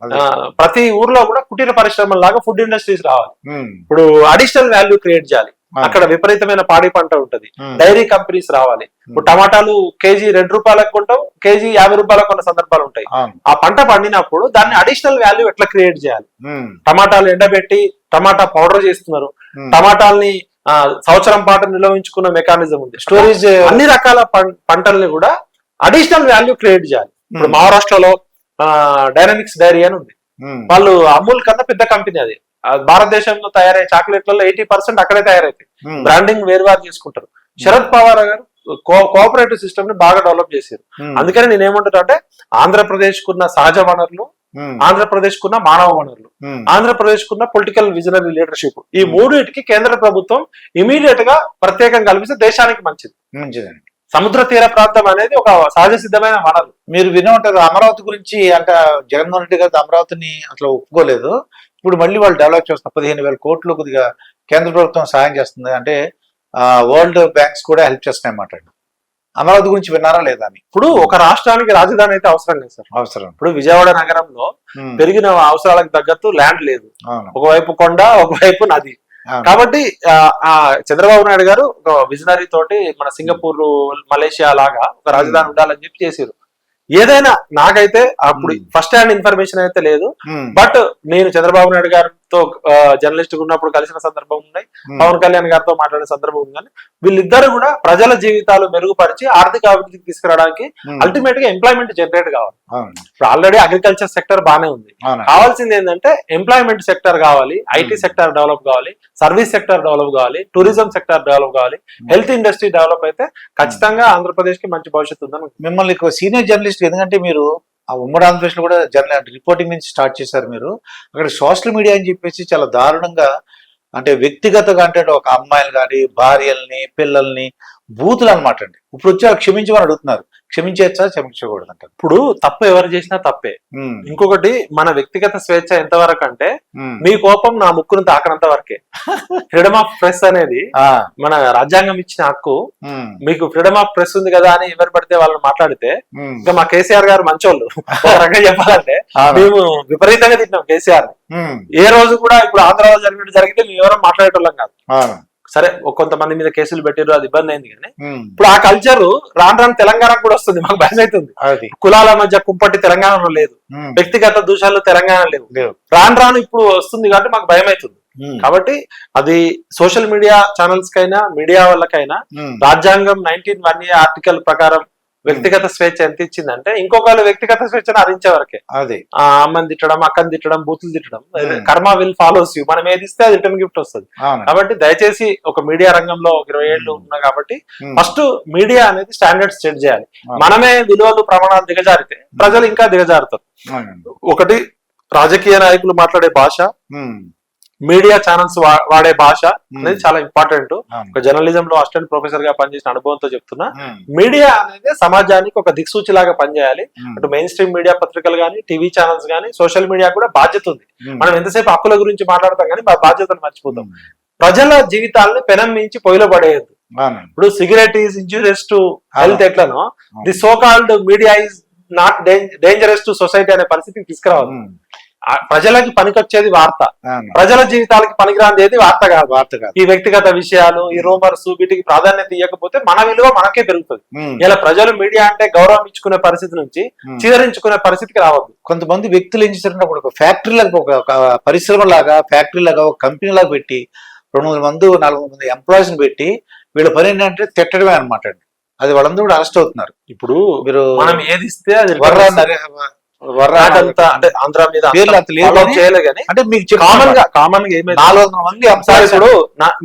ప్రతి ఊర్లో కూడా కుటీర పరిశ్రమల లాగా ఫుడ్ ఇండస్ట్రీస్ రావాలి. ఉమ్, ఇప్పుడు అడిషనల్ వాల్యూ క్రియేట్ చేయాలి. అక్కడ విపరీతమైన పాడి పంట ఉంటది, ఉమ్, డైరీ కంపెనీస్ రావాలి. ఇప్పుడు టమాటాలు కేజీ ₹2 కొంటాం, కేజీ ₹50 కొన్న సందర్భాలు ఉంటాయి. అవును. ఆ పంట పండినప్పుడు దాన్ని అడిషనల్ వాల్యూ ఎట్లా క్రియేట్ చేయాలి? ఉమ్, టమాటాలు ఎండబెట్టి టమాటా పౌడర్ చేస్తున్నారు. ఉమ్, టమాటాల్ని సంవత్సరం పాటు నిల్వ ఉంచుకున్న మెకానిజం ఉంది. స్టోరేజ్ అన్ని రకాల పంటల్ని కూడా అడిషనల్ వాల్యూ క్రియేట్ చేయాలి. ఇప్పుడు మహారాష్ట్రలో డైనమిక్స్ డైరీ అని ఉంది. ఉమ్, వాళ్ళు అమూల్ కన్నా పెద్ద కంపెనీ అది. భారతదేశంలో తయారయ్యే చాక్లెట్లలో 80% అక్కడే తయారైతాయి. ఉమ్, బ్రాండింగ్ వేరు చేసుకుంటారు. శరద్ పవార్ గారు కోఆపరేటివ్ సిస్టమ్ ని బాగా డెవలప్ చేశారు. ఉమ్, అందుకని నేను ఏమంటున్నా అంటే ఆంధ్రప్రదేశ్ కున్న సహజ వనరులు, ఉమ్, ఆంధ్రప్రదేశ్ కున్న మానవ వనరులు, ఉమ్, ఆంధ్రప్రదేశ్ కున్న పొలిటికల్ విజనరీ లీడర్షిప్, ఈ మూడింటికి కేంద్ర ప్రభుత్వం ఇమీడియట్ గా ప్రత్యేకంగా కల్పిస్తే దేశానికి మంచిది. మంచిదండి. సముద్ర తీర ప్రాంతం అనేది ఒక సహజ సిద్ధమైన వనరు. మీరు వినే ఉంటారు అమరావతి గురించి. అంటే జగన్మోహన్ రెడ్డి గారు అమరావతిని అసలు ఒప్పుకోలేదు. ఇప్పుడు మళ్ళీ వాళ్ళు డెవలప్ చేస్తున్నారు. 15,000 కోట్లు కొద్దిగా కేంద్ర ప్రభుత్వం సాయం చేస్తుంది. అంటే వరల్డ్ బ్యాంక్స్ కూడా హెల్ప్ చేస్తున్నాయి అన్నమాట. అమరావతి గురించి విన్నారా లేదా అని. ఇప్పుడు ఒక రాష్ట్రానికి రాజధాని అయితే అవసరం లేదు సార్. అవసరం. ఇప్పుడు విజయవాడ నగరంలో ఉమ్, పెరిగిన అవసరాలకు తగ్గట్టు ల్యాండ్ లేదు. అవును. ఒకవైపు కొండ, ఒకవైపు నది. అవును. కాబట్టి చంద్రబాబు నాయుడు గారు ఒక విజనరీ తోటి మన సింగపూర్, మలేషియా లాగా ఒక రాజధాని ఉండాలని చెప్పి చేశారు. ఏదైనా నాకైతే అప్పుడు ఫస్ట్ హ్యాండ్ ఇన్ఫర్మేషన్ అయితే లేదు. ఉమ్, బట్ నేను చంద్రబాబు నాయుడు గారితో జర్నలిస్ట్ ఉన్నప్పుడు కలిసిన సందర్భం ఉన్నాయి, ఉమ్, పవన్ కళ్యాణ్ గారితో మాట్లాడిన సందర్భం ఉంది. కానీ వీళ్ళిద్దరు కూడా ప్రజల జీవితాలు మెరుగుపరిచి ఆర్థిక అభివృద్ధికి తీసుకురావడానికి ఉమ్, అల్టిమేట్ గా ఎంప్లాయ్మెంట్ జనరేట్ కావాలి. అవును. ఇప్పుడు ఆల్రెడీ అగ్రికల్చర్ సెక్టర్ బానే ఉంది. అవును. కావాల్సింది ఏంటంటే ఎంప్లాయ్మెంట్ సెక్టర్ కావాలి, ఐటీ సెక్టర్ డెవలప్ కావాలి, సర్వీస్ సెక్టర్ డెవలప్ కావాలి, టూరిజం సెక్టర్ డెవలప్ కావాలి, హెల్త్ ఇండస్ట్రీ డెవలప్ అయితే ఖచ్చితంగా ఆంధ్రప్రదేశ్ కి మంచి భవిష్యత్తు ఉందని. మిమ్మల్ని సీనియర్ జర్నలిస్ట్, ఎందుకంటే మీరు ఆ ఉమ్మడి ఆంధ్రప్రదేశ్ లో కూడా రిపోర్టింగ్ నుంచి స్టార్ట్ చేశారు. మీరు అక్కడ సోషల్ మీడియా అని చెప్పేసి చాలా దారుణంగా, అంటే వ్యక్తిగతంగా, అంటే ఒక అమ్మాయిలు కానీ భార్యల్ని పిల్లల్ని బూతులు అనమాట అండి. ఇప్పుడు వచ్చి క్షమించమని అడుగుతున్నారు. క్షమించచ్చా, క్షమించకూడదు అంటారు. ఇప్పుడు తప్పు ఎవరు చేసినా తప్పే. ఉమ్, ఇంకొకటి, మన వ్యక్తిగత స్వేచ్ఛ ఎంతవరకు అంటే ఉమ్, మీ కోపం నా ముక్కును తాకనంత వరకే. ఫ్రీడమ్ ఆఫ్ ప్రెస్ అనేది ఆ, మన రాజ్యాంగం ఇచ్చిన హక్కు. ఉమ్, మీకు ఫ్రీడమ్ ఆఫ్ ప్రెస్ ఉంది కదా అని ఎవరు పడితే వాళ్ళని మాట్లాడితే, ఉమ్, ఇంకా మా కేసీఆర్ గారు మంచోళ్ళు. ఒక రకంగా చెప్పాలంటే అవును. మేము విపరీతంగా తిట్టినాం కేసీఆర్ ని. ఉమ్, ఏ రోజు కూడా ఇప్పుడు ఆంధ్రాలో జరిగితే మేము ఎవరో మాట్లాడేటోళ్ళం కాదు. అవును. సరే, కొంతమంది మీద కేసులు పెట్టారు, అది ఇబ్బంది అయింది. కానీ ఉమ్, ఇప్పుడు ఆ కల్చర్ రాను తెలంగాణకు కూడా వస్తుంది. మాకు భయం అవుతుంది. అది. కులాల మధ్య కుంపటి తెలంగాణలో లేదు, ఉమ్, వ్యక్తిగత దూషాలు తెలంగాణ లేవు. లేవు. రాను ఇప్పుడు వస్తుంది కాబట్టి మాకు భయం అవుతుంది. ఉమ్, కాబట్టి అది సోషల్ మీడియా ఛానల్స్ కైనా మీడియా వాళ్ళకైనా ఉమ్, రాజ్యాంగం 19(1) ఆర్టికల్ ప్రకారం వ్యక్తిగత స్వేచ్ఛ ఎంత ఇచ్చిందంటే ఇంకొకళ్ళు వ్యక్తిగత స్వేచ్ఛను హరించే వరకే. అది. అమ్మని తిట్టడం, అక్కని తిట్టడం, బూతులు తిట్టడం, కర్మ విల్ ఫాలోస్ యూ. మనం ఏది ఇస్తే అది రిటర్న్ గిఫ్ట్ వస్తుంది. అవును. కాబట్టి దయచేసి ఒక మీడియా రంగంలో 20 ఏళ్ళు ఉన్నా కాబట్టి ఉమ్, ఫస్ట్ మీడియా అనేది స్టాండర్డ్స్ సెట్ చేయాలి. అవును. మనమే విలువలు ప్రమాణాలు దిగజారితే ప్రజలు ఇంకా దిగజారుతారు. అవునండి. ఒకటి, రాజకీయ నాయకులు మాట్లాడే భాష, ఉమ్, మీడియా ఛానల్స్ వాడే భాష అనేది చాలా ఇంపార్టెంట్. అవును. ఒక జర్నలిజం లో అసిస్టెంట్ ప్రొఫెసర్ గా పనిచేసిన అనుభవంతో చెప్తున్నా, ఉమ్, మీడియా అనేది సమాజానికి ఒక దిక్సూచి లాగా పనిచేయాలి. ఉమ్, అటు మెయిన్ స్ట్రీమ్ మీడియా పత్రికలు కానీ, టీవీ ఛానల్స్ కానీ, సోషల్ మీడియా కూడా బాధ్యత ఉంది. ఉమ్, మనం ఎంతసేపు హక్కుల గురించి మాట్లాడతాం కానీ మా బాధ్యతను మర్చిపోతాం. ఉమ్, ప్రజల జీవితాలను పెనం మించి పొయ్యిలో పడేయద్దు. అవును. ఇప్పుడు cigarette is injurious to health ఎట్లనో, the so called media is not dangerous to society అనే పరిస్థితికి తీసుకురావాలి. ఉమ్, ప్రజలకి పనికొచ్చేది వార్త, అవును. ప్రజల జీవితాలకి పనికిరాంది ఏది వార్త కాదు. వార్త కాదు. ఈ వ్యక్తిగత విషయాలు, ఈ రూమర్స్, వీటికి ప్రాధాన్యత ఇవ్వకపోతే మన విలువ మనకే పెరుగుతుంది. ఉమ్, ఇలా ప్రజలు మీడియా అంటే గౌరవం ఇచ్చుకునే పరిస్థితి నుంచి ఉమ్. చీదరించుకునే పరిస్థితికి రావద్దు. కొంతమంది వ్యక్తులు ఏం చేశారంటే అప్పుడు ఒక ఫ్యాక్టరీ లాగా, ఒక పరిశ్రమ లాగా, ఫ్యాక్టరీ లాగా, ఒక కంపెనీ లాగా పెట్టి 200 మంది 400 మంది ఎంప్లాయీస్ ని పెట్టి వీళ్ళ పని ఏంటంటే తిట్టడమే అనమాట అండి. అది వాళ్ళందరూ కూడా అరెస్ట్ అవుతున్నారు. ఇప్పుడు మీరు మనం ఏది ఇస్తే అది వర్రా వర్రా నాకంతా అంటే ఆంధ్ర మీద పేర్లు అంత లేదు follow కానీ, చేయలే కానీ అంటే మీకు కామన్ గా ఏమైంది 400 మంది ఒకసారి ఎంప్లాయీస్ ఇప్పుడు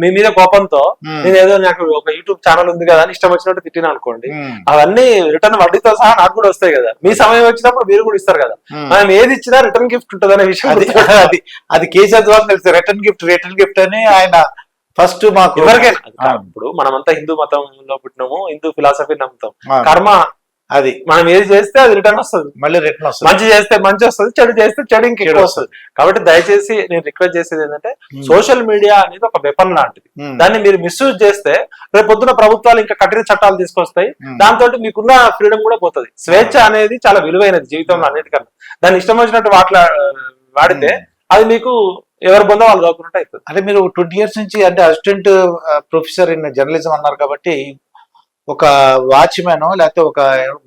మీ మీద కోపంతో ఉమ్, నేను ఏదో నాకు ఒక యూట్యూబ్ ఛానల్ ఉంది కదా అని ఇష్టం వచ్చినట్టు తిట్టినా అనుకోండి, ఉమ్, అవన్నీ రిటర్న్ వడ్డీతో సహా నాకు కూడా వస్తాయి కదా. మీ సమయం వచ్చినప్పుడు మీరు కూడా ఇస్తారు కదా. ఉమ్. మనం ఏది ఇచ్చినా రిటర్న్ గిఫ్ట్ ఉంటుంది అనే విషయం అది గుర్తుపెట్టుకోవాలి. అది అది కేసీఆర్ ద్వారా తెలుసు. రిటర్న్ గిఫ్ట్ అని ఆయన ఫస్ట్ మాకు ఎవరికైనా ఇప్పుడు మనమంతా హిందూ మతంలో పుట్టినాము, హిందూ ఫిలాసఫీ నమ్ముతాం. ఆ, కర్మ అది మనం ఏది చేస్తే అది రిటర్న్ వస్తుంది. మళ్ళీ రిటర్న్ వస్తుంది. మంచి చేస్తే మంచి వస్తుంది, చెడు చేస్తే చెడు ఇంకెక్కువ చెడు వస్తుంది. కాబట్టి దయచేసి నేను రిక్వెస్ట్ చేసేది ఏంటంటే, ఉమ్, సోషల్ మీడియా అనేది ఒక వెపన్ లాంటిది. ఉమ్, దాన్ని మీరు మిస్యూజ్ చేస్తే రేపు పొద్దున ప్రభుత్వాలు ఇంకా కఠిన చట్టాలు తీసుకొస్తాయి. ఉమ్, దాంతో మీకున్న ఫ్రీడమ్ కూడా పోతుంది. స్వేచ్ఛ అనేది చాలా విలువైనది జీవితంలో అన్నిటికన్నా. దాన్ని ఇష్టం వచ్చినట్టు వాడితే అది మీకు ఎవరి బొంద వాళ్ళు కాకున్నట్టు అవుతుంది. అంటే మీరు 20 years నుంచి అంటే అసిస్టెంట్ ప్రొఫెసర్ ఇన్ జర్నలిజం అన్నారు కాబట్టి, ఒక వాచ్మెన్ లేకపోతే ఒక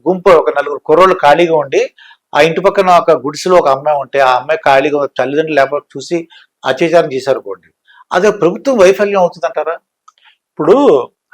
గుంపు ఒక 4 కుర్రోళ్ళు ఖాళీగా ఉండి ఆ ఇంటి పక్కన ఒక గుడిసెలో ఒక అమ్మాయి ఉంటే ఆ అమ్మాయి ఖాళీగా తల్లిదండ్రులు లేకపోతే చూసి అత్యాచారం చేశారు అనుకోండి, అదే ప్రభుత్వం వైఫల్యం అవుతుందంటారా? ఇప్పుడు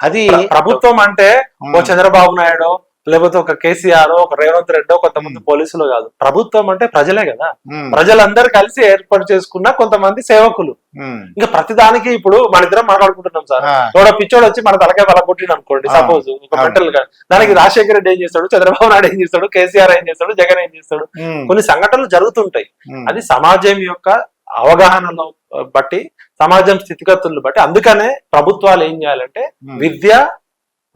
అది ప్రభుత్వం అంటే ఓ చంద్రబాబు నాయుడు, లేకపోతే ఒక కేసీఆర్, ఒక రేవంత్ రెడ్డి, కొంతమంది పోలీసులు కాదు. ప్రభుత్వం అంటే ప్రజలే కదా. ఉమ్, ప్రజలందరూ కలిసి ఏర్పాటు చేసుకున్న కొంతమంది సేవకులు. ఉమ్, ఇంకా ప్రతిదానికి ఇప్పుడు మన ఇద్దరం మాట్లాడుకుంటున్నాం సార్, ఆ, ఎవడో పిచ్చోడు వచ్చి మన తలకాయ బల కొట్టిన అనుకోండి, ఆ, సపోజ్ ఒక ఆ. మెంటల్ గా, దానికి రాజశేఖర రెడ్డి ఏం చేస్తాడు, చంద్రబాబు నాయుడు ఏం చేస్తాడు, కేసీఆర్ ఏం చేస్తాడు, జగన్ ఏం చేస్తాడు, ఉమ్, కొన్ని సంఘటనలు జరుగుతుంటాయి. ఉమ్, అది సమాజం యొక్క అవగాహనలో బట్టి, సమాజం స్థితిగతులను బట్టి. అందుకనే ప్రభుత్వాలు ఏం చేయాలంటే ఉమ్, విద్య,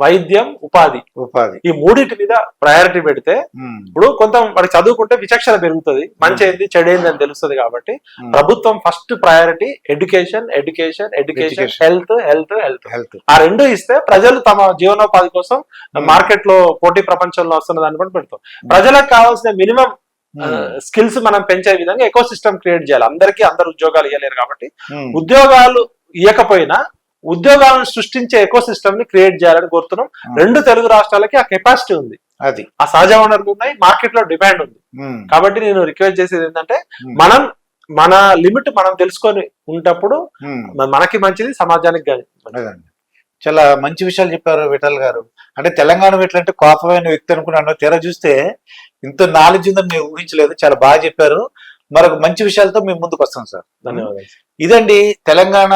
వైద్యం, ఉపాధి, ఉపాధి. ఈ మూడింటి మీద ప్రయారిటీ పెడితే ఉమ్, ఇప్పుడు కొంత వాడికి చదువుకుంటే విచక్షణ పెరుగుతుంది, మంచి ఏంది చెడు ఏంది అని తెలుస్తుంది. కాబట్టి ఉమ్, ప్రభుత్వం first priority education, Education. Health, health, health. Health. ఆ రెండు ఇస్తే ప్రజలు తమ జీవనోపాధి కోసం ఉమ్, మార్కెట్ లో పోటీ ప్రపంచంలో వస్తున్న దాన్ని కూడా పెడతాం. ప్రజలకు కావాల్సిన మినిమం ఉమ్, స్కిల్స్ మనం పెంచే విధంగా ఎకో సిస్టమ్ క్రియేట్ చేయాలి. అందరూ ఉద్యోగాలు ఇవ్వలేరు కాబట్టి ఉమ్, ఉద్యోగాలు ఇవ్వకపోయినా ఉద్యోగాలను సృష్టించే ఎకో సిస్టమ్ ని క్రియేట్ చేయాలని కోరుతున్నాం. ఉమ్, 2 తెలుగు రాష్ట్రాలకి ఆ కెపాసిటీ ఉంది, అది. ఆ సహజ వనరులు ఉన్నాయి, మార్కెట్ లో డిమాండ్ ఉంది. ఉమ్, కాబట్టి నేను రిక్వెస్ట్ చేసేది ఏంటంటే, ఉమ్, మనం మన లిమిట్ మనం తెలుసుకొని ఉంటప్పుడు ఉమ్, మనకి మంచిది, సమాజానికి కానీ మంచిది. అదండి. చాలా మంచి విషయాలు చెప్పారు విఠల్ గారు. అంటే తెలంగాణ ఎట్లంటే కోపమైన వ్యక్తి అనుకున్నాను, తీరా చూస్తే ఇంత నాలెడ్జ్ ఉందని నేను ఊహించలేదు. చాలా బాగా చెప్పారు. మరొక మంచి విషయాలతో మేము ముందుకు వస్తాం సార్. ధన్యవాదాలు. ఇదండి తెలంగాణ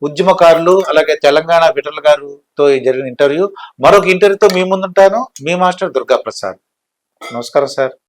ఉద్యమకారులు అలాగే తెలంగాణ విఠల్ గారితో జరిగిన ఇంటర్వ్యూ. మరొక ఇంటర్వ్యూతో మీ ముందుంటాను. మీ మాస్టర్ దుర్గా ప్రసాద్. నమస్కారం సార్.